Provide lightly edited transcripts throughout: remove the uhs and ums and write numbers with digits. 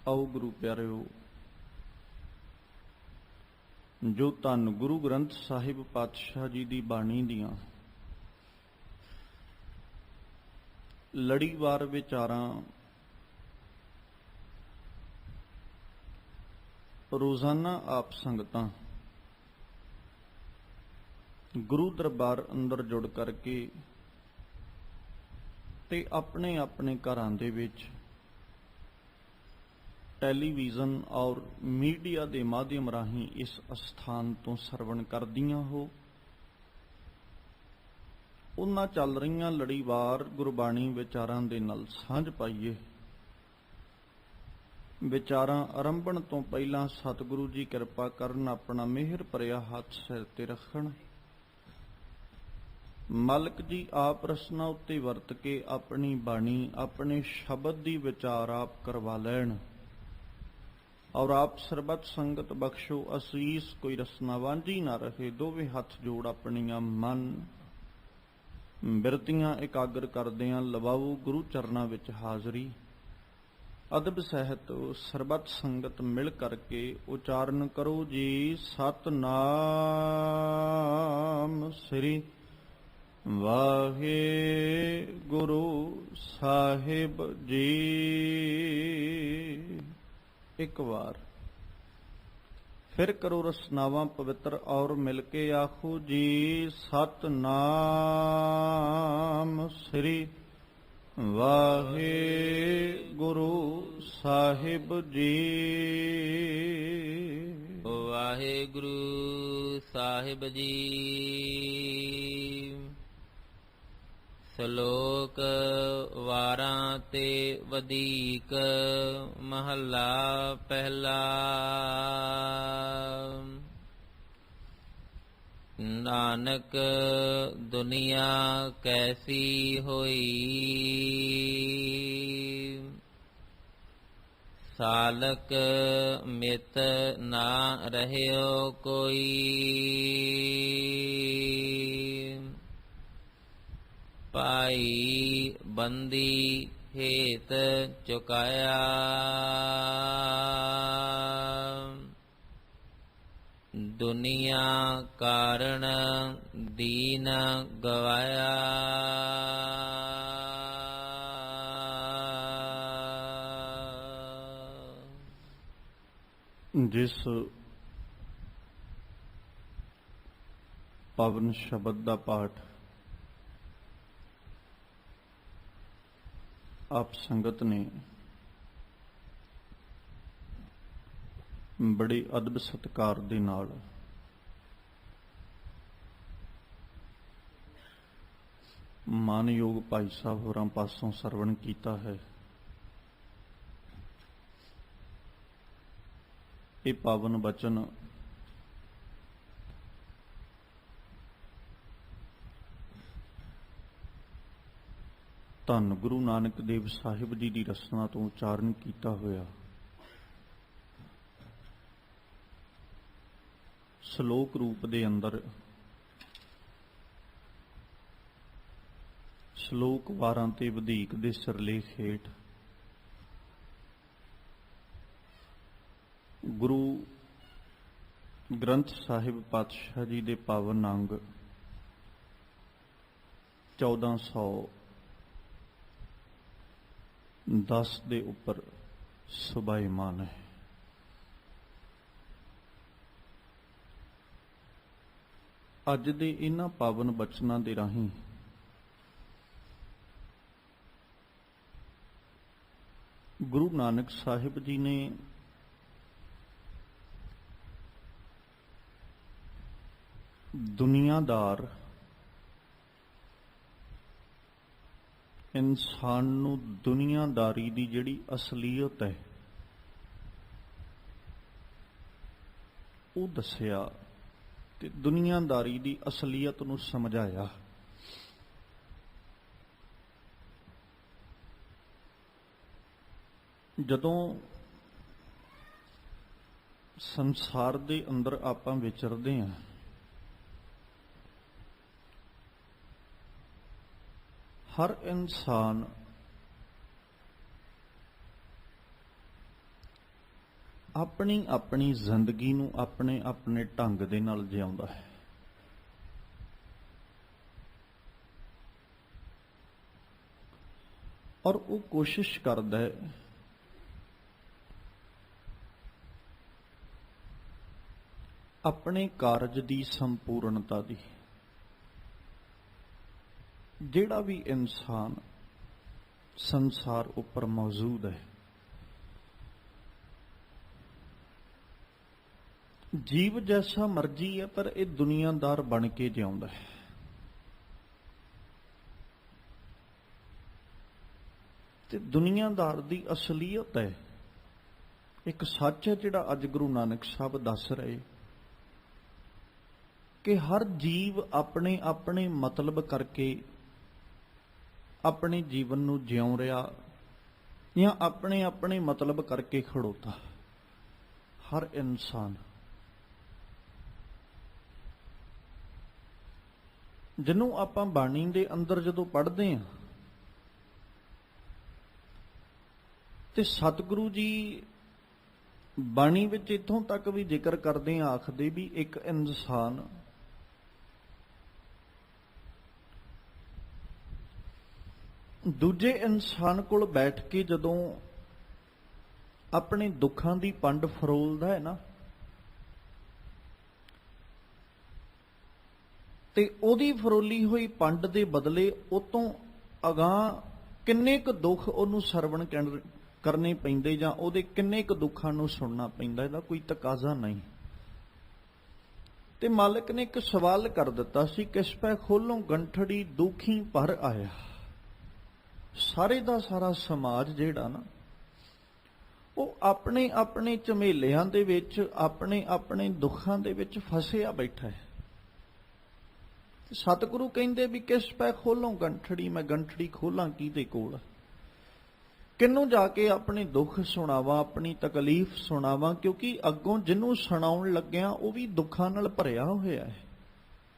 आओ गुरु प्यारिओ, जो धन गुरु ग्रंथ साहिब पातशाह जी की बाणी दियां लड़ीवार विचारां रोजाना आप संगतां गुरु दरबार अंदर जुड़ करके ते अपने अपने घरां दे विच टैलीविजन और मीडिया के माध्यम राही इस अस्थान तो सरवण करदियां हो। उन्हां चल रहीआं लड़ीवार गुरबाणी विचारां दे नाल सांझ पाईए। विचारां आरंभण तो पहलां सतगुरु जी किरपा करन, अपना मेहर भरिया हाथ सिर ते रखण। मालिक जी आप रसना उत्ते वरत के अपनी बाणी अपने शब्द दी विचार आप करवा लैण और आप सरबत संगत बख्शो असीस, कोई रसना वांझी ना रहे। दोवे हथ जोड़ अपनियां मन बिरतियां एकाग्र करदियां लवाओ गुरु चरनां विच हाजरी। अदब सहित सरबत संगत मिल करके उचारण करो जी सतनाम श्री वाहे गुरु साहिब जी। एक बार फिर करो रसनावां पवित्र और मिलके आखो जी सतनाम श्री वाहे गुरु साहिब जी। वाहे गुरु साहिब जी। ਸ਼ਲੋਕ ਵਾਰਾਂ ਤੇ ਵਧੀਕ ਮਹੱਲਾ ਪਹਿਲਾ। ਨਾਨਕ ਦੁਨੀਆ ਕੈਸੀ ਹੋਈ, ਸਾਲਕ ਮਿਤ ਨਾ ਰਹਿਓ ਕੋਈ। ਭਾਈ ਬੰਦੀ ਹੇਤ ਚੁਕਾਇਆ, ਦੁਨੀਆ ਕਾਰਣ ਦੀਨ ਗਵਾਇਆ। जिस पवन शब्द का पाठ आप संगत ने बड़े अदब सत्कार दे नाल मानयोग भाई साहब होरां पासों सरवण कीता है। ये पावन बचन धन गुरु नानक देव साहिब जी की रसना तो उचारण किया होया श्लोक रूप दे अंदर श्लोक वारां ते वधीक दे सिरलेख हेठ गुरु ग्रंथ साहिब पातशाह जी दे पावन अंग 1410 दे उपर सुभाईमान है। अज दे इन्हां पावन बचनां दे राहीं गुरु नानक साहिब जी ने दुनियादार इंसान नूं दुनियादारी दी जिहड़ी असलीयत है वो दसिया ते दुनियादारी दी असलीयत नूं समझाया। जदों संसार दे अंदर आपां विचरदे हां हर इंसान ਆਪਣੀ ਆਪਣੀ ਜ਼ਿੰਦਗੀ ਨੂੰ ਆਪਣੇ ਆਪਣੇ ਢੰਗ ਦੇ ਨਾਲ ਜਿਉਂਦਾ ਹੈ। ਔਰ ਉਹ ਕੋਸ਼ਿਸ਼ ਕਰਦਾ ਹੈ ਆਪਣੇ ਕਾਰਜ ਦੀ ਸੰਪੂਰਨਤਾ ਦੀ। ਜਿਹੜਾ ਵੀ ਇਨਸਾਨ ਸੰਸਾਰ ਉੱਪਰ ਮੌਜੂਦ ਹੈ, ਜੀਵ ਜੈਸਾ ਮਰਜੀ ਹੈ, ਪਰ ਇਹ ਦੁਨੀਆਦਾਰ ਬਣ ਕੇ ਜਿਉਂਦਾ ਹੈ। ਤੇ ਦੁਨੀਆਦਾਰ ਦੀ ਅਸਲੀਅਤ ਹੈ, ਇੱਕ ਸੱਚ ਹੈ ਜਿਹੜਾ ਅੱਜ ਗੁਰੂ ਨਾਨਕ ਸਾਹਿਬ ਦੱਸ ਰਹੇ ਕਿ ਹਰ ਜੀਵ ਆਪਣੇ ਆਪਣੇ ਮਤਲਬ ਕਰਕੇ ਆਪਣੇ ਜੀਵਨ ਨੂੰ ਜਿਉਂ ਰਿਹਾ ਜਾਂ ਆਪਣੇ ਆਪਣੇ ਮਤਲਬ ਕਰਕੇ ਖੜੋਤਾ। ਹਰ ਇਨਸਾਨ ਜਿਹਨੂੰ ਆਪਾਂ ਬਾਣੀ ਦੇ ਅੰਦਰ ਜਦੋਂ ਪੜ੍ਹਦੇ ਹਾਂ ਤੇ ਸਤਿਗੁਰੂ ਜੀ ਬਾਣੀ ਵਿੱਚ ਇੱਥੋਂ ਤੱਕ ਵੀ ਜ਼ਿਕਰ ਕਰਦੇ ਆ, ਆਖਦੇ ਵੀ ਇੱਕ ਇਨਸਾਨ ਦੂਜੇ ਇਨਸਾਨ ਕੋਲ ਬੈਠ ਕੇ ਜਦੋਂ ਆਪਣੇ ਦੁੱਖਾਂ ਦੀ ਪੰਡ ਫਰੋਲਦਾ ਹੈ ਨਾ, ਤੇ ਉਹਦੀ ਫਰੋਲੀ ਹੋਈ ਪੰਡ ਦੇ ਬਦਲੇ ਉਹ ਤੋਂ ਅਗਾਂਹ ਕਿੰਨੇ ਕੁ ਦੁੱਖ ਉਹਨੂੰ ਸਰਵਣ ਕਰਨੇ ਪੈਂਦੇ ਜਾਂ ਉਹਦੇ ਕਿੰਨੇ ਕੁ ਦੁੱਖਾਂ ਨੂੰ ਸੁਣਨਾ ਪੈਂਦਾ, ਇਹਦਾ ਕੋਈ ਤਕਾਜ਼ਾ ਨਹੀਂ। ਤੇ ਮਾਲਕ ਨੇ ਇੱਕ ਸਵਾਲ ਕਰ ਦਿੱਤਾ ਸੀ, ਕਿਸ ਪੈ ਖੋਲੋਂ ਗੰਠੜੀ ਦੁਖੀ ਭਰ ਆਇਆ। ਸਾਰੇ ਦਾ ਸਾਰਾ ਸਮਾਜ ਜਿਹੜਾ ਨਾ, ਉਹ ਆਪਣੇ ਆਪਣੇ ਝਮੇਲਿਆਂ ਦੇ ਵਿੱਚ, ਆਪਣੇ ਆਪਣੇ ਦੁੱਖਾਂ ਦੇ ਵਿੱਚ ਫਸਿਆ ਬੈਠਾ ਹੈ। ਸਤਿਗੁਰੂ ਕਹਿੰਦੇ ਵੀ ਕਿਸ ਪੈ ਖੋਲੋਂ ਗੰਠੜੀ, ਮੈਂ ਗੰਠੜੀ ਖੋਲਾਂ ਕਿਹਦੇ ਕੋਲ, ਕਿਹਨੂੰ ਜਾ ਕੇ ਆਪਣੇ ਦੁੱਖ ਸੁਣਾਵਾਂ, ਆਪਣੀ ਤਕਲੀਫ ਸੁਣਾਵਾਂ, ਕਿਉਂਕਿ ਅੱਗੋਂ ਜਿਹਨੂੰ ਸੁਣਾਉਣ ਲੱਗਿਆ ਉਹ ਵੀ ਦੁੱਖਾਂ ਨਾਲ ਭਰਿਆ ਹੋਇਆ ਹੈ,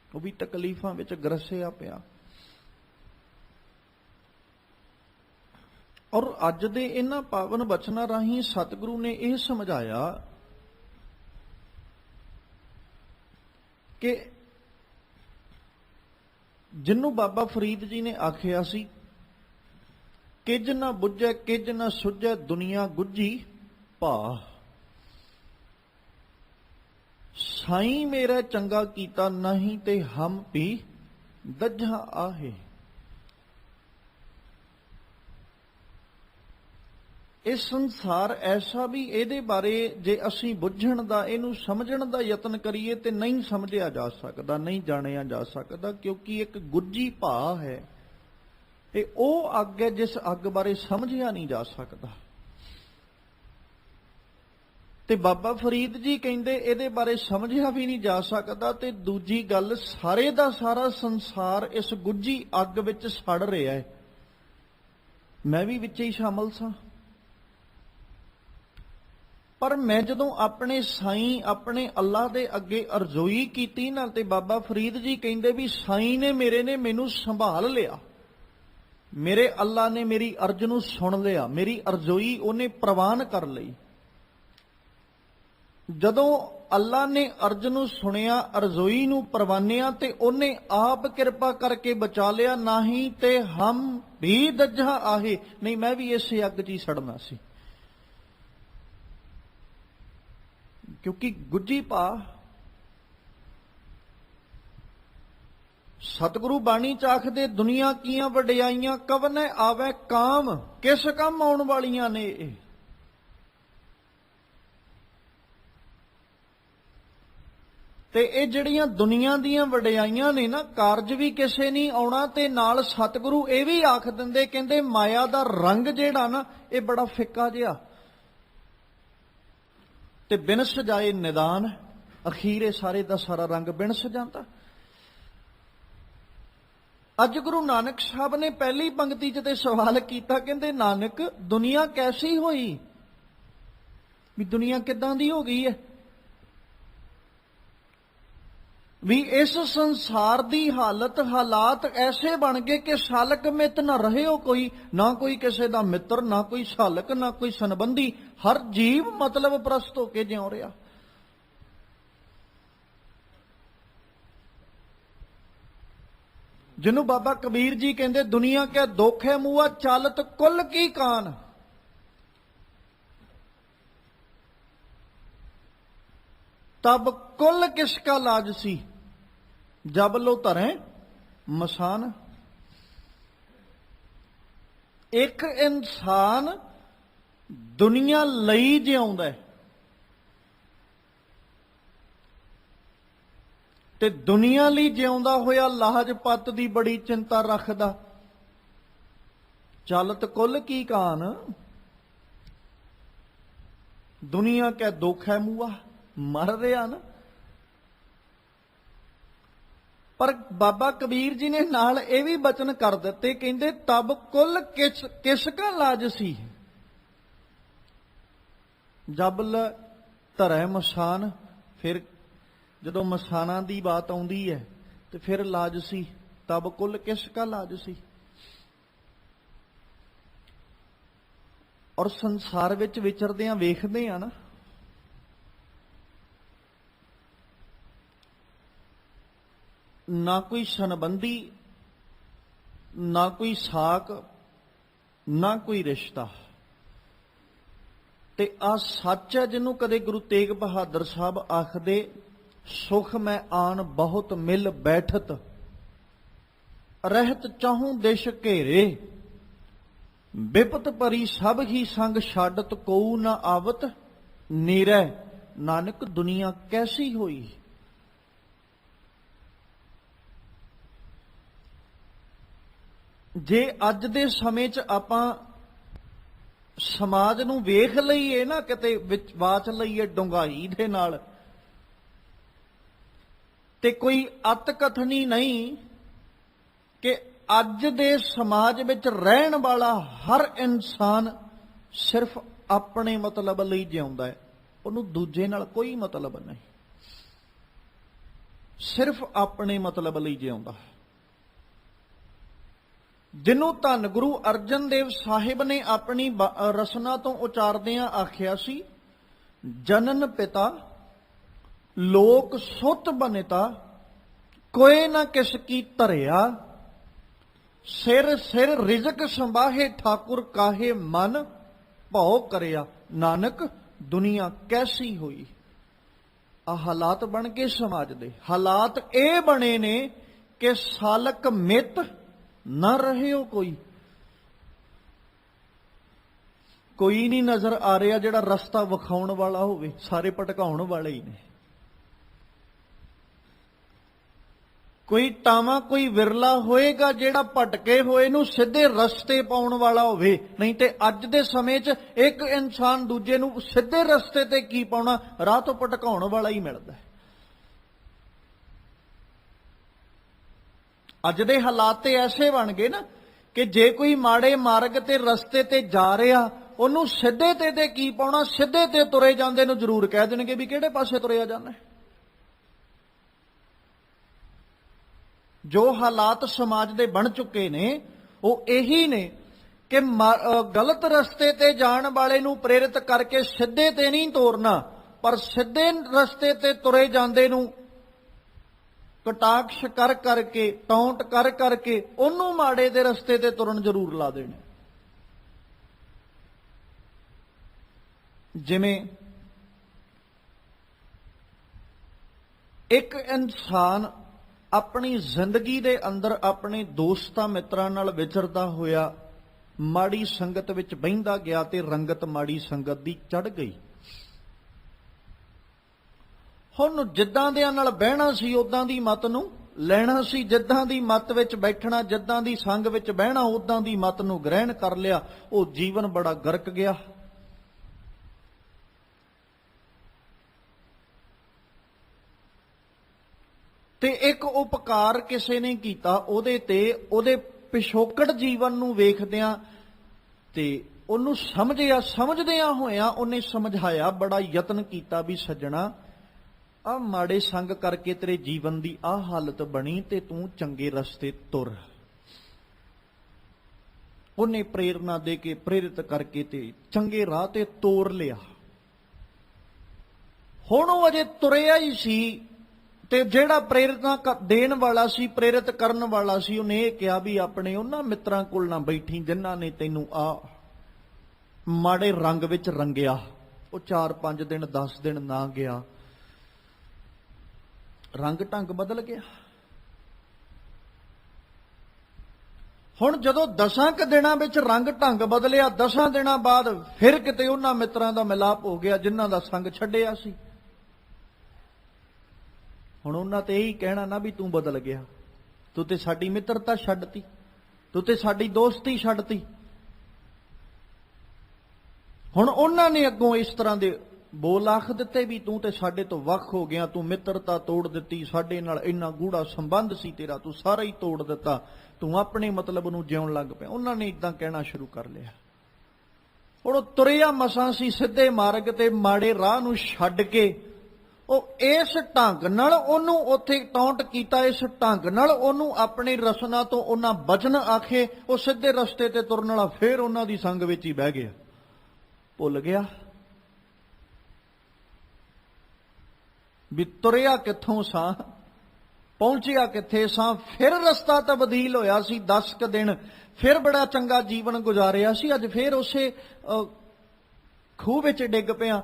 ਉਹ ਵੀ ਤਕਲੀਫਾਂ ਵਿੱਚ ਗਰਸਿਆ ਪਿਆ। ਔਰ ਅੱਜ ਦੇ ਇਹਨਾਂ ਪਾਵਨ ਬਚਨਾਂ ਰਾਹੀਂ ਸਤਿਗੁਰੂ ਨੇ ਇਹ ਸਮਝਾਇਆ ਕਿ ਜਿਹਨੂੰ ਬਾਬਾ ਫਰੀਦ ਜੀ ਨੇ ਆਖਿਆ ਸੀ, ਕਿਜ ਨਾ ਬੁੱਝੈ ਕਿਜ ਨਾ ਸੁਝੈ ਦੁਨੀਆ ਗੁੱਝੀ ਭਾ, ਸਾਈਂ ਮੇਰਾ ਚੰਗਾ ਕੀਤਾ ਨਹੀਂ ਤੇ ਹਮ ਵੀ ਦੱਝਾ ਆਹੇ। ਇਹ ਸੰਸਾਰ ਐਸਾ ਵੀ ਇਹਦੇ ਬਾਰੇ ਜੇ ਅਸੀਂ ਬੁੱਝਣ ਦਾ, ਇਹਨੂੰ ਸਮਝਣ ਦਾ ਯਤਨ ਕਰੀਏ ਤੇ ਨਹੀਂ ਸਮਝਿਆ ਜਾ ਸਕਦਾ, ਨਹੀਂ ਜਾਣਿਆ ਜਾ ਸਕਦਾ, ਕਿਉਂਕਿ ਇੱਕ ਗੁੱਝੀ ਭਾ ਹੈ। ਇਹ ਉਹ ਅੱਗ ਹੈ ਜਿਸ ਅੱਗ ਬਾਰੇ ਸਮਝਿਆ ਨਹੀਂ ਜਾ ਸਕਦਾ। ਤੇ ਬਾਬਾ ਫਰੀਦ ਜੀ ਕਹਿੰਦੇ ਇਹਦੇ ਬਾਰੇ ਸਮਝਿਆ ਵੀ ਨਹੀਂ ਜਾ ਸਕਦਾ। ਤੇ ਦੂਜੀ ਗੱਲ, ਸਾਰੇ ਦਾ ਸਾਰਾ ਸੰਸਾਰ ਇਸ ਗੁੱਝੀ ਅੱਗ ਵਿੱਚ ਸੜ ਰਿਹਾ ਹੈ, ਮੈਂ ਵੀ ਵਿੱਚ ਹੀ ਸ਼ਾਮਲ ਸਾਂ। ਪਰ ਮੈਂ ਜਦੋਂ ਆਪਣੇ ਸਾਈਂ, ਆਪਣੇ ਅੱਲਾ ਦੇ ਅੱਗੇ ਅਰਜ਼ੋਈ ਕੀਤੀ ਨਾ, ਤੇ ਬਾਬਾ ਫਰੀਦ ਜੀ ਕਹਿੰਦੇ ਵੀ ਸਾਈਂ ਨੇ ਮੇਰੇ ਨੇ ਮੈਨੂੰ ਸੰਭਾਲ ਲਿਆ, ਮੇਰੇ ਅੱਲਾ ਨੇ ਮੇਰੀ ਅਰਜ਼ ਨੂੰ ਸੁਣ ਲਿਆ, ਮੇਰੀ ਅਰਜ਼ੋਈ ਉਹਨੇ ਪ੍ਰਵਾਨ ਕਰ ਲਈ। ਜਦੋਂ ਅੱਲਾ ਨੇ ਅਰਜ਼ ਨੂੰ ਸੁਣਿਆ, ਅਰਜ਼ੋਈ ਨੂੰ ਪ੍ਰਵਾਨਿਆ, ਤੇ ਉਹਨੇ ਆਪ ਕਿਰਪਾ ਕਰਕੇ ਬਚਾ ਲਿਆ। ਨਹੀਂ ਤੇ ਹਮ ਵੀ ਦੱਝਾ ਆਹੇ, ਨਹੀਂ ਮੈਂ ਵੀ ਇਸੇ ਅੱਗ 'ਚ ਹੀ ਸੜਨਾ ਸੀ। ਕਿਉਂਕਿ ਗੁੱਝੀ ਭਾ, ਸਤਿਗੁਰੂ ਬਾਣੀ ਚ ਆਖਦੇ ਦੁਨੀਆ ਕੀਆਂ ਵਡਿਆਈਆਂ ਕਵਨੇ ਆਵੇ ਕਾਮ, ਕਿਸ ਕੰਮ ਆਉਣ ਵਾਲੀਆਂ ਨੇ ਇਹ। ਤੇ ਇਹ ਜਿਹੜੀਆਂ ਦੁਨੀਆ ਦੀਆਂ ਵਡਿਆਈਆਂ ਨੇ ਨਾ, ਕਾਰਜ ਵੀ ਕਿਸੇ ਨਹੀਂ ਆਉਣਾ। ਤੇ ਨਾਲ ਸਤਿਗੁਰੂ ਇਹ ਵੀ ਆਖ ਦਿੰਦੇ, ਕਹਿੰਦੇ ਮਾਇਆ ਦਾ ਰੰਗ ਜਿਹੜਾ ਨਾ, ਇਹ ਬੜਾ ਫਿੱਕਾ ਜਿਹਾ, ਤੇ ਬਿਨ ਸਜਾਏ ਨਿਦਾਨ, ਅਖੀਰੇ ਸਾਰੇ ਦਾ ਸਾਰਾ ਰੰਗ ਬਿਨ ਸਜਾਂਦਾ। ਅੱਜ ਗੁਰੂ ਨਾਨਕ ਸਾਹਿਬ ਨੇ ਪਹਿਲੀ ਪੰਕਤੀ 'ਚ ਤੇ ਸਵਾਲ ਕੀਤਾ, ਕਹਿੰਦੇ ਨਾਨਕ ਦੁਨੀਆ ਕੈਸੀ ਹੋਈ, ਵੀ ਦੁਨੀਆ ਕਿੱਦਾਂ ਦੀ ਹੋ ਗਈ ਹੈ। ਵੀ ਇਸ ਸੰਸਾਰ ਦੀ ਹਾਲਾਤ ਐਸੇ ਬਣ ਗਏ ਕਿ ਸਾਲਕ ਮਿੱਤ ਨਾ ਰਹਿਓ ਕੋਈ, ਨਾ ਕੋਈ ਕਿਸੇ ਦਾ ਮਿੱਤਰ, ਨਾ ਕੋਈ ਸਾਲਕ, ਨਾ ਕੋਈ ਸੰਬੰਧੀ। ਹਰ ਜੀਵ ਮਤਲਬ ਪ੍ਰਸਤ ਹੋ ਕੇ ਜਿਉ ਰਿਹਾ। ਜਿਹਨੂੰ ਬਾਬਾ ਕਬੀਰ ਜੀ ਕਹਿੰਦੇ ਦੁਨੀਆ ਕੇ ਦੋਖੇ ਮੂਆ ਚਾਲਤ ਕੁੱਲ ਕੀ ਕਾਨ। ਤਬ ਕੁੱਲ ਕਿਸਕਾ ਲਾਜ ਸੀ, ਜਬ ਲੋ ਧਰੇ ਮਸਾਨ। ਇੱਕ ਇਨਸਾਨ ਦੁਨੀਆ ਲਈ ਜਿਉਂਦਾ ਹੈ ਤੇ ਦੁਨੀਆ ਲਈ ਜਿਉਂਦਾ ਹੋਇਆ ਲਾਜ ਪੱਤ ਦੀ ਬੜੀ ਚਿੰਤਾ ਰੱਖਦਾ। ਚਲਤ ਕੁੱਲ ਕੀ ਕਾਨ, ਦੁਨੀਆ ਕੈ ਦੁੱਖ ਹੈ ਮੂਆ, ਮਰ ਰਿਹਾ ਨਾ। ਪਰ ਬਾਬਾ ਕਬੀਰ ਜੀ ਨੇ ਨਾਲ ਇਹ ਵੀ ਬਚਨ ਕਰ ਦਿੱਤੇ, ਕਹਿੰਦੇ ਤਬ ਕੁੱਲ ਕਿਸ ਕਾ ਲਾਜ ਸੀ, ਜਬਲ ਧਰੈ ਮਸਾਨ। ਫਿਰ ਜਦੋਂ ਮਸਾਨਾਂ ਦੀ ਬਾਤ ਆਉਂਦੀ ਹੈ ਤੇ ਫਿਰ ਲਾਜ ਸੀ। ਤਬ ਕੁੱਲ ਕਿਸ ਕਾ ਲਾਜ ਸੀ। ਔਰ ਸੰਸਾਰ ਵਿੱਚ ਵਿਚਰਦਿਆਂ ਵੇਖਦੇ ਆ ਨਾ, ਨਾ ਕੋਈ ਸੰਬੰਧੀ, ਨਾ ਕੋਈ ਸਾਕ, ਨਾ ਕੋਈ ਰਿਸ਼ਤਾ। ਤੇ ਆ ਸੱਚ ਹੈ ਜਿਹਨੂੰ ਕਦੇ ਗੁਰੂ ਤੇਗ ਬਹਾਦਰ ਸਾਹਿਬ ਆਖਦੇ, ਸੁਖ ਮੈਂ ਆਨ ਬਹੁਤ ਮਿਲ ਬੈਠਤ, ਰਹਿਤ ਚਾਹੂੰ ਦਿਸ਼ ਘੇਰੇ, ਬਿਪਤ ਪਰੀ ਸਭ ਹੀ ਸੰਗ ਛਾਡਤ ਕੋਊ ਨਾ ਆਵਤ ਨੀਰੈ, ਨਾਨਕ ਦੁਨੀਆ ਕੈਸੀ ਹੋਈ। ਜੇ ਅੱਜ ਦੇ ਸਮੇਂ 'ਚ ਆਪਾਂ ਸਮਾਜ ਨੂੰ ਵੇਖ ਲਈਏ ਨਾ, ਕਿਤੇ ਵਿੱਚ ਵਾਚ ਲਈਏ ਡੂੰਘਾਈ ਦੇ ਨਾਲ, ਤੇ ਕੋਈ ਅਤ ਕਥਨੀ ਨਹੀਂ ਕਿ ਅੱਜ ਦੇ ਸਮਾਜ ਵਿੱਚ ਰਹਿਣ ਵਾਲਾ ਹਰ ਇਨਸਾਨ ਸਿਰਫ ਆਪਣੇ ਮਤਲਬ ਲਈ ਜਿਉਂਦਾ ਹੈ। ਉਹਨੂੰ ਦੂਜੇ ਨਾਲ ਕੋਈ ਮਤਲਬ ਨਹੀਂ, ਸਿਰਫ ਆਪਣੇ ਮਤਲਬ ਲਈ ਜਿਉਂਦਾ ਹੈ। ਜਿਹਨੂੰ ਧੰਨ ਗੁਰੂ ਅਰਜਨ ਦੇਵ ਸਾਹਿਬ ਨੇ ਆਪਣੀ ਰਸਨਾ ਤੋਂ ਉਚਾਰਦਿਆਂ ਆਖਿਆ ਸੀ, ਜਨਨ ਪਿਤਾ ਲੋਕ ਸੁਤ ਬਨਿਤਾ, ਕੋਏ ਨਾ ਕਿਸ ਕੀ ਧਰਿਆ, ਸਿਰ ਸਿਰ ਰਿਜ਼ਕ ਸੰਭਾਹੇ ਠਾਕੁਰ ਕਾਹੇ ਮਨ ਭਉ ਕਰਿਆ, ਨਾਨਕ ਦੁਨੀਆ ਕੈਸੀ ਹੋਈ। ਆ ਹਾਲਾਤ ਬਣ ਕੇ ਸਮਾਜ ਦੇ ਹਾਲਾਤ ਇਹ ਬਣੇ ਨੇ ਕਿ ਸਾਲਕ ਮਿੱਤ ਨਾ ਰਹਿਓ ਕੋਈ। ਕੋਈ ਨਹੀਂ ਨਜ਼ਰ ਆ ਰਿਹਾ ਜਿਹੜਾ ਰਸਤਾ ਵਿਖਾਉਣ ਵਾਲਾ ਹੋਵੇ, ਸਾਰੇ ਭਟਕਾਉਣ ਵਾਲੇ ਹੀ ਨੇ। ਕੋਈ ਟਾਵਾਂ ਕੋਈ ਵਿਰਲਾ ਹੋਏਗਾ ਜਿਹੜਾ ਭਟਕੇ ਹੋਏ ਨੂੰ ਸਿੱਧੇ ਰਸਤੇ ਪਾਉਣ ਵਾਲਾ ਹੋਵੇ, ਨਹੀਂ ਤੇ ਅੱਜ ਦੇ ਸਮੇਂ 'ਚ ਇੱਕ ਇਨਸਾਨ ਦੂਜੇ ਨੂੰ ਸਿੱਧੇ ਰਸਤੇ ਤੇ ਕੀ ਪਾਉਣਾ, ਰਾਹ ਤੋਂ ਭਟਕਾਉਣ ਵਾਲਾ ਹੀ ਮਿਲਦਾ। ਅੱਜ ਦੇ ਹਾਲਾਤ ਤੇ ਐਸੇ ਬਣ ਗਏ ਨਾ ਕਿ ਜੇ ਕੋਈ ਮਾੜੇ ਮਾਰਗ ਤੇ ਰਸਤੇ ਤੇ ਜਾ ਰਿਹਾ, ਉਹਨੂੰ ਸਿੱਧੇ ਤੇ ਕੀ ਪਾਉਣਾ, ਸਿੱਧੇ ਤੇ ਤੁਰੇ ਜਾਂਦੇ ਨੂੰ ਜ਼ਰੂਰ ਕਹਿ ਦੇਣਗੇ ਵੀ ਕਿਹੜੇ ਪਾਸੇ ਤੁਰਿਆ ਜਾਂਦਾ। ਜੋ ਹਾਲਾਤ ਸਮਾਜ ਦੇ ਬਣ ਚੁੱਕੇ ਨੇ ਉਹ ਇਹੀ ਨੇ ਕਿ ਗਲਤ ਰਸਤੇ ਤੇ ਜਾਣ ਵਾਲੇ ਨੂੰ ਪ੍ਰੇਰਿਤ ਕਰਕੇ ਸਿੱਧੇ ਤੇ ਨਹੀਂ ਤੋਰਨਾ, ਪਰ ਸਿੱਧੇ ਰਸਤੇ ਤੇ ਤੁਰੇ ਜਾਂਦੇ ਨੂੰ ਕਟਾਕਸ਼ ਕਰ ਕਰਕੇ, ਟੌਂਟ ਕਰ ਕਰਕੇ ਉਹਨੂੰ ਮਾੜੇ ਦੇ ਰਸਤੇ ਤੇ ਤੁਰਨ ਜ਼ਰੂਰ ਲਾ ਦੇਣੇ। ਜਿਵੇਂ ਇੱਕ ਇਨਸਾਨ ਆਪਣੀ ਜ਼ਿੰਦਗੀ ਦੇ ਅੰਦਰ ਆਪਣੇ ਦੋਸਤਾਂ ਮਿੱਤਰਾਂ ਨਾਲ ਵਿਚਰਦਾ ਹੋਇਆ ਮਾੜੀ ਸੰਗਤ ਵਿੱਚ ਬਹਿੰਦਾ ਗਿਆ ਤੇ ਰੰਗਤ ਮਾੜੀ ਸੰਗਤ ਦੀ ਚੜ੍ਹ ਗਈ। ਹੁਣ ਜਿੱਦਾਂ ਦਿਆਂ ਨਾਲ ਬਹਿਣਾ ਸੀ ਉਦਾਂ ਦੀ ਮਤ ਨੂੰ ਲੈਣਾ ਸੀ, ਜਿੱਦਾਂ ਦੀ ਮਤ ਵਿੱਚ ਬੈਠਣਾ, ਜਿੱਦਾਂ ਦੀ ਸੰਗ ਵਿੱਚ ਬਹਿਣਾ ਉਦਾਂ ਦੀ ਮਤ ਨੂੰ ਗ੍ਰਹਿਣ ਕਰ ਲਿਆ। ਉਹ ਜੀਵਨ ਬੜਾ ਗਰਕ ਗਿਆ। ਤੇ ਇੱਕ ਉਪਕਾਰ ਕਿਸੇ ਨੇ ਕੀਤਾ ਉਹਦੇ ਤੇ, ਉਹਦੇ ਪਿਛੋਕੜ ਜੀਵਨ ਨੂੰ ਵੇਖਦਿਆਂ ਤੇ ਉਹਨੂੰ ਸਮਝਦਿਆਂ ਹੋਇਆਂ ਉਹਨੇ ਸਮਝਾਇਆ, ਬੜਾ ਯਤਨ ਕੀਤਾ ਵੀ ਸੱਜਣਾ ਆ ਮਾੜੇ ਸੰਗ ਕਰਕੇ ਤੇਰੇ ਜੀਵਨ ਦੀ ਆ ਹਾਲਤ ਬਣੀ ਤੇ ਤੂੰ ਚੰਗੇ ਰਸਤੇ ਤੁਰ। ਉਹਨੇ ਪ੍ਰੇਰਨਾ ਦੇ ਕੇ ਪ੍ਰੇਰਿਤ ਕਰਕੇ ਤੇ ਚੰਗੇ ਰਾਹ ਤੇ ਤੋਰ ਲਿਆ। ਹੁਣ ਉਹ ਅਜੇ ਤੁਰਿਆ ਹੀ ਸੀ ਤੇ ਜਿਹੜਾ ਪ੍ਰੇਰਨਾ ਦੇਣ ਵਾਲਾ ਸੀ, ਪ੍ਰੇਰਿਤ ਕਰਨ ਵਾਲਾ ਸੀ, ਉਹਨੇ ਇਹ ਕਿਹਾ ਵੀ ਆਪਣੇ ਉਹਨਾਂ ਮਿੱਤਰਾਂ ਕੋਲ ਨਾ ਬੈਠੀ ਜਿਨ੍ਹਾਂ ਨੇ ਤੈਨੂੰ ਆ ਮਾੜੇ ਰੰਗ ਵਿੱਚ ਰੰਗਿਆ। ਉਹ 4-5 ਦਿਨ 10 ਦਿਨ ਨਾ ਗਿਆ, ਰੰਗ ਢੰਗ ਬਦਲ ਗਿਆ। ਹੁਣ ਜਦੋਂ 10 ਕੁ ਦਿਨਾਂ ਵਿੱਚ ਰੰਗ ਢੰਗ ਬਦਲਿਆ, 10 ਦਿਨਾਂ ਬਾਅਦ ਫਿਰ ਕਿਤੇ ਉਹਨਾਂ ਮਿੱਤਰਾਂ ਦਾ ਮਿਲਾਪ ਹੋ ਗਿਆ ਜਿਨ੍ਹਾਂ ਦਾ ਸੰਗ ਛੱਡਿਆ ਸੀ। ਹੁਣ ਉਹਨਾਂ ਤੇ ਇਹੀ ਕਹਿਣਾ ਨਾ ਵੀ ਤੂੰ ਬਦਲ ਗਿਆ, ਤੂੰ ਤੇ ਸਾਡੀ ਮਿੱਤਰਤਾ ਛੱਡਤੀ, ਤੂੰ ਤੇ ਸਾਡੀ ਦੋਸਤੀ ਛੱਡਤੀ। ਹੁਣ ਉਹਨਾਂ ਨੇ ਅੱਗੋਂ ਇਸ ਤਰ੍ਹਾਂ ਦੇ ਬੋਲ ਆਖ ਦਿੱਤੇ ਵੀ ਤੂੰ ਤੇ ਸਾਡੇ ਤੋਂ ਵੱਖ ਹੋ ਗਿਆ, ਤੂੰ ਮਿੱਤਰਤਾ ਤੋੜ ਦਿੱਤੀ, ਸਾਡੇ ਨਾਲ ਇੰਨਾ ਗੂੜਾ ਸੰਬੰਧ ਸੀ ਤੇਰਾ, ਤੂੰ ਸਾਰਾ ਹੀ ਤੋੜ ਦਿੱਤਾ, ਤੂੰ ਆਪਣੇ ਮਤਲਬ ਨੂੰ ਜਿਉਣ ਲੱਗ ਪਿਆ। ਉਹਨਾਂ ਨੇ ਇਦਾਂ ਕਹਿਣਾ ਸ਼ੁਰੂ ਕਰ ਲਿਆ। ਹੁਣ ਉਹ ਤੁਰਿਆ ਮਸਾਂ ਸੀ ਸਿੱਧੇ ਮਾਰਗ ਤੇ, ਮਾੜੇ ਰਾਹ ਨੂੰ ਛੱਡ ਕੇ ਉਹ ਇਸ ਢੰਗ ਨਾਲ ਉਹਨੂੰ ਉੱਥੇ ਟੌਂਟ ਕੀਤਾ, ਇਸ ਢੰਗ ਨਾਲ ਉਹਨੂੰ ਆਪਣੇ ਰਸਨਾ ਤੋਂ ਉਹਨਾਂ ਬਚਨ ਆਖੇ, ਉਹ ਸਿੱਧੇ ਰਸਤੇ ਤੇ ਤੁਰਨ ਵਾਲਾ ਫੇਰ ਉਹਨਾਂ ਦੀ ਸੰਗ ਵਿੱਚ ਹੀ ਬਹਿ ਗਿਆ, ਭੁੱਲ ਗਿਆ ਵੀ ਤੁਰਿਆ ਕਿੱਥੋਂ ਸਾਂ, ਪਹੁੰਚਿਆ ਕਿੱਥੇ ਸਾਂ। ਫਿਰ ਰਸਤਾ ਤਬਦੀਲ ਹੋਇਆ ਸੀ। 10 ਕੁ ਦਿਨ ਫਿਰ ਬੜਾ ਚੰਗਾ ਜੀਵਨ ਗੁਜ਼ਾਰਿਆ ਸੀ, ਅੱਜ ਫਿਰ ਉਸੇ ਖੂਹ ਵਿੱਚ ਡਿੱਗ ਪਿਆ।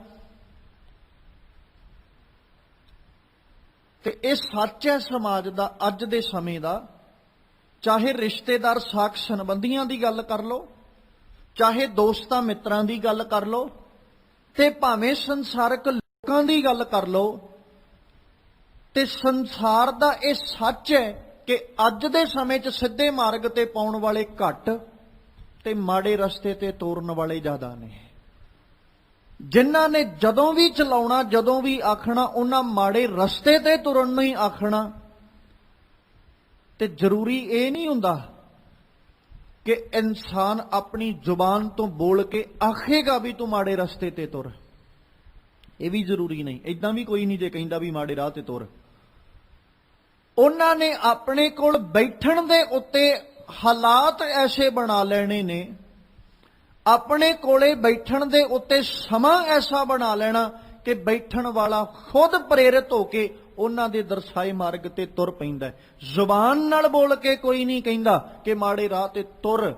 ਤੇ ਇਹ ਸੱਚ ਹੈ ਸਮਾਜ ਦਾ, ਅੱਜ ਦੇ ਸਮੇਂ ਦਾ। ਚਾਹੇ ਰਿਸ਼ਤੇਦਾਰ ਸਾਕ ਸੰਬੰਧੀਆਂ ਦੀ ਗੱਲ ਕਰ ਲਓ, ਚਾਹੇ ਦੋਸਤਾਂ ਮਿੱਤਰਾਂ ਦੀ ਗੱਲ ਕਰ ਲਓ, ਤੇ ਭਾਵੇਂ ਸੰਸਾਰਕ ਲੋਕਾਂ ਦੀ ਗੱਲ ਕਰ ਲਓ, ਤੇ ਸੰਸਾਰ ਦਾ ਇਹ ਸੱਚ ਹੈ ਕਿ ਅੱਜ ਦੇ ਸਮੇਂ 'ਚ ਸਿੱਧੇ ਮਾਰਗ ਤੇ ਪਾਉਣ ਵਾਲੇ ਘੱਟ ਤੇ ਮਾੜੇ ਰਸਤੇ ਤੇ ਤੋਰਨ ਵਾਲੇ ਜ਼ਿਆਦਾ ਨੇ। ਜਿਨ੍ਹਾਂ ਨੇ ਜਦੋਂ ਵੀ ਚਲਾਉਣਾ, ਜਦੋਂ ਵੀ ਆਖਣਾ, ਉਹਨਾਂ ਮਾੜੇ ਰਸਤੇ ਤੇ ਤੁਰਨ ਨੂੰ ਹੀ ਆਖਣਾ। ਤੇ ਜ਼ਰੂਰੀ ਇਹ ਨਹੀਂ ਹੁੰਦਾ ਕਿ ਇਨਸਾਨ ਆਪਣੀ ਜ਼ੁਬਾਨ ਤੋਂ ਬੋਲ ਕੇ ਆਖੇਗਾ ਵੀ ਤੂੰ ਮਾੜੇ ਰਸਤੇ ਤੇ ਤੁਰ, ਇਹ ਵੀ ਜ਼ਰੂਰੀ ਨਹੀਂ। ਏਦਾਂ ਵੀ ਕੋਈ ਨਹੀਂ ਜੇ ਕਹਿੰਦਾ ਵੀ ਮਾੜੇ ਰਾਹ ਤੇ ਤੁਰ। ਉਹਨਾਂ ਨੇ ਆਪਣੇ ਕੋਲ ਬੈਠਣ ਦੇ ਉੱਤੇ ਹਾਲਾਤ ਐਸੇ ਬਣਾ ਲੈਣੇ ਨੇ, ਆਪਣੇ ਕੋਲੇ ਬੈਠਣ ਦੇ ਉੱਤੇ ਸਮਾਂ ਐਸਾ ਬਣਾ ਲੈਣਾ ਕਿ ਬੈਠਣ ਵਾਲਾ ਖੁਦ ਪ੍ਰੇਰਿਤ ਹੋ ਕੇ ਉਹਨਾਂ ਦੇ ਦਰਸਾਏ ਮਾਰਗ ਤੇ ਤੁਰ ਪੈਂਦਾ। ਜ਼ੁਬਾਨ ਨਾਲ ਬੋਲ ਕੇ ਕੋਈ ਨਹੀਂ ਕਹਿੰਦਾ ਕਿ ਮਾੜੇ ਰਾਹ ਤੇ ਤੁਰ,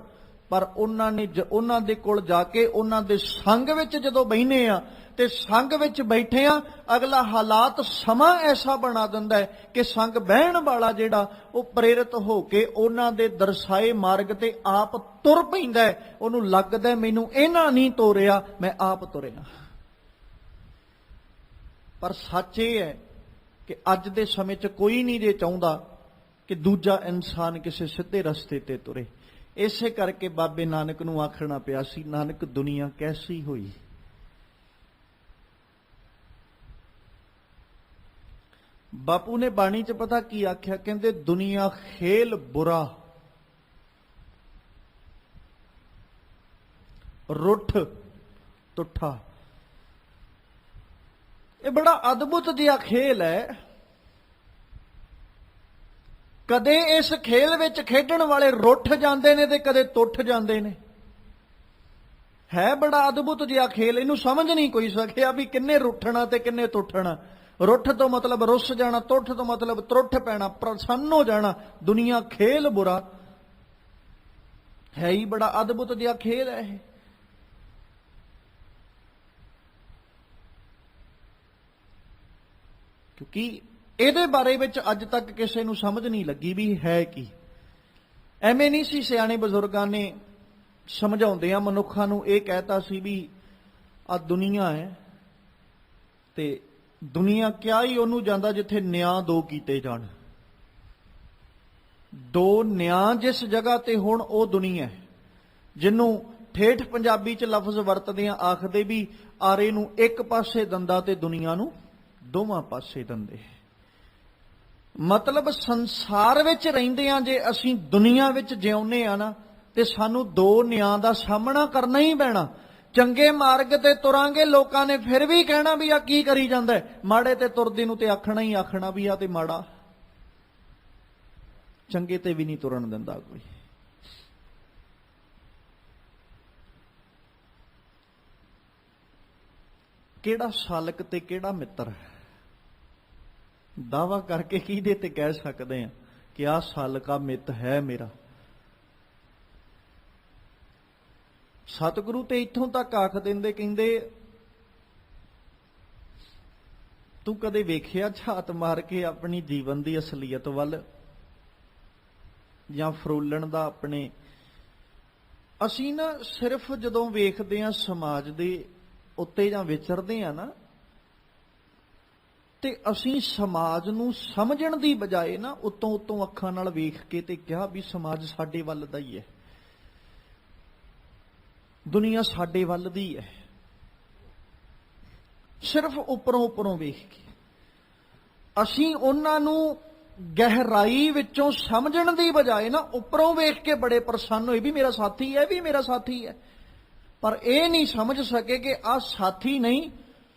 ਪਰ ਉਹਨਾਂ ਦੇ ਕੋਲ ਜਾ ਕੇ ਉਹਨਾਂ ਦੇ ਸੰਗ ਵਿੱਚ ਜਦੋਂ ਬਹਿਨੇ ਆ ਤੇ ਸੰਗ ਵਿੱਚ ਬੈਠੇ ਆ, ਅਗਲਾ ਹਾਲਾਤ ਸਮਾਂ ਐਸਾ ਬਣਾ ਦਿੰਦਾ ਹੈ ਕਿ ਸੰਗ ਬਹਿਣ ਵਾਲਾ ਜਿਹੜਾ ਉਹ ਪ੍ਰੇਰਿਤ ਹੋ ਕੇ ਉਹਨਾਂ ਦੇ ਦਰਸਾਏ ਮਾਰਗ ਤੇ ਆਪ ਤੁਰ ਪੈਂਦਾ ਹੈ। ਉਹਨੂੰ ਲੱਗਦਾ ਮੈਨੂੰ ਇਹਨਾਂ ਨਹੀਂ ਤੋਰਿਆ, ਮੈਂ ਆਪ ਤੁਰਿਆ। ਪਰ ਸੱਚ ਇਹ ਹੈ ਕਿ ਅੱਜ ਦੇ ਸਮੇਂ 'ਚ ਕੋਈ ਨਹੀਂ ਜੇ ਚਾਹੁੰਦਾ ਕਿ ਦੂਜਾ ਇਨਸਾਨ ਕਿਸੇ ਸਿੱਧੇ ਰਸਤੇ ਤੇ ਤੁਰੇ। ਇਸੇ ਕਰਕੇ ਬਾਬੇ ਨਾਨਕ ਨੂੰ ਆਖਣਾ ਪਿਆ ਸੀ, ਨਾਨਕ ਦੁਨੀਆ ਕੈਸੀ ਹੋਈ। ਬਾਪੂ ਨੇ ਬਾਣੀ 'ਚ ਪਤਾ ਕੀ ਆਖਿਆ, ਕਹਿੰਦੇ ਦੁਨੀਆ ਖੇਲ ਬੁਰਾ, ਰੁੱਠ ਟੁੱਠਾ। ਇਹ ਬੜਾ ਅਦਭੁਤ ਜਿਹਾ ਖੇਲ ਹੈ। ਕਦੇ ਇਸ ਖੇਲ ਵਿੱਚ ਖੇਡਣ ਵਾਲੇ ਰੁੱਠ ਜਾਂਦੇ ਨੇ ਤੇ ਕਦੇ ਟੁੱਟ ਜਾਂਦੇ ਨੇ। ਹੈ ਬੜਾ ਅਦਭੁਤ ਜਿਹਾ ਖੇਲ, ਇਹਨੂੰ ਸਮਝ ਨਹੀਂ ਕੋਈ ਸਕਿਆ ਵੀ ਕਿੰਨੇ ਰੁੱਠਣਾ ਤੇ ਕਿੰਨੇ ਟੁੱਟਣਾ। ਰੁੱਠ ਤੋਂ ਮਤਲਬ ਰੁੱਸ ਜਾਣਾ, ਟੁੱਟ ਤੋਂ ਮਤਲਬ ਤਰੁੱਠ ਪੈਣਾ, ਪ੍ਰਸੰਨ ਹੋ ਜਾਣਾ। ਦੁਨੀਆ ਖੇਲ ਬੁਰਾ ਹੈ ਹੀ ਬੜਾ ਅਦਭੁਤ ਜਿਹਾ ਖੇਲ ਹੈ ਇਹ। ਕਿਉਂਕਿ ਇਹਦੇ ਬਾਰੇ ਵਿੱਚ ਅੱਜ ਤੱਕ ਕਿਸੇ ਨੂੰ ਸਮਝ ਨਹੀਂ ਲੱਗੀ ਵੀ ਹੈ ਕੀ। ਐਵੇਂ ਨਹੀਂ ਸੀ ਸਿਆਣੇ ਬਜ਼ੁਰਗਾਂ ਨੇ ਸਮਝਾਉਂਦਿਆਂ ਮਨੁੱਖਾਂ ਨੂੰ ਇਹ ਕਹਿਤਾ ਸੀ ਵੀ ਆ ਦੁਨੀਆ ਹੈ ਤੇ ਦੁਨੀਆ ਕਿਆ ਹੀ ਉਹਨੂੰ ਜਾਂਦਾ ਜਿੱਥੇ ਨਿਆਂ ਦੋ ਕੀਤੇ ਜਾਣ। ਦੋ ਨਿਆਂ ਜਿਸ ਜਗ੍ਹਾ ਤੇ ਹੁਣ ਉਹ ਦੁਨੀਆ ਹੈ, ਜਿਹਨੂੰ ਠੇਠ ਪੰਜਾਬੀ 'ਚ ਲਫ਼ਜ਼ ਵਰਤਦੇ ਆ, ਆਖਦੇ ਵੀ ਆਰੇ ਨੂੰ ਇੱਕ ਪਾਸੇ ਦੰਦਾ ਤੇ ਦੁਨੀਆ ਨੂੰ ਦੋਵਾਂ ਪਾਸੇ ਦੰਦੇ। ਮਤਲਬ ਸੰਸਾਰ ਵਿੱਚ ਰਹਿੰਦੇ ਆ ਜੇ ਅਸੀਂ ਦੁਨੀਆ ਵਿੱਚ ਜਿਉਂਦੇ ਆ ਨਾ, ਤੇ ਸਾਨੂੰ ਦੋ ਨਿਆਂ ਦਾ ਸਾਹਮਣਾ ਕਰਨਾ ਹੀ ਪੈਣਾ। ਚੰਗੇ ਮਾਰਗ ਤੇ ਤੁਰਾਂਗੇ, ਲੋਕਾਂ ਨੇ ਫਿਰ ਵੀ ਕਹਿਣਾ ਵੀ ਆ ਕੀ ਕਰੀ ਜਾਂਦਾ ਹੈ। ਮਾੜੇ ਤੇ ਤੁਰਦੇ ਨੂੰ ਤੇ ਆਖਣਾ ਹੀ ਆਖਣਾ ਵੀ ਆ ਤੇ ਮਾੜਾ, ਚੰਗੇ ਤੇ ਵੀ ਨਹੀਂ ਤੁਰਨ ਦਿੰਦਾ ਕੋਈ। ਕਿਹੜਾ ਸਾਲਕ ਤੇ ਕਿਹੜਾ ਮਿੱਤਰ ਹੈ? ਦਾਵਾ ਕਰਕੇ ਕਿਹਦੇ ਤੇ ਕਹਿ ਸਕਦੇ ਆ ਕਿ ਆਹ ਸਾਲਕਾ ਮਿੱਤ ਹੈ ਮੇਰਾ? ਸਤਿਗੁਰੂ ਤੇ ਇੱਥੋਂ ਤੱਕ ਆਖ ਦਿੰਦੇ, ਕਹਿੰਦੇ ਤੂੰ ਕਦੇ ਵੇਖਿਆ ਝਾਤ ਮਾਰ ਕੇ ਆਪਣੀ ਜੀਵਨ ਦੀ ਅਸਲੀਅਤ ਵੱਲ, ਜਾਂ ਫਰੋਲਣ ਦਾ ਆਪਣੇ? ਅਸੀਂ ਨਾ ਸਿਰਫ ਜਦੋਂ ਵੇਖਦੇ ਆ ਸਮਾਜ ਦੇ ਉੱਤੇ ਜਾਂ ਵਿਚਰਦੇ ਆ ਨਾ, ਤੇ ਅਸੀਂ ਸਮਾਜ ਨੂੰ ਸਮਝਣ ਦੀ ਬਜਾਏ ਨਾ ਉੱਤੋਂ ਅੱਖਾਂ ਨਾਲ ਵੇਖ ਕੇ ਤੇ ਕਿਹਾ ਵੀ ਸਮਾਜ ਸਾਡੇ ਵੱਲ ਦਾ ਹੀ ਹੈ, ਦੁਨੀਆ ਸਾਡੇ ਵੱਲ ਦੀ ਹੈ। ਸਿਰਫ ਉੱਪਰੋਂ ਵੇਖ ਕੇ ਅਸੀਂ ਉਹਨਾਂ ਨੂੰ ਗਹਿਰਾਈ ਵਿੱਚੋਂ ਸਮਝਣ ਦੀ ਬਜਾਏ ਨਾ ਉੱਪਰੋਂ ਵੇਖ ਕੇ ਬੜੇ ਪ੍ਰਸੰਨ ਹੋਏ ਵੀ ਮੇਰਾ ਸਾਥੀ ਹੈ, ਵੀ ਮੇਰਾ ਸਾਥੀ ਹੈ। ਪਰ ਇਹ ਨਹੀਂ ਸਮਝ ਸਕੇ ਕਿ ਆਹ ਸਾਥੀ ਨਹੀਂ,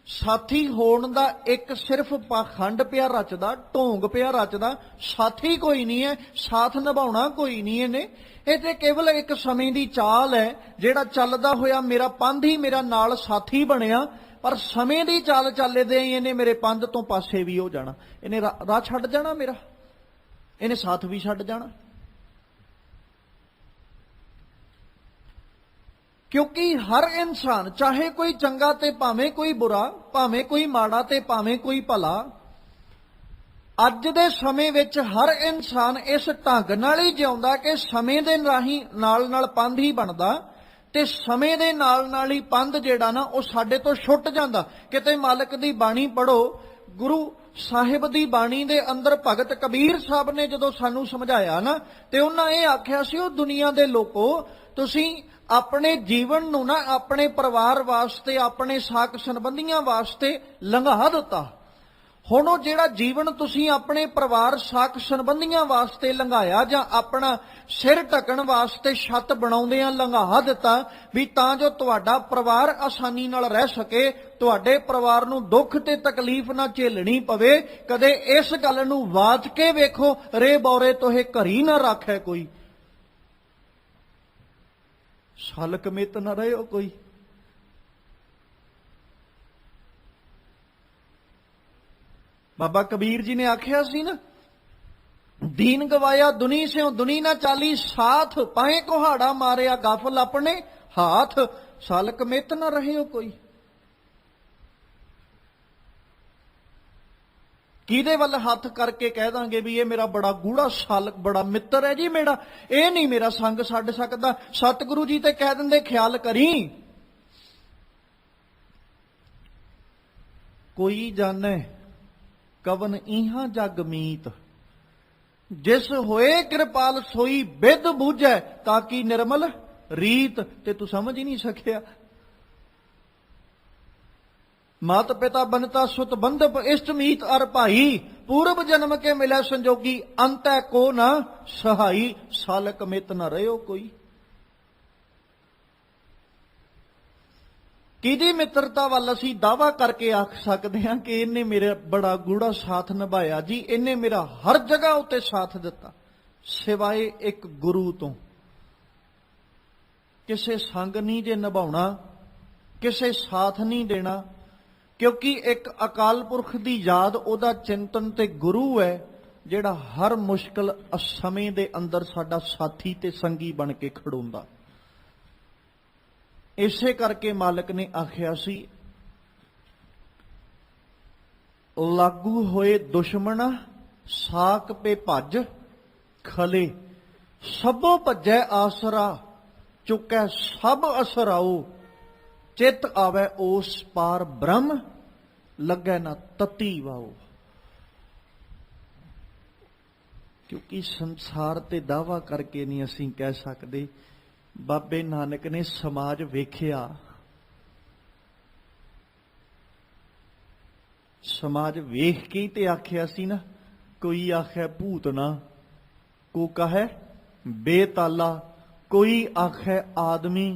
ਸਾਥੀ ਹੋਣ ਦਾ ਇੱਕ ਸਿਰਫ ਪਾਖੰਡ ਪਿਆ ਰਚਦਾ, ਢੋਂਗ ਪਿਆ ਰਚਦਾ। ਸਾਥੀ ਕੋਈ ਨਹੀਂ ਹੈ, ਸਾਥ ਨਿਭਾਉਣਾ ਕੋਈ ਨਹੀਂ ਇਹਨੇ। ਇਹ ਤੇ ਕੇਵਲ ਇੱਕ ਸਮੇਂ ਦੀ ਚਾਲ ਹੈ, ਜਿਹੜਾ ਚੱਲਦਾ ਹੋਇਆ ਮੇਰਾ ਪੰਧ ਹੀ ਮੇਰਾ ਨਾਲ ਸਾਥੀ ਬਣਿਆ, ਪਰ ਸਮੇਂ ਦੀ ਚਾਲ ਚੱਲਦੇ ਹੀ ਇਹਨੇ ਮੇਰੇ ਪੰਧ ਤੋਂ ਪਾਸੇ ਵੀ ਹੋ ਜਾਣਾ, ਇਹਨੇ ਰਾਹ ਛੱਡ ਜਾਣਾ ਮੇਰਾ, ਇਹਨੇ ਸਾਥ ਵੀ ਛੱਡ ਜਾਣਾ। ਕਿਉਂਕਿ ਹਰ ਇਨਸਾਨ, ਚਾਹੇ ਕੋਈ ਚੰਗਾ ਤੇ ਭਾਵੇਂ ਕੋਈ ਬੁਰਾ, ਭਾਵੇਂ ਕੋਈ ਮਾੜਾ ਤੇ ਭਾਵੇਂ ਕੋਈ ਭਲਾ, ਅੱਜ ਦੇ ਸਮੇਂ ਵਿੱਚ ਹਰ ਇਨਸਾਨ ਇਸ ਢੰਗ ਨਾਲ ਹੀ ਜਿਉਂਦਾ ਕਿ ਸਮੇਂ ਦੇ ਰਾਹੀਂ ਨਾਲ ਪੰਧ ਹੀ ਬਣਦਾ, ਤੇ ਸਮੇਂ ਦੇ ਨਾਲ ਹੀ ਪੰਧ ਜਿਹੜਾ ਨਾ ਉਹ ਸਾਡੇ ਤੋਂ ਛੁੱਟ ਜਾਂਦਾ। ਕਿਤੇ ਮਾਲਕ ਦੀ ਬਾਣੀ ਪੜੋ, ਗੁਰੂ ਸਾਹਿਬ ਦੀ ਬਾਣੀ ਦੇ ਅੰਦਰ ਭਗਤ ਕਬੀਰ ਸਾਹਿਬ ਨੇ ਜਦੋਂ ਸਾਨੂੰ ਸਮਝਾਇਆ ਨਾ, ਤੇ ਉਹਨਾਂ ਇਹ ਆਖਿਆ ਸੀ, ਉਹ ਦੁਨੀਆ ਦੇ ਲੋਕੋ, ਤੁਸੀਂ ਆਪਣੇ ਜੀਵਨ ਨੂੰ ਨਾ ਆਪਣੇ ਪਰਿਵਾਰ ਵਾਸਤੇ, ਆਪਣੇ ਸਾਕ ਸੰਬੰਧੀਆਂ ਵਾਸਤੇ ਲੰਘਾ ਦਿੱਤਾ। ਹੁਣ ਉਹ ਜਿਹੜਾ ਜੀਵਨ ਤੁਸੀਂ ਆਪਣੇ ਪਰਿਵਾਰ ਸਾਕ ਸੰਬੰਧੀਆਂ ਵਾਸਤੇ ਲੰਘਾਇਆ, ਜਾਂ ਆਪਣਾ ਸਿਰ ਢੱਕਣ ਵਾਸਤੇ ਛੱਤ ਬਣਾਉਂਦਿਆਂ ਲੰਘਾ ਦਿੱਤਾ, ਵੀ ਤਾਂ ਜੋ ਤੁਹਾਡਾ ਪਰਿਵਾਰ ਆਸਾਨੀ ਨਾਲ ਰਹਿ ਸਕੇ, ਤੁਹਾਡੇ ਪਰਿਵਾਰ ਨੂੰ ਦੁੱਖ ਤੇ ਤਕਲੀਫ ਨਾ ਝੇਲਣੀ ਪਵੇ। ਕਦੇ ਇਸ ਗੱਲ ਨੂੰ ਵਾਚ ਕੇ ਵੇਖੋ, ਰੇ ਬੌਰੇ ਤੋਹੇ ਘਰੀ ਨਾ ਰੱਖੇ ਕੋਈ, ਸਾਲਕ ਮਿੱਤ ਨਾ ਰਹਿਓ ਕੋਈ। ਬਾਬਾ ਕਬੀਰ ਜੀ ਨੇ ਆਖਿਆ ਸੀ ਨਾ, ਦੀਨ ਗਵਾਇਆ ਦੁਨੀ ਸਿਓ ਦੁਨੀ ਨਾ ਚਾਲੀ, ਸਾਥ ਪਾਏ ਕੁਹਾੜਾ ਮਾਰਿਆ ਗਾਫਲ ਆਪਣੇ ਹਾਥ, ਸਾਲਕ ਮਿੱਤ ਨਾ ਰਹਿਓ ਕੋਈ। ਕਿਹਦੇ ਵੱਲ ਹੱਥ ਕਰਕੇ ਕਹਿ ਦਾਂਗੇ ਵੀ ਇਹ ਮੇਰਾ ਬੜਾ ਗੂੜਾ ਸਾਲਕ, ਬੜਾ ਮਿੱਤਰ ਹੈ ਜੀ ਮੇਰਾ, ਇਹ ਨਹੀਂ ਮੇਰਾ ਸੰਗ ਛੱਡ ਸਕਦਾ। ਸਤਿਗੁਰੂ ਜੀ ਤੇ ਕਹਿ ਦਿੰਦੇ, ਖਿਆਲ ਕਰੀ ਕੋਈ ਜਾਣੈ ਕਵਨ ਇਹਾਂ ਜਗ ਮੀਤ, ਜਿਸ ਹੋਏ ਕਿਰਪਾਲ ਸੋਈ ਬਿਦ ਬੂਝੈ, ਤਾਂ ਕੀ ਨਿਰਮਲ ਰੀਤ। ਤੇ ਤੂੰ ਸਮਝ ਹੀ ਨਹੀਂ ਸਕਿਆ। ਮਾਤ ਪਿਤਾ ਬਨਤਾ ਸੁਤ ਬੰਧਪ ਇਸ਼ਟ ਮੀਤ ਅਰ ਭਾਈ, ਪੂਰਬ ਜਨਮ ਕੇ ਮਿਲੇ ਸੰਜੋਗੀ, ਅੰਤੈ ਕੋ ਨਾ ਸਹਾਈ, ਸਾਲਕ ਮਿੱਤ ਨਾ ਰਹਿਓ ਕੋਈ। ਕਿਹਦੀ ਮਿੱਤਰਤਾ ਵੱਲ ਅਸੀਂ ਦਾਵਾ ਕਰਕੇ ਆਖ ਸਕਦੇ ਹਾਂ ਕਿ ਇਹਨੇ ਮੇਰਾ ਬੜਾ ਗੂੜਾ ਸਾਥ ਨਿਭਾਇਆ ਜੀ, ਇਹਨੇ ਮੇਰਾ ਹਰ ਜਗ੍ਹਾ ਉੱਤੇ ਸਾਥ ਦਿੱਤਾ, ਸਿਵਾਏ ਇੱਕ ਗੁਰੂ ਤੋਂ। ਕਿਸੇ ਸੰਗ ਨਹੀਂ ਜੇ ਨਿਭਾਉਣਾ, ਕਿਸੇ ਸਾਥ ਨਹੀਂ ਦੇਣਾ, ਕਿਉਂਕਿ ਇੱਕ ਅਕਾਲ ਪੁਰਖ ਦੀ ਯਾਦ, ਉਹਦਾ ਚਿੰਤਨ ਤੇ ਗੁਰੂ ਹੈ ਜਿਹੜਾ ਹਰ ਮੁਸ਼ਕਲ ਸਮੇਂ ਦੇ ਅੰਦਰ ਸਾਡਾ ਸਾਥੀ ਤੇ ਸੰਗੀ ਬਣ ਕੇ ਖੜੋਂਦਾ। ਇਸੇ ਕਰਕੇ ਮਾਲਕ ਨੇ ਆਖਿਆ ਸੀ, ਲਾਗੂ ਹੋਏ ਦੁਸ਼ਮਣ ਸਾਕ ਪੇ ਭੱਜ ਖਲੇ, ਸਭੋ ਭੱਜੈ ਆਸਰਾ ਚੁੱਕੈ ਸਭ ਅਸਰਾਓ, ਚਿੱਤ ਆਵੈ ਉਸ ਪਾਰ ਬ੍ਰਹਮ ਲੱਗੈ ਨਾ ਤਤੀ ਵਾਓ। ਕਿਉਂਕਿ ਸੰਸਾਰ ਤੇ ਦਾਵਾ ਕਰਕੇ ਨਹੀਂ ਅਸੀਂ ਕਹਿ ਸਕਦੇ। ਬਾਬੇ ਨਾਨਕ ਨੇ ਸਮਾਜ ਵੇਖਿਆ, ਸਮਾਜ ਵੇਖ ਕੇ ਤੇ ਆਖਿਆ ਸੀ ਨਾ, ਕੋਈ ਆਖੇ ਭੂਤ ਨਾ, ਕੋ ਕਹੈ ਬੇਤਾਲਾ, ਕੋਈ ਆਖੇ ਆਦਮੀ,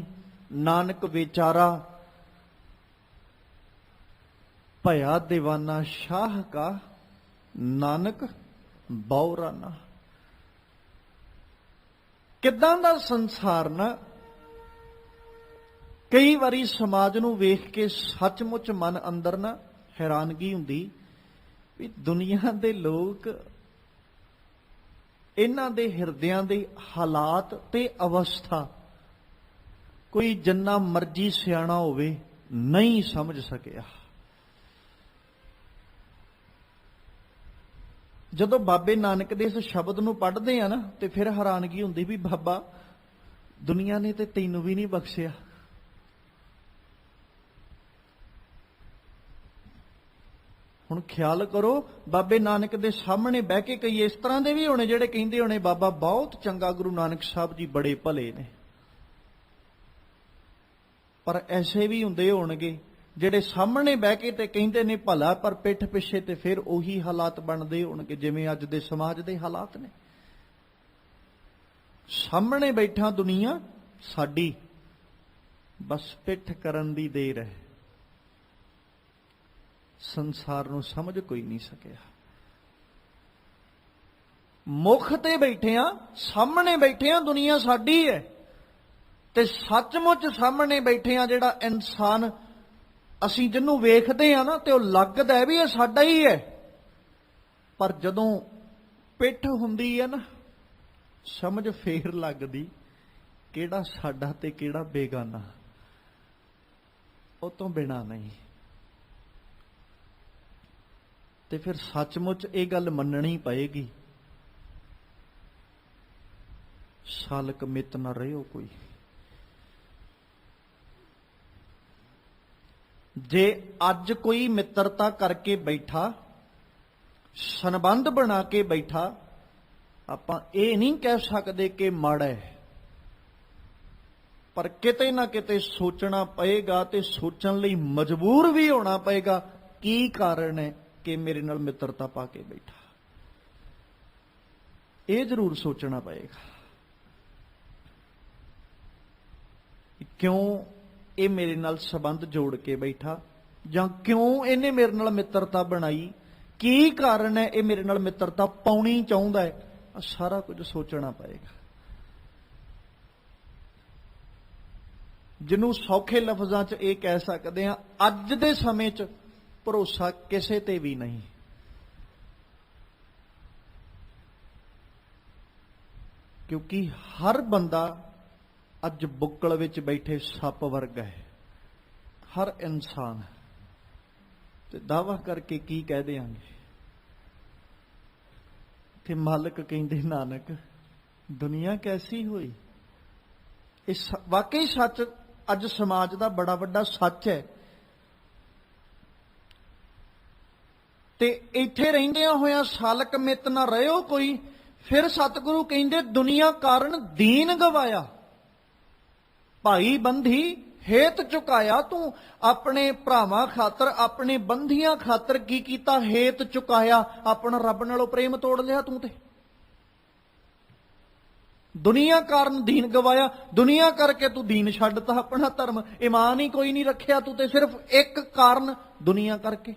ਨਾਨਕ ਵਿਚਾਰਾ ਭਇਆ ਦੀਵਾਨਾ ਸ਼ਾਹ ਕਾ ਨਾਨਕ ਬੌਰਾਨਾ। ਕਿੱਦਾਂ ਦਾ ਸੰਸਾਰ ਨਾ, ਕਈ ਵਾਰੀ ਸਮਾਜ ਨੂੰ ਵੇਖ ਕੇ ਸੱਚਮੁੱਚ ਮਨ ਅੰਦਰ ਨਾ ਹੈਰਾਨਗੀ ਹੁੰਦੀ ਵੀ ਦੁਨੀਆ ਦੇ ਲੋਕ, ਇਹਨਾਂ ਦੇ ਹਿਰਦਿਆਂ ਦੇ ਹਾਲਾਤ ਤੇ ਅਵਸਥਾ ਕੋਈ ਜਿੰਨਾ ਮਰਜ਼ੀ ਸਿਆਣਾ ਹੋਵੇ ਨਹੀਂ ਸਮਝ ਸਕਿਆ। ਜਦੋਂ ਬਾਬੇ ਨਾਨਕ ਦੇ ਇਸ ਸ਼ਬਦ ਨੂੰ ਪੜ੍ਹਦੇ ਆ ਨਾ ਤੇ ਫਿਰ ਹੈਰਾਨਗੀ ਹੁੰਦੀ ਵੀ ਬਾਬਾ ਦੁਨੀਆ ਨੇ ਤੇ ਤੈਨੂੰ ਵੀ ਨਹੀਂ ਬਖਸ਼ਿਆ। ਹੁਣ ਖਿਆਲ ਕਰੋ, ਬਾਬੇ ਨਾਨਕ ਦੇ ਸਾਹਮਣੇ ਬਹਿ ਕੇ ਕਈ ਇਸ ਤਰ੍ਹਾਂ ਦੇ ਵੀ ਹੋਣੇ ਜਿਹੜੇ ਕਹਿੰਦੇ ਹੋਣੇ ਬਾਬਾ ਬਹੁਤ ਚੰਗਾ, ਗੁਰੂ ਨਾਨਕ ਸਾਹਿਬ ਜੀ ਬੜੇ ਭਲੇ ਨੇ। ਪਰ ਐਸੇ ਵੀ ਹੁੰਦੇ ਹੋਣਗੇ ਜਿਹੜੇ ਸਾਹਮਣੇ ਬਹਿ ਕੇ ਤੇ ਕਹਿੰਦੇ ਨੇ ਭਲਾ, ਪਰ ਪਿੱਠ ਪਿੱਛੇ ਤੇ ਫਿਰ ਉਹੀ ਹਾਲਾਤ ਬਣਦੇ ਹੋਣਗੇ ਜਿਵੇਂ ਅੱਜ ਦੇ ਸਮਾਜ ਦੇ ਹਾਲਾਤ ਨੇ। ਸਾਹਮਣੇ ਬੈਠਾ ਦੁਨੀਆ ਸਾਡੀ, ਬਸ ਪਿੱਠ ਕਰਨ ਦੀ ਦੇਰ ਹੈ। ਸੰਸਾਰ ਨੂੰ ਸਮਝ ਕੋਈ ਨਹੀਂ ਸਕਿਆ। ਮੁੱਖ ਤੇ ਬੈਠਿਆਂ, ਸਾਹਮਣੇ ਬੈਠਿਆਂ ਦੁਨੀਆ ਸਾਡੀ ਹੈ, ਤੇ ਸੱਚਮੁੱਚ ਸਾਹਮਣੇ ਬੈਠਿਆਂ ਜਿਹੜਾ ਇਨਸਾਨ ਅਸੀਂ ਜਿਹਨੂੰ ਵੇਖਦੇ ਆ ਨਾ ਤੇ ਉਹ ਲੱਗਦਾ ਹੈ ਵੀ ਇਹ ਸਾਡਾ ਹੀ ਹੈ, ਪਰ ਜਦੋਂ ਪਿੱਠ ਹੁੰਦੀ ਹੈ ਨਾ ਸਮਝ ਫੇਰ ਲੱਗਦੀ ਕਿਹੜਾ ਸਾਡਾ ਤੇ ਕਿਹੜਾ ਬੇਗਾਨਾ, ਉਹ ਤੋਂ ਬਿਨਾ ਨਹੀਂ। ਤੇ ਫਿਰ ਸੱਚਮੁੱਚ ਇਹ ਗੱਲ ਮੰਨਣੀ ਪਏਗੀ, ਸਾਲਕ ਮਿੱਤ ਨਾ ਰਹਿਓ ਕੋਈ। ਜੇ ਅੱਜ ਕੋਈ ਮਿੱਤਰਤਾ ਕਰਕੇ ਬੈਠਾ, ਸੰਬੰਧ ਬਣਾ ਕੇ ਬੈਠਾ, ਆਪਾਂ ਇਹ ਨਹੀਂ ਕਹਿ ਸਕਦੇ ਕਿ ਮਾੜਾ ਹੈ, ਪਰ ਕਿਤੇ ਨਾ ਕਿਤੇ ਸੋਚਣਾ ਪਏਗਾ ਤੇ ਸੋਚਣ ਲਈ ਮਜਬੂਰ ਵੀ ਹੋਣਾ ਪਏਗਾ ਕੀ ਕਾਰਨ ਹੈ ਕਿ ਮੇਰੇ ਨਾਲ ਮਿੱਤਰਤਾ ਪਾ ਕੇ ਬੈਠਾ। ਇਹ ਜ਼ਰੂਰ ਸੋਚਣਾ ਪਏਗਾ ਕਿਉਂ ਇਹ ਮੇਰੇ ਨਾਲ ਸੰਬੰਧ ਜੋੜ ਕੇ ਬੈਠਾ, ਜਾਂ ਕਿਉਂ ਇਹਨੇ ਮੇਰੇ ਨਾਲ ਮਿੱਤਰਤਾ ਬਣਾਈ, ਕੀ ਕਾਰਨ ਹੈ ਇਹ ਮੇਰੇ ਨਾਲ ਮਿੱਤਰਤਾ ਪਾਉਣੀ ਚਾਹੁੰਦਾ ਹੈ। ਸਾਰਾ ਕੁਝ ਸੋਚਣਾ ਪਏਗਾ। ਜਿਹਨੂੰ ਸੌਖੇ ਲਫ਼ਜ਼ਾਂ 'ਚ ਇਹ ਕਹਿ ਸਕਦੇ ਹਾਂ, ਅੱਜ ਦੇ ਸਮੇਂ 'ਚ ਭਰੋਸਾ ਕਿਸੇ ਤੇ ਵੀ ਨਹੀਂ। ਕਿਉਂਕਿ ਹਰ ਬੰਦਾ ਅੱਜ ਬੁੱਕਲ ਵਿੱਚ ਬੈਠੇ ਸੱਪ ਵਰਗਾ ਹੈ, ਹਰ ਇਨਸਾਨ। ਤੇ ਦਾਅਵਾ ਕਰਕੇ ਕੀ ਕਹਿ ਦਿਆਂਗੇ ਕਿ ਮਾਲਕ ਕਹਿੰਦੇ ਨਾਨਕ ਦੁਨੀਆ ਕੈਸੀ ਹੋਈ। ਇਹ ਵਾਕਈ ਸੱਚ ਅੱਜ ਸਮਾਜ ਦਾ ਬੜਾ ਵੱਡਾ ਸੱਚ ਹੈ। ਤੇ ਇੱਥੇ ਰਹਿੰਦਿਆਂ ਹੋਇਆਂ ਸਾਲਕ ਮਿੱਤ ਨਾ ਰਹਿਓ ਕੋਈ। ਫਿਰ ਸਤਿਗੁਰੂ ਕਹਿੰਦੇ ਦੁਨੀਆ ਕਾਰਨ ਦੀਨ ਗਵਾਇਆ, ਭਾਈ ਬੰਧੀ ਹੇਤ ਚੁਕਾਇਆ। ਤੂੰ ਆਪਣੇ ਭਰਾਵਾਂ ਖਾਤਰ, ਆਪਣੇ ਬੰਧੀਆਂ ਖਾਤਰ ਕੀ ਕੀਤਾ? ਹੇਤ ਚੁਕਾਇਆ, ਆਪਣਾ ਰੱਬ ਨਾਲੋਂ ਪ੍ਰੇਮ ਤੋੜ ਲਿਆ ਤੂੰ। ਤੇ ਦੁਨੀਆ ਕਾਰਨ ਦੀਨ ਗਵਾਇਆ, ਦੁਨੀਆ ਕਰਕੇ ਤੂੰ ਦੀਨ ਛੱਡਤਾ, ਆਪਣਾ ਧਰਮ ਈਮਾਨ ਹੀ ਕੋਈ ਨਹੀਂ ਰੱਖਿਆ ਤੂੰ। ਤੇ ਸਿਰਫ ਇੱਕ ਕਾਰਨ ਦੁਨੀਆ ਕਰਕੇ,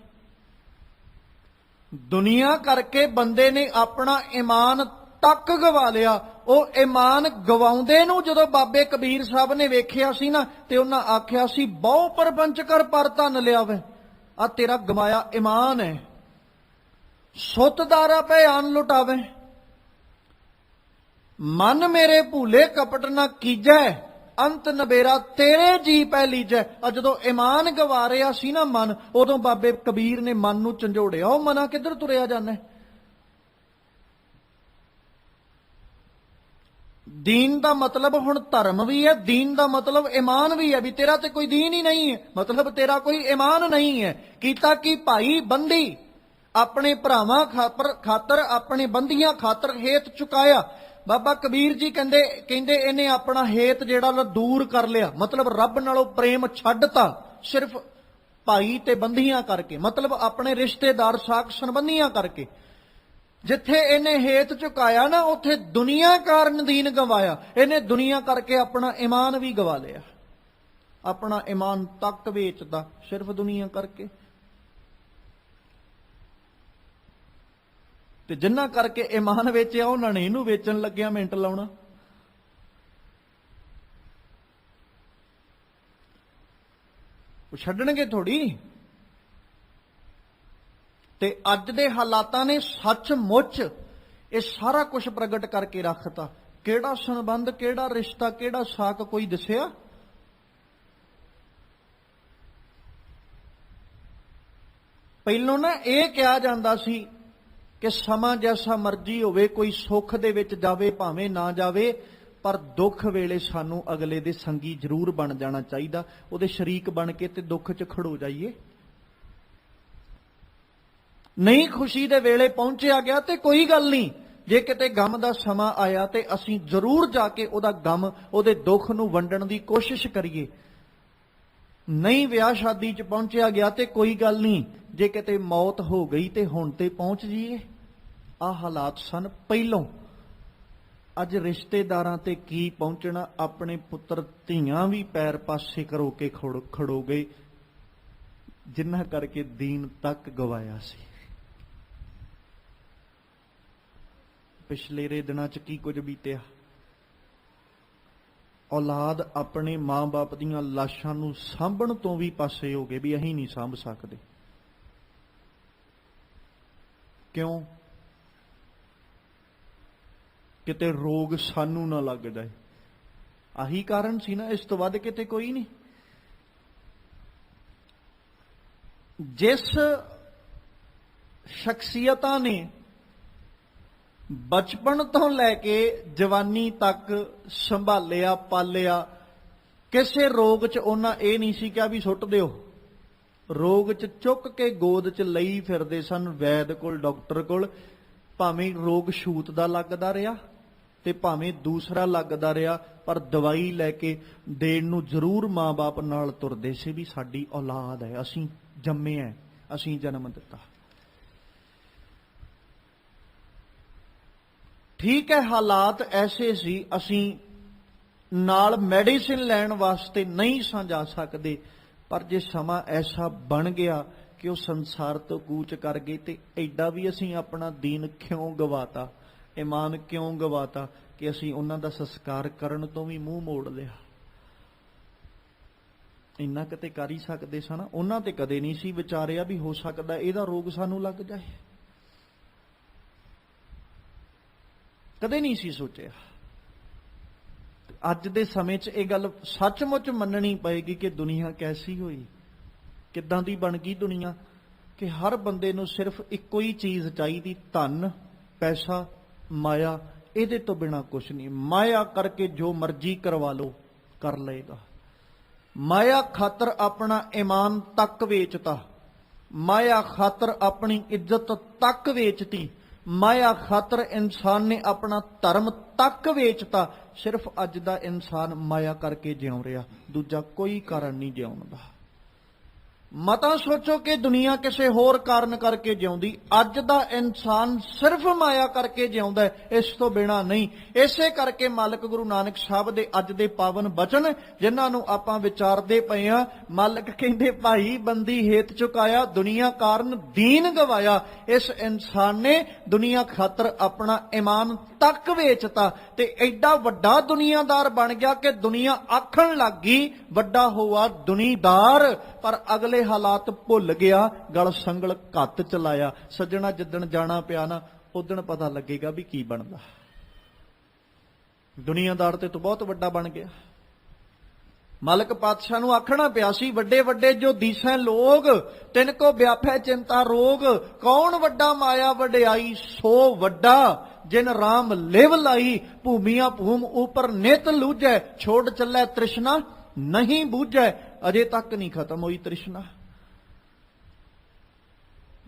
ਦੁਨੀਆ ਕਰਕੇ ਬੰਦੇ ਨੇ ਆਪਣਾ ਈਮਾਨ ਤੱਕ ਗਵਾ ਲਿਆ। ਉਹ ਈਮਾਨ ਗਵਾਉਂਦੇ ਨੂੰ ਜਦੋਂ ਬਾਬੇ ਕਬੀਰ ਸਾਹਿਬ ਨੇ ਵੇਖਿਆ ਸੀ ਨਾ, ਤੇ ਉਹਨਾਂ ਆਖਿਆ ਸੀ ਬਹੁ ਪਰਪੰਚ ਕਰ ਪਰ ਧਨ ਲਿਆਵੇ। ਆ ਤੇਰਾ ਗਵਾਇਆ ਈਮਾਨ ਹੈ। ਸੁੱਤਦਾਰਾ ਪੈ ਆਨ ਲੁਟਾਵੇ, ਮਨ ਮੇਰੇ ਭੂਲੇ ਕਪਟ ਨਾ ਕੀਜੈ, ਅੰਤ ਨਬੇਰਾ ਤੇਰੇ ਜੀ ਪੈ ਲੀਜੈ। ਆ ਜਦੋਂ ਈਮਾਨ ਗਵਾ ਰਿਹਾ ਸੀ ਨਾ ਮਨ, ਉਦੋਂ ਬਾਬੇ ਕਬੀਰ ਨੇ ਮਨ ਨੂੰ ਝੰਜੋੜਿਆ। ਉਹ ਮਨਾ ਕਿੱਧਰ ਤੁਰਿਆ ਜਾਂਦਾ? ਦੀਨ ਦਾ ਮਤਲਬ ਹੁਣ ਧਰਮ ਵੀ ਹੈ, ਦੀਨ ਦਾ ਮਤਲਬ ਈਮਾਨ ਵੀ ਹੈ। ਵੀ ਤੇਰਾ ਤੇ ਕੋਈ ਦੀਨ ਹੀ ਨਹੀਂ ਹੈ, ਮਤਲਬ ਤੇਰਾ ਕੋਈ ਈਮਾਨ ਨਹੀਂ ਹੈ। ਕੀਤਾ ਕਿ ਭਾਈ ਬੰਦੀ ਆਪਣੇ ਭਰਾਵਾਂ ਖਾਤਰ, ਆਪਣੇ ਬੰਦੀਆਂ ਖਾਤਰ ਹੇਤ ਚੁਕਾਇਆ। ਬਾਬਾ ਕਬੀਰ ਜੀ ਕਹਿੰਦੇ ਇਹਨੇ ਆਪਣਾ ਹੇਤ ਜਿਹੜਾ ਦੂਰ ਕਰ ਲਿਆ, ਮਤਲਬ ਰੱਬ ਨਾਲੋਂ ਪ੍ਰੇਮ ਛੱਡਤਾ ਸਿਰਫ ਭਾਈ ਤੇ ਬੰਦੀਆਂ ਕਰਕੇ, ਮਤਲਬ ਆਪਣੇ ਰਿਸ਼ਤੇਦਾਰ ਸਾਕ ਸੰਬੰਧੀਆਂ ਕਰਕੇ। ਜਿੱਥੇ ਇਹਨੇ ਹੇਤ ਝੁਕਾਇਆ ਨਾ, ਉੱਥੇ ਦੁਨੀਆ ਕਾਰਨ ਦੀਨ ਗਵਾਇਆ। ਇਹਨੇ ਦੁਨੀਆ ਕਰਕੇ ਆਪਣਾ ਈਮਾਨ ਵੀ ਗਵਾ ਲਿਆ, ਆਪਣਾ ਈਮਾਨ ਤੱਕ ਵੇਚਦਾ ਸਿਰਫ ਦੁਨੀਆ ਕਰਕੇ। ਤੇ ਜਿੰਨਾ ਕਰਕੇ ਈਮਾਨ ਵੇਚਿਆ ਉਹਨਾਂ ਨੇ ਇਹਨੂੰ ਵੇਚਣ ਲੱਗਿਆ ਮਿੰਟ ਲਾਉਣਾ। ਉਹ ਛੱਡਣਗੇ ਥੋੜੀ। ਤੇ ਅੱਜ ਦੇ ਹਾਲਾਤਾਂ ਨੇ ਸੱਚਮੁੱਚ ਇਹ ਸਾਰਾ ਕੁਝ ਪ੍ਰਗਟ ਕਰਕੇ ਰੱਖਤਾ। ਕਿਹੜਾ ਸੰਬੰਧ, ਕਿਹੜਾ ਰਿਸ਼ਤਾ, ਕਿਹੜਾ ਸਾਕ ਕੋਈ ਦੱਸਿਆ? ਪਹਿਲੋਂ ਨਾ ਇਹ ਕਿਹਾ ਜਾਂਦਾ ਸੀ ਕਿ ਸਮਾਂ ਜੈਸਾ ਮਰਜ਼ੀ ਹੋਵੇ, ਕੋਈ ਸੁੱਖ ਦੇ ਵਿੱਚ ਜਾਵੇ ਭਾਵੇਂ ਨਾ ਜਾਵੇ, ਪਰ ਦੁੱਖ ਵੇਲੇ ਸਾਨੂੰ ਅਗਲੇ ਦੇ ਸੰਗੀ ਜ਼ਰੂਰ ਬਣ ਜਾਣਾ ਚਾਹੀਦਾ। ਉਹਦੇ ਸ਼ਰੀਕ ਬਣ ਕੇ ਤੇ ਦੁੱਖ 'ਚ ਖੜੋ ਜਾਈਏ। ਨਹੀਂ ਖੁਸ਼ੀ ਦੇ ਵੇਲੇ ਪਹੁੰਚਿਆ ਗਿਆ ਤੇ ਕੋਈ ਗੱਲ ਨਹੀਂ, ਜੇ ਕਿਤੇ ਗਮ ਦਾ ਸਮਾਂ ਆਇਆ ਤੇ ਅਸੀਂ ਜ਼ਰੂਰ ਜਾ ਕੇ ਉਹਦਾ ਗਮ, ਉਹਦੇ ਦੁੱਖ ਨੂੰ ਵੰਡਣ ਦੀ ਕੋਸ਼ਿਸ਼ ਕਰੀਏ। ਨਹੀਂ ਵਿਆਹ ਸ਼ਾਦੀ 'ਚ ਪਹੁੰਚਿਆ ਗਿਆ ਤੇ ਕੋਈ ਗੱਲ ਨਹੀਂ, ਜੇ ਕਿਤੇ ਮੌਤ ਹੋ ਗਈ ਤੇ ਹੁਣ ਤੇ ਪਹੁੰਚ ਜੀਏ। ਆਹ ਹਾਲਾਤ ਸਨ ਪਹਿਲੋਂ। ਅੱਜ ਰਿਸ਼ਤੇਦਾਰਾਂ ਤੇ ਕੀ ਪਹੁੰਚਣਾ, ਆਪਣੇ ਪੁੱਤਰ ਧੀਆਂ ਵੀ ਪੈਰ ਪਾਸੇ ਕਰੋ ਕੇ ਖੜੋ ਗਏ, ਜਿਨ੍ਹਾਂ ਕਰਕੇ ਦੀਨ ਤੱਕ ਗਵਾਇਆ ਸੀ। ਪਿਛਲੇ ਦਿਨਾਂ 'ਚ ਕੀ ਕੁਝ ਬੀਤਿਆ। ਔਲਾਦ ਆਪਣੇ ਮਾਂ-ਬਾਪ ਦੀਆਂ ਲਾਸ਼ਾਂ ਨੂੰ ਸਾਂਭਣ ਤੋਂ ਵੀ ਪਾਸੇ ਹੋ ਗਏ ਵੀ ਅਸੀਂ ਨਹੀਂ ਸਾਂਭ ਸਕਦੇ। ਕਿਉਂ? ਕਿਤੇ ਰੋਗ ਸਾਨੂੰ ਨਾ ਲੱਗ ਜਾਏ। ਆਹੀ ਕਾਰਨ ਸੀ ਨਾ, ਇਸ ਤੋਂ ਵੱਧ ਕਿਤੇ ਕੋਈ ਨਹੀਂ। ਜਿਸ ਸ਼ਖਸੀਅਤਾਂ ਨੇ ਬਚਪਨ ਤੋਂ ਲੈ ਕੇ ਜਵਾਨੀ ਤੱਕ ਸੰਭਾਲਿਆ ਪਾਲਿਆ, ਕਿਸੇ ਰੋਗ 'ਚ ਉਹਨਾਂ ਇਹ ਨਹੀਂ ਸੀ ਕਿਹਾ ਵੀ ਸੁੱਟ ਦਿਓ। ਰੋਗ 'ਚ ਚੁੱਕ ਕੇ ਗੋਦ 'ਚ ਲਈ ਫਿਰਦੇ ਸਨ, ਵੈਦ ਕੋਲ, ਡਾਕਟਰ ਕੋਲ। ਭਾਵੇਂ ਰੋਗ ਛੂਤ ਦਾ ਲੱਗਦਾ ਰਿਹਾ ਤੇ ਭਾਵੇਂ ਦੂਸਰਾ ਲੱਗਦਾ ਰਿਹਾ, ਪਰ ਦਵਾਈ ਲੈ ਕੇ ਦੇਣ ਨੂੰ ਜ਼ਰੂਰ ਮਾਂ-ਬਾਪ ਨਾਲ ਤੁਰਦੇ ਸੀ ਵੀ ਸਾਡੀ ਔਲਾਦ ਹੈ, ਅਸੀਂ ਜੰਮੇ ਹੈ, ਅਸੀਂ ਜਨਮ ਦਿੱਤਾ। ਠੀਕ ਹੈ, ਹਾਲਾਤ ਐਸੇ ਸੀ, ਅਸੀਂ ਨਾਲ ਮੈਡੀਸਿਨ ਲੈਣ ਵਾਸਤੇ ਨਹੀਂ ਸਾਂ ਜਾ ਸਕਦੇ, ਪਰ ਜੇ ਸਮਾਂ ਐਸਾ ਬਣ ਗਿਆ ਕਿ ਉਹ ਸੰਸਾਰ ਤੋਂ ਕੂਚ ਕਰ ਗਏ ਤੇ ਐਡਾ ਵੀ ਅਸੀਂ ਆਪਣਾ ਦੀਨ ਕਿਉਂ ਗਵਾਤਾ, ਈਮਾਨ ਕਿਉਂ ਗਵਾਤਾ ਕਿ ਅਸੀਂ ਉਹਨਾਂ ਦਾ ਸੰਸਕਾਰ ਕਰਨ ਤੋਂ ਵੀ ਮੂੰਹ ਮੋੜ ਲਿਆ। ਇੰਨਾ ਕਿਤੇ ਕਰ ਹੀ ਸਕਦੇ ਸਨ। ਉਹਨਾਂ ਤੇ ਕਦੇ ਨਹੀਂ ਸੀ ਵਿਚਾਰਿਆ ਵੀ ਹੋ ਸਕਦਾ ਇਹਦਾ ਰੋਗ ਸਾਨੂੰ ਲੱਗ ਜਾਏ, ਕਦੇ ਨਹੀਂ ਸੀ ਸੋਚਿਆ। ਅੱਜ ਦੇ ਸਮੇਂ 'ਚ ਇਹ ਗੱਲ ਸੱਚਮੁੱਚ ਮੰਨਣੀ ਪਏਗੀ ਕਿ ਦੁਨੀਆ ਕੈਸੀ ਹੋਈ, ਕਿੱਦਾਂ ਦੀ ਬਣ ਗਈ ਦੁਨੀਆ, ਕਿ ਹਰ ਬੰਦੇ ਨੂੰ ਸਿਰਫ ਇੱਕੋ ਹੀ ਚੀਜ਼ ਚਾਹੀਦੀ, ਧਨ, ਪੈਸਾ, ਮਾਇਆ। ਇਹਦੇ ਤੋਂ ਬਿਨਾ ਕੁਛ ਨਹੀਂ। ਮਾਇਆ ਕਰਕੇ ਜੋ ਮਰਜ਼ੀ ਕਰਵਾ ਲਓ, ਕਰ ਲਏਗਾ। ਮਾਇਆ ਖਾਤਰ ਆਪਣਾ ਈਮਾਨ ਤੱਕ ਵੇਚਤਾ, ਮਾਇਆ ਖਾਤਰ ਆਪਣੀ ਇੱਜ਼ਤ ਤੱਕ ਵੇਚਤੀ, ਮਾਇਆ ਖਾਤਰ ਇਨਸਾਨ ਨੇ ਆਪਣਾ ਧਰਮ ਤੱਕ ਵੇਚਤਾ। ਸਿਰਫ ਅੱਜ ਦਾ ਇਨਸਾਨ ਮਾਇਆ ਕਰਕੇ ਜਿਉਂ ਰਿਹਾ, ਦੂਜਾ ਕੋਈ ਕਾਰਨ ਨਹੀਂ ਜਿਉਣ ਦਾ। ਮਤਾਂ ਸੋਚੋ ਕਿ ਦੁਨੀਆ ਕਿਸੇ ਹੋਰ ਕਾਰਨ ਕਰਕੇ ਜਿਉਂਦੀ, ਅੱਜ ਦਾ ਇਨਸਾਨ ਸਿਰਫ ਮਾਇਆ ਕਰਕੇ ਜਿਉਂਦਾ, ਇਸ ਤੋਂ ਬਿਨਾ ਨਹੀਂ। ਇਸੇ ਕਰਕੇ ਮਾਲਕ ਗੁਰੂ ਨਾਨਕ ਸਾਹਿਬ ਦੇ ਅੱਜ ਦੇ ਪਾਵਨ ਬਚਨ ਜਿਨ੍ਹਾਂ ਨੂੰ ਆਪਾਂ ਵਿਚਾਰਦੇ ਪਏ ਆ, ਮਾਲਕ ਕਹਿੰਦੇ ਭਾਈ ਬੰਦੀ ਹੇਤ ਚੁਕਾਇਆ, ਦੁਨੀਆ ਕਾਰਨ ਦੀਨ ਗਵਾਇਆ। ਇਸ ਇਨਸਾਨ ਨੇ ਦੁਨੀਆ ਖਾਤਰ ਆਪਣਾ ਈਮਾਨ ਤੱਕ ਵੇਚਤਾ ਤੇ ਐਡਾ ਵੱਡਾ ਦੁਨੀਆਦਾਰ ਬਣ ਗਿਆ ਕਿ ਦੁਨੀਆ ਆਖਣ ਲੱਗ ਗਈ ਵੱਡਾ ਹੋਆ ਦੁਨੀਦਾਰ, ਪਰ ਅਗਲੇ ਹਾਲਾਤ ਭੁੱਲ ਗਿਆ, ਗਲ ਸੰਗਲ ਘੱਤ ਚਲਾਇਆ। ਸੱਜਣਾ, ਜਿੱਦਣ ਜਾਣਾ ਪਿਆ ਨਾ ਉਦਣ ਪਤਾ ਲੱਗੇਗਾ ਵੀ ਕੀ ਬਣਦਾ। ਦੁਨੀਆਦਾਰ ਤੇ ਤੋਂ ਬਹੁਤ ਵੱਡਾ ਬਣ ਗਿਆ। ਮਾਲਕ ਪਾਤਸ਼ਾਹ ਨੂੰ ਆਖਣਾ ਪਿਆ ਸੀ, ਵੱਡੇ ਵੱਡੇ ਜੋ ਦੀਸੈ ਲੋਗ ਤਿਨ ਕੋ ਵਿਆਪੈ ਚਿੰਤਾ ਰੋਗ, ਕੌਣ ਵੱਡਾ ਮਾਇਆ ਵਡਿਆਈ ਸੋ ਵੱਡਾ, ਜਿਨ ਰਾਮ ਲਿਵ ਲਾਈ ਭੂਮੀਆਂ ਭੂਮ ਉਪਰ ਨਿਤ ਲੂਜੈ, ਛੋੜ ਚੱਲੇ ਤ੍ਰਿਸ਼ਨਾ ਨਹੀਂ ਬੂਝੈ। ਅਜੇ ਤੱਕ ਨਹੀਂ ਖਤਮ ਹੋਈ ਤ੍ਰਿਸ਼ਨਾ।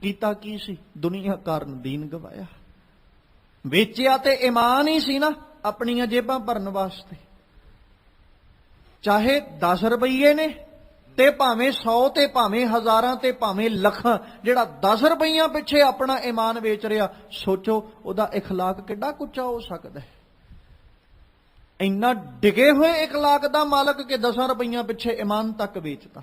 ਕੀਤਾ ਕੀ ਸੀ? ਦੁਨੀਆ ਕਾਰਨ ਦੀਨ ਗਵਾਇਆ। ਵੇਚਿਆ ਤੇ ਈਮਾਨ ਹੀ ਸੀ ਨਾ, ਆਪਣੀਆਂ ਜੇਬਾਂ ਭਰਨ ਵਾਸਤੇ। ਚਾਹੇ 10 ਰੁਪਈਏ ਨੇ ਤੇ ਭਾਵੇਂ 100 ਤੇ ਭਾਵੇਂ ਹਜ਼ਾਰਾਂ ਤੇ ਭਾਵੇਂ ਲੱਖਾਂ, ਜਿਹੜਾ 10 ਰੁਪਈਆਂ ਪਿੱਛੇ ਆਪਣਾ ਈਮਾਨ ਵੇਚ ਰਿਹਾ, ਸੋਚੋ ਉਹਦਾ ਇਖਲਾਕ ਕਿੱਡਾ ਕੁੱਚਾ ਹੋ ਸਕਦਾ ਹੈ। ਇੰਨਾ ਡਿਗੇ ਹੋਏ ਇਖਲਾਕ ਦਾ ਮਾਲਕ ਕਿ 10 ਰੁਪਈਆਂ ਪਿੱਛੇ ਈਮਾਨ ਤੱਕ ਵੇਚਦਾ।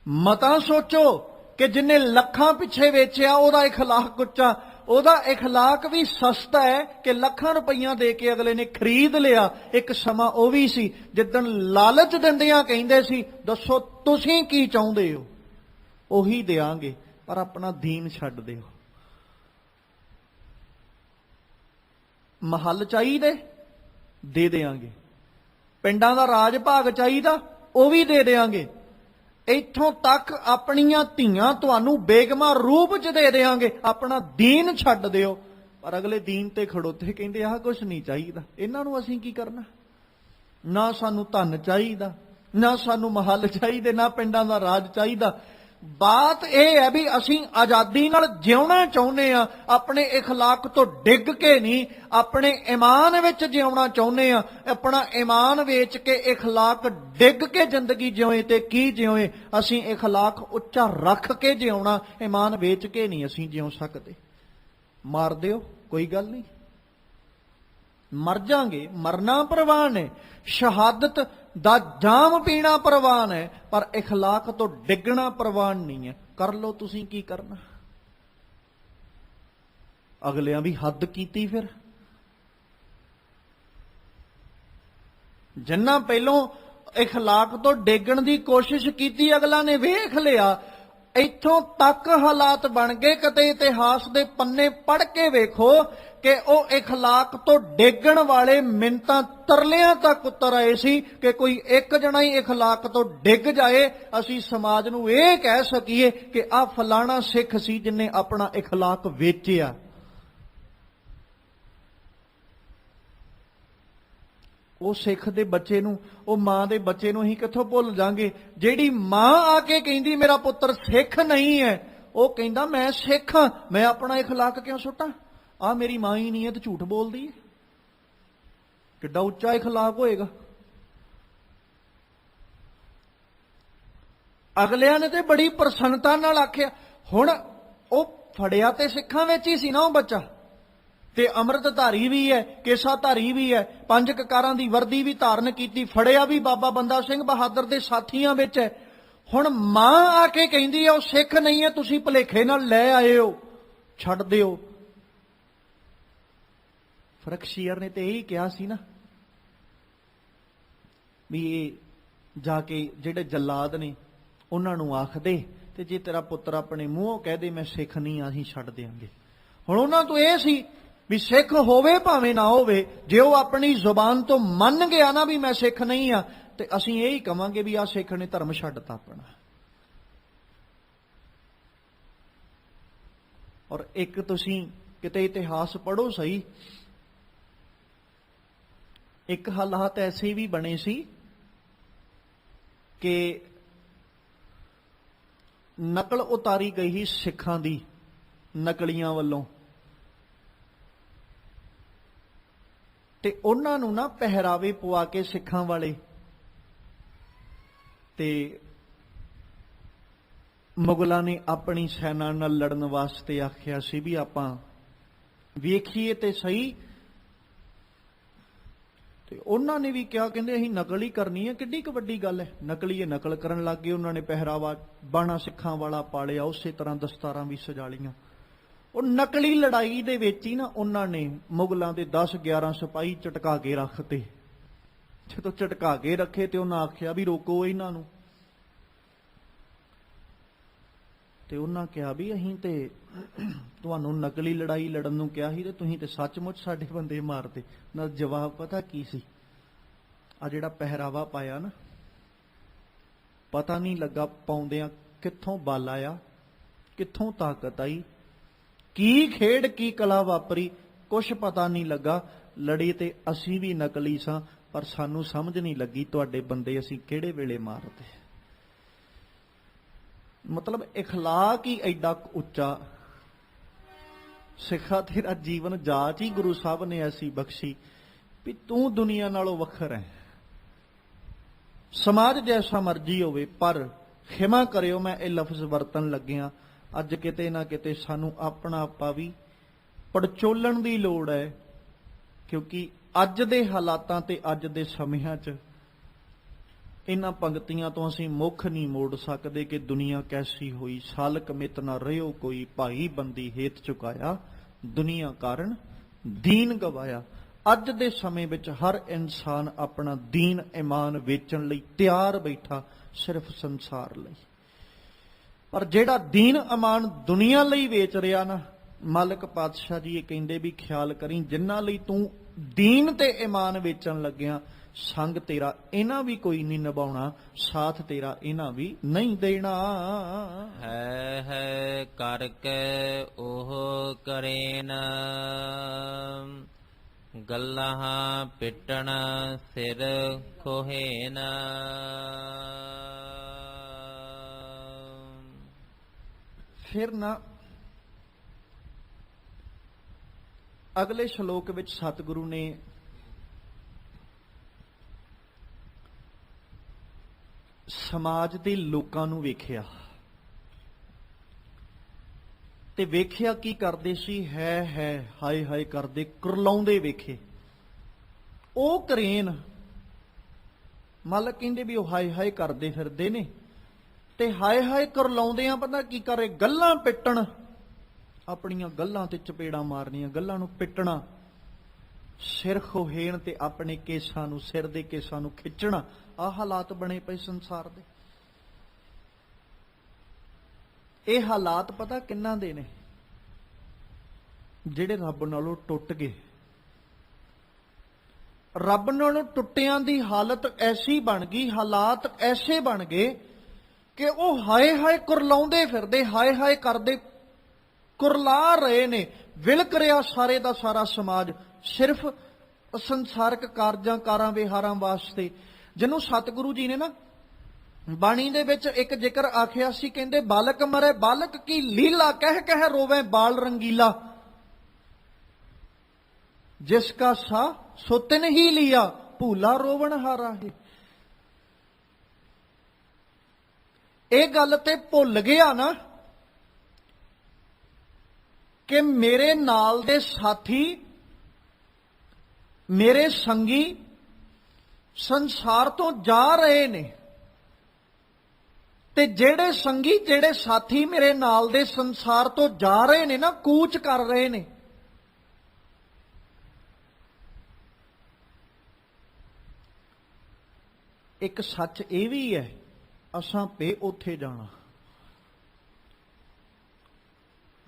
ਮਤਾਂ ਸੋਚੋ ਕਿ ਜਿੰਨੇ ਲੱਖਾਂ ਪਿੱਛੇ ਵੇਚਿਆ ਉਹਦਾ ਇਖਲਾਕ ਕੁੱਚਾ, ਉਹਦਾ ਇਖਲਾਕ ਵੀ ਸਸਤਾ ਹੈ ਕਿ ਲੱਖਾਂ ਰੁਪਈਆ ਦੇ ਕੇ ਅਗਲੇ ਨੇ ਖਰੀਦ ਲਿਆ। ਇੱਕ ਸਮਾਂ ਉਹ ਵੀ ਸੀ ਜਿੱਦਣ ਲਾਲਚ ਦਿੰਦਿਆਂ ਕਹਿੰਦੇ ਸੀ ਦੱਸੋ ਤੁਸੀਂ ਕੀ ਚਾਹੁੰਦੇ ਹੋ, ਉਹੀ ਦਿਆਂਗੇ, ਪਰ ਆਪਣਾ ਦੀਨ ਛੱਡ ਦਿਓ। ਮਹੱਲ ਚਾਹੀਦੇ ਦੇ ਦਿਆਂਗੇ, ਪਿੰਡਾਂ ਦਾ ਰਾਜ ਭਾਗ ਚਾਹੀਦਾ ਉਹ ਵੀ ਦੇ ਦਿਆਂਗੇ, ਇੱਥੋਂ ਤੱਕ ਆਪਣੀਆਂ ਧੀਆਂ ਤੁਹਾਨੂੰ ਬੇਗਮਾਂ ਰੂਪ 'ਚ ਦੇ ਦਿਆਂਗੇ, ਆਪਣਾ ਦੀਨ ਛੱਡ ਦਿਓ। ਪਰ ਅਗਲੇ ਦੀਨ ਤੇ ਖੜੋਤੇ ਕਹਿੰਦੇ ਆਹ ਕੁਛ ਨਹੀਂ ਚਾਹੀਦਾ, ਇਹਨਾਂ ਨੂੰ ਅਸੀਂ ਕੀ ਕਰਨਾ। ਨਾ ਸਾਨੂੰ ਧਨ ਚਾਹੀਦਾ, ਨਾ ਸਾਨੂੰ ਮਹੱਲ ਚਾਹੀਦੇ, ਨਾ ਪਿੰਡਾਂ ਦਾ ਰਾਜ ਚਾਹੀਦਾ। ਬਾਤ ਇਹ ਹੈ ਵੀ ਅਸੀਂ ਆਜ਼ਾਦੀ ਨਾਲ ਜਿਉਣਾ ਚਾਹੁੰਦੇ ਆ, ਆਪਣੇ ਇਖਲਾਕ ਤੋਂ ਡਿੱਗ ਕੇ ਨਹੀਂ, ਆਪਣੇ ਈਮਾਨ ਵਿੱਚ ਜਿਉਣਾ ਚਾਹੁੰਦੇ ਆ। ਆਪਣਾ ਈਮਾਨ ਵੇਚ ਕੇ ਇਖਲਾਕ ਡਿੱਗ ਕੇ ਜ਼ਿੰਦਗੀ ਜਿਉਏ ਤੇ ਕੀ ਜਿਉਏ। ਅਸੀਂ ਇਖਲਾਕ ਉੱਚਾ ਰੱਖ ਕੇ ਜਿਉਣਾ, ਈਮਾਨ ਵੇਚ ਕੇ ਨਹੀਂ ਅਸੀਂ ਜਿਉ ਸਕਦੇ। ਮਾਰ ਦਿਓ ਕੋਈ ਗੱਲ ਨਹੀਂ, ਮਰ ਜਾਾਂਗੇ, ਮਰਨਾ ਪ੍ਰਵਾਨ ਹੈ, ਸ਼ਹਾਦਤ ਦਾ ਜਾਮ ਪੀਣਾ ਪ੍ਰਵਾਨ ਹੈ, ਪਰ ਇਖਲਾਕ ਤੋਂ ਡਿੱਗਣਾ ਪ੍ਰਵਾਨ ਨਹੀਂ ਹੈ। ਕਰ ਲਓ ਤੁਸੀਂ ਕੀ ਕਰਨਾ। ਅਗਲਿਆਂ ਵੀ ਹੱਦ ਕੀਤੀ ਫਿਰ। ਜਿੰਨਾ ਪਹਿਲੋਂ ਇਖਲਾਕ ਤੋਂ ਡੇਗਣ ਦੀ ਕੋਸ਼ਿਸ਼ ਕੀਤੀ ਅਗਲਾ ਨੇ ਵੇਖ ਲਿਆ, ਇੱਥੋਂ ਤੱਕ ਹਾਲਾਤ ਬਣ ਗਏ। ਕਦੇ ਇਤਿਹਾਸ ਦੇ ਪੰਨੇ ਪੜ੍ਹ ਕੇ ਵੇਖੋ ਕਿ ਉਹ ਇਖਲਾਕ ਤੋਂ ਡੇਗਣ ਵਾਲੇ ਮਿੰਤਾਂ ਤਰਲਿਆਂ ਤੱਕ ਉਤਰ ਆਏ ਸੀ ਕਿ ਕੋਈ ਇੱਕ ਜਣਾ ਹੀ ਇਖਲਾਕ ਤੋਂ ਡਿੱਗ ਜਾਏ, ਅਸੀਂ ਸਮਾਜ ਨੂੰ ਇਹ ਕਹਿ ਸਕੀਏ ਕਿ ਆਹ ਫਲਾਣਾ ਸਿੱਖ ਸੀ ਜਿਹਨੇ ਆਪਣਾ ਇਖਲਾਕ ਵੇਚਿਆ। ਉਹ ਸਿੱਖ ਦੇ ਬੱਚੇ ਨੂੰ, ਉਹ ਮਾਂ ਦੇ ਬੱਚੇ ਨੂੰ ਅਸੀਂ ਕਿੱਥੋਂ ਭੁੱਲ ਜਾਾਂਗੇ। ਜਿਹੜੀ ਮਾਂ ਆ ਕੇ ਕਹਿੰਦੀ ਮੇਰਾ ਪੁੱਤਰ ਸਿੱਖ ਨਹੀਂ ਹੈ, ਉਹ ਕਹਿੰਦਾ ਮੈਂ ਸਿੱਖ ਹਾਂ, ਮੈਂ ਆਪਣਾ ਇਖਲਾਕ ਕਿਉਂ ਸੁੱਟਾਂ। ਆ ਮੇਰੀ ਮਾਂ ਹੀ ਨਹੀਂ ਹੈ ਤੇ ਝੂਠ ਬੋਲਦੀ ਹੈ। ਕਿੱਡਾ ਉੱਚਾ ਇਖਲਾਕ ਹੋਏਗਾ। ਅਗਲਿਆਂ ਨੇ ਤੇ ਬੜੀ ਪ੍ਰਸੰਨਤਾ ਨਾਲ ਆਖਿਆ। ਹੁਣ ਉਹ ਫੜਿਆ ਤੇ ਸਿੱਖਾਂ ਵਿੱਚ ਹੀ ਸੀ ਨਾ ਉਹ ਬੱਚਾ, ਤੇ ਅੰਮ੍ਰਿਤਧਾਰੀ ਵੀ ਹੈ, ਕੇਸਾਧਾਰੀ ਵੀ ਹੈ, 5 ਕਕਾਰਾਂ ਦੀ ਵਰਦੀ ਵੀ ਧਾਰਨ ਕੀਤੀ, ਫੜਿਆ ਵੀ ਬਾਬਾ ਬੰਦਾ ਸਿੰਘ ਬਹਾਦਰ ਦੇ ਸਾਥੀਆਂ ਵਿੱਚ ਹੈ। ਹੁਣ ਮਾਂ ਆ ਕੇ ਕਹਿੰਦੀ ਹੈ ਉਹ ਸਿੱਖ ਨਹੀਂ ਹੈ, ਤੁਸੀਂ ਭੁਲੇਖੇ ਨਾਲ ਲੈ ਆਏ ਹੋ, ਛੱਡ ਦਿਓ। ਫਰਖਸ਼ੀਅਰ ਨੇ ਤੇ ਇਹੀ ਕਿਹਾ ਸੀ ਨਾ ਵੀ ਇਹ ਜਾ ਕੇ ਜਿਹੜੇ ਜੱਲਾਦ ਨੇ ਉਹਨਾਂ ਨੂੰ ਆਖ ਦੇ, ਤੇ ਜੇ ਤੇਰਾ ਪੁੱਤਰ ਆਪਣੇ ਮੂੰਹੋਂ ਕਹਿ ਦੇ ਮੈਂ ਸਿੱਖ ਨਹੀਂ, ਅਸੀਂ ਛੱਡ ਦਿਆਂਗੇ। ਹੁਣ ਉਹਨਾਂ ਤੋਂ ਇਹ ਸੀ ਵੀ ਸਿੱਖ ਹੋਵੇ ਭਾਵੇਂ ਨਾ ਹੋਵੇ, ਜੇ ਉਹ ਆਪਣੀ ਜ਼ੁਬਾਨ ਤੋਂ ਮੰਨ ਗਿਆ ਨਾ ਵੀ ਮੈਂ ਸਿੱਖ ਨਹੀਂ ਆ, ਤੇ ਅਸੀਂ ਇਹੀ ਕਵਾਂਗੇ ਵੀ ਆਹ ਸਿੱਖ ਨੇ ਧਰਮ ਛੱਡਤਾ ਆਪਣਾ। ਔਰ ਇੱਕ ਤੁਸੀਂ ਕਿਤੇ ਇਤਿਹਾਸ ਪੜ੍ਹੋ ਸਹੀ, ਇੱਕ ਹਾਲਾਤ ਐਸੇ ਵੀ ਬਣੇ ਸੀ ਕਿ ਨਕਲ ਉਤਾਰੀ ਗਈ ਸੀ ਸਿੱਖਾਂ ਦੀ ਨਕਲੀਆਂ ਵੱਲੋਂ, ਤੇ ਉਹਨਾਂ ਨੂੰ ਨਾ ਪਹਿਰਾਵੇ ਪਵਾ ਕੇ ਸਿੱਖਾਂ ਵਾਲੇ, ਤੇ ਮੁਗਲਾਂ ਨੇ ਆਪਣੀ ਸੈਨਾ ਨਾਲ ਲੜਨ ਵਾਸਤੇ ਆਖਿਆ ਸੀ ਵੀ ਆਪਾਂ ਵੇਖੀਏ ਤੇ ਸਹੀ। ਤੇ ਉਹਨਾਂ ਨੇ ਵੀ ਕਿਹਾ, ਕਹਿੰਦੇ ਅਸੀਂ ਨਕਲ ਹੀ ਕਰਨੀ ਹੈ, ਕਿੱਡੀ ਕੁ ਵੱਡੀ ਗੱਲ ਹੈ। ਨਕਲੀਏ ਨਕਲ ਕਰਨ ਲੱਗ ਗਏ। ਉਹਨਾਂ ਨੇ ਪਹਿਰਾਵਾ ਬਾਣਾ ਸਿੱਖਾਂ ਵਾਲਾ ਪਾਲਿਆ, ਉਸੇ ਤਰ੍ਹਾਂ ਦਸਤਾਰਾਂ ਵੀ ਸਜਾ ਲਈਆਂ। ਉਹ ਨਕਲੀ ਲੜਾਈ ਦੇ ਵਿੱਚ ਹੀ ਨਾ ਉਹਨਾਂ ਨੇ ਮੁਗਲਾਂ ਦੇ 10-11 ਸਿਪਾਹੀ ਝਟਕਾ ਕੇ ਰੱਖਤੇ। ਜਦੋਂ ਝਟਕਾ ਕੇ ਰੱਖੇ ਤੇ ਉਹਨਾਂ ਆਖਿਆ ਵੀ ਰੋਕੋ ਇਹਨਾਂ ਨੂੰ, ਤੇ ਉਹਨਾਂ ਕਿਹਾ ਵੀ ਅਸੀਂ ਤੇ ਤੁਹਾਨੂੰ ਨਕਲੀ ਲੜਾਈ ਲੜਨ ਨੂੰ ਕਿਹਾ ਸੀ ਤੇ ਤੁਸੀਂ ਤੇ ਸੱਚਮੁੱਚ ਸਾਡੇ ਬੰਦੇ ਮਾਰਦੇ। ਨਾਲ ਜਵਾਬ ਪਤਾ ਕੀ ਸੀ? ਆ ਜਿਹੜਾ ਪਹਿਰਾਵਾ ਪਾਇਆ ਨਾ, ਪਤਾ ਨਹੀਂ ਲੱਗਾ ਪਾਉਂਦਿਆਂ ਕਿੱਥੋਂ ਬਲ ਆਇਆ, ਕਿੱਥੋਂ ਤਾਕਤ ਆਈ, ਕੀ ਖੇਡ ਕੀ ਕਲਾ ਵਾਪਰੀ, ਕੁਛ ਪਤਾ ਨਹੀਂ ਲੱਗਾ। ਲੜੀ ਤੇ ਅਸੀਂ ਵੀ ਨਕਲੀ ਸਾਂ, ਪਰ ਸਾਨੂੰ ਸਮਝ ਨਹੀਂ ਲੱਗੀ ਤੁਹਾਡੇ ਬੰਦੇ ਅਸੀਂ ਕਿਹੜੇ ਵੇਲੇ ਮਾਰਦੇ। ਮਤਲਬ ਇਖਲਾਕ ਹੀ ਐਡਾ ਉੱਚਾ। ਸਿੱਖਾ ਤੇਰਾ ਜੀਵਨ ਜਾਚ ਹੀ ਗੁਰੂ ਸਾਹਿਬ ਨੇ ਐਸੀ ਬਖਸ਼ੀ ਵੀ ਤੂੰ ਦੁਨੀਆ ਨਾਲੋਂ ਵੱਖਰ ਹੈ। ਸਮਾਜ ਜੈਸਾ ਮਰਜ਼ੀ ਹੋਵੇ, ਪਰ ਖਿਮਾ ਕਰਿਓ ਮੈਂ ਇਹ ਲਫ਼ਜ਼ ਵਰਤਣ ਲੱਗਿਆ, ਅੱਜ ਕਿਤੇ ਨਾ ਕਿਤੇ ਸਾਨੂੰ ਆਪਣਾ ਆਪਾ ਵੀ ਪੜਚੋਲਣ ਦੀ ਲੋੜ ਹੈ, ਕਿਉਂਕਿ ਅੱਜ ਦੇ ਹਾਲਾਤਾਂ ਤੇ ਅੱਜ ਦੇ ਸਮਿਆਂ 'ਚ ਇਹਨਾਂ ਪੰਕਤੀਆਂ ਤੋਂ ਅਸੀਂ ਮੁੱਖ ਨਹੀਂ ਮੋੜ ਸਕਦੇ ਕਿ ਦੁਨੀਆ ਕੈਸੀ ਹੋਈ। ਸਾਲਕ ਮਿਤ ਨਾ ਰਹਿਓ ਕੋਈ, ਭਾਈ ਬੰਦੀ ਹੇਤ ਚੁਕਾਇਆ, ਦੁਨੀਆ ਕਾਰਨ ਦੀਨ ਗਵਾਇਆ। ਅੱਜ ਦੇ ਸਮੇਂ ਵਿੱਚ ਹਰ ਇਨਸਾਨ ਆਪਣਾ ਦੀਨ ਈਮਾਨ ਵੇਚਣ ਲਈ ਤਿਆਰ ਬੈਠਾ, ਸਿਰਫ ਸੰਸਾਰ ਲਈ। ਪਰ ਜਿਹੜਾ ਦੀਨ ਈਮਾਨ ਦੁਨੀਆ ਲਈ ਵੇਚ ਰਿਹਾ ਨਾ, ਮਾਲਕ ਪਾਤਸ਼ਾਹ ਜੀ ਇਹ ਕਹਿੰਦੇ ਵੀ ਖਿਆਲ ਕਰੀ, ਜਿਨ੍ਹਾਂ ਲਈ ਤੂੰ ਦੀਨ ਤੇ ਈਮਾਨ ਵੇਚਣ ਲੱਗਿਆ, ਸੰਗ ਤੇਰਾ ਇਹਨਾਂ ਵੀ ਕੋਈ ਨਹੀਂ ਨਿਭਾਉਣਾ, ਸਾਥ ਤੇਰਾ ਇਹਨਾਂ ਵੀ ਨਹੀਂ ਦੇਣਾ। ਹੈ ਕਰਕੇ ਉਹ ਕਰੇਨ, ਗੱਲਾਂ ਪਿੱਟਣ ਸਿਰ ਖੋਹੇਨ। ਫਿਰ ਨਾ ਅਗਲੇ ਸ਼ਲੋਕ ਵਿੱਚ ਸਤਿਗੁਰੂ ਨੇ ਸਮਾਜ ਦੇ ਲੋਕਾਂ ਨੂੰ ਵੇਖਿਆ ਤੇ ਵੇਖਿਆ ਕੀ ਕਰਦੇ ਸੀ, ਹੈ ਹਾਏ ਹਾਏ ਕਰਦੇ, ਕੁਰਲਾਉਂਦੇ ਵੇਖੇ। ਉਹ ਕਰੇਨ ਮਾਲਕ ਕਹਿੰਦੇ ਵੀ ਉਹ ਹਾਏ ਹਾਏ ਕਰਦੇ ਫਿਰਦੇ ਨੇ, ਤੇ ਹਾਏ ਹਾਏ ਕੁਰਲਾਉਂਦੇ ਆ, ਪਤਾ ਕੀ ਕਰੇ, ਗੱਲਾਂ ਪਿੱਟਣ, ਆਪਣੀਆਂ ਗੱਲਾਂ ਤੇ ਚਪੇੜਾਂ ਮਾਰਨੀਆਂ, ਗੱਲਾਂ ਨੂੰ ਪਿੱਟਣਾ, ਸਿਰ ਖੋਹੇਣ ਤੇ ਆਪਣੇ ਕੇਸਾਂ ਨੂੰ, ਸਿਰ ਦੇ ਕੇਸਾਂ ਨੂੰ ਖਿੱਚਣਾ। ਆਹ ਹਾਲਾਤ ਬਣੇ ਪਏ ਸੰਸਾਰ ਦੇ। ਇਹ ਹਾਲਾਤ ਪਤਾ ਕਿੰਨਾਂ ਦੇ ਨੇ? ਜਿਹੜੇ ਰੱਬ ਨਾਲੋਂ ਟੁੱਟ ਗਏ। ਰੱਬ ਨਾਲੋਂ ਟੁੱਟਿਆਂ ਦੀ ਹਾਲਤ ਐਸੀ ਬਣ ਗਈ, ਹਾਲਾਤ ਐਸੇ ਬਣ ਗਏ ਕਿ ਉਹ ਹਾਏ ਹਾਏ ਕੁਰਲਾਉਂਦੇ ਫਿਰਦੇ, ਹਾਏ ਹਾਏ ਕਰਦੇ, ਕੁਰਲਾ ਰਹੇ ਨੇ। ਵਿਲਕ ਰਿਹਾ ਸਾਰੇ ਦਾ ਸਾਰਾ ਸਮਾਜ, ਸਿਰਫ ਸੰਸਾਰਕ ਕਾਰਜਾਂ ਕਾਰਾਂ ਵਿਹਾਰਾਂ ਵਾਸਤੇ। ਜਿਹਨੂੰ ਸਤਿਗੁਰੂ ਜੀ ਨੇ ਨਾ ਬਾਣੀ ਦੇ ਵਿੱਚ ਇੱਕ ਜ਼ਿਕਰ ਆਖਿਆ ਸੀ, ਕਹਿੰਦੇ ਬਾਲਕ ਮਰੇ ਬਾਲਕ ਕੀ ਲੀਲਾ, ਕਹਿ ਕਹਿ ਰੋਵੇ ਬਾਲ ਰੰਗੀਲਾ, ਜਿਸ ਕਾ ਸਾ ਸੋ ਤਿਨ ਹੀ ਲਿਆ, ਭੂਲਾ ਰੋਵਣ ਹਾਰਾ ਹੈ। ਇਹ ਗੱਲ ਤੇ ਭੁੱਲ ਗਿਆ ਨਾ ਕਿ ਮੇਰੇ ਨਾਲ ਦੇ ਸਾਥੀ, ਮੇਰੇ ਸੰਗੀ ਸੰਸਾਰ ਤੋਂ ਜਾ ਰਹੇ ਨੇ, ਤੇ ਜਿਹੜੇ ਸੰਗੀ, ਜਿਹੜੇ ਸਾਥੀ ਮੇਰੇ ਨਾਲ ਦੇ ਸੰਸਾਰ ਤੋਂ ਜਾ ਰਹੇ ਨੇ ਨਾ, ਕੂਚ ਕਰ ਰਹੇ ਨੇ। ਇੱਕ ਸੱਚ ਇਹ ਵੀ ਹੈ, ਅਸਾਂ ਪੇ ਉੱਥੇ ਜਾਣਾ।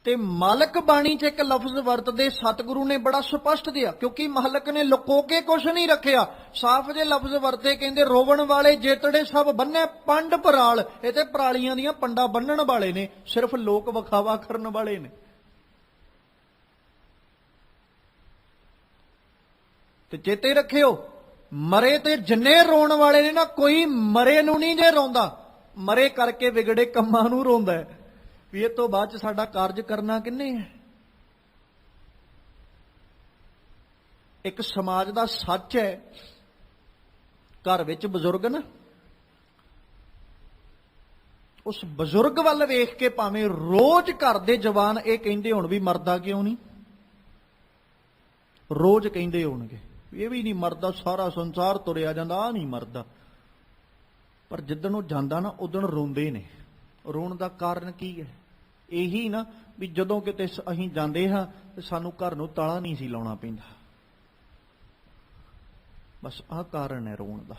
ਤੇ ਮਾਲਕ ਬਾਣੀ 'ਚ ਇੱਕ ਲਫ਼ਜ਼ ਵਰਤਦੇ ਸਤਿਗੁਰੂ ਨੇ ਬੜਾ ਸਪਸ਼ਟ ਦਿਆ, ਕਿਉਂਕਿ ਮਾਲਕ ਨੇ ਲੁਕੋ ਕੇ ਕੁਛ ਨਹੀਂ ਰੱਖਿਆ। ਸਾਫ਼ ਜੇ ਲਫ਼ਜ਼ ਵਰਤੇ, ਕਹਿੰਦੇ ਰੋਵਣ ਵਾਲੇ ਜੇਤੜੇ ਸਭ ਬੰਨੇ ਪੰਡ ਪਰਾਲ। ਇਹ ਤੇ ਪਰਾਲੀਆਂ ਦੀਆਂ ਪੰਡਾਂ ਬੰਨਣ ਵਾਲੇ ਨੇ, ਸਿਰਫ ਲੋਕ ਵਿਖਾਵਾ ਕਰਨ ਵਾਲੇ ਨੇ। ਤੇ ਚੇਤੇ ਰੱਖਿਓ, ਮਰੇ ਤੇ ਜਿੰਨੇ ਰੋਣ ਵਾਲੇ ਨੇ ਨਾ, ਕੋਈ ਮਰੇ ਨੂੰ ਨਹੀਂ ਜੇ ਰੋਂਦਾ, ਮਰੇ ਕਰਕੇ ਵਿਗੜੇ ਕੰਮਾਂ ਨੂੰ ਰੋਂਦਾ ਹੈ ਵੀ ਇਹ ਤੋਂ ਬਾਅਦ ਚ ਸਾਡਾ ਕਾਰਜ ਕਰਨਾ ਕਿੰਨੇ ਹੈ। ਇੱਕ ਸਮਾਜ ਦਾ ਸੱਚ ਹੈ, ਘਰ ਵਿੱਚ ਬਜ਼ੁਰਗ ਨਾ, ਉਸ ਬਜ਼ੁਰਗ ਵੱਲ ਵੇਖ ਕੇ ਭਾਵੇਂ ਰੋਜ਼ ਘਰ ਦੇ ਜਵਾਨ ਇਹ ਕਹਿੰਦੇ ਹੋਣ ਵੀ ਮਰਦਾ ਕਿਉਂ ਨਹੀਂ, ਰੋਜ਼ ਕਹਿੰਦੇ ਹੋਣਗੇ ਇਹ ਵੀ ਨਹੀਂ ਮਰਦਾ, ਸਾਰਾ ਸੰਸਾਰ ਤੁਰਿਆ ਜਾਂਦਾ, ਆ ਨਹੀਂ ਮਰਦਾ। ਪਰ ਜਿੱਦਣ ਉਹ ਜਾਂਦਾ ਨਾ, ਉਦਣ ਰੋਂਦੇ ਨੇ। ਰੋਣ ਦਾ ਕਾਰਨ ਕੀ ਹੈ? ਇਹੀ ਨਾ ਵੀ ਜਦੋਂ ਕਿਤੇ ਅਸੀਂ ਜਾਂਦੇ ਹਾਂ ਤੇ ਸਾਨੂੰ ਘਰ ਨੂੰ ਤਾਲਾ ਨਹੀਂ ਸੀ ਲਾਉਣਾ ਪੈਂਦਾ। ਬਸ ਆਹ ਕਾਰਨ ਹੈ ਰੋਣ ਦਾ।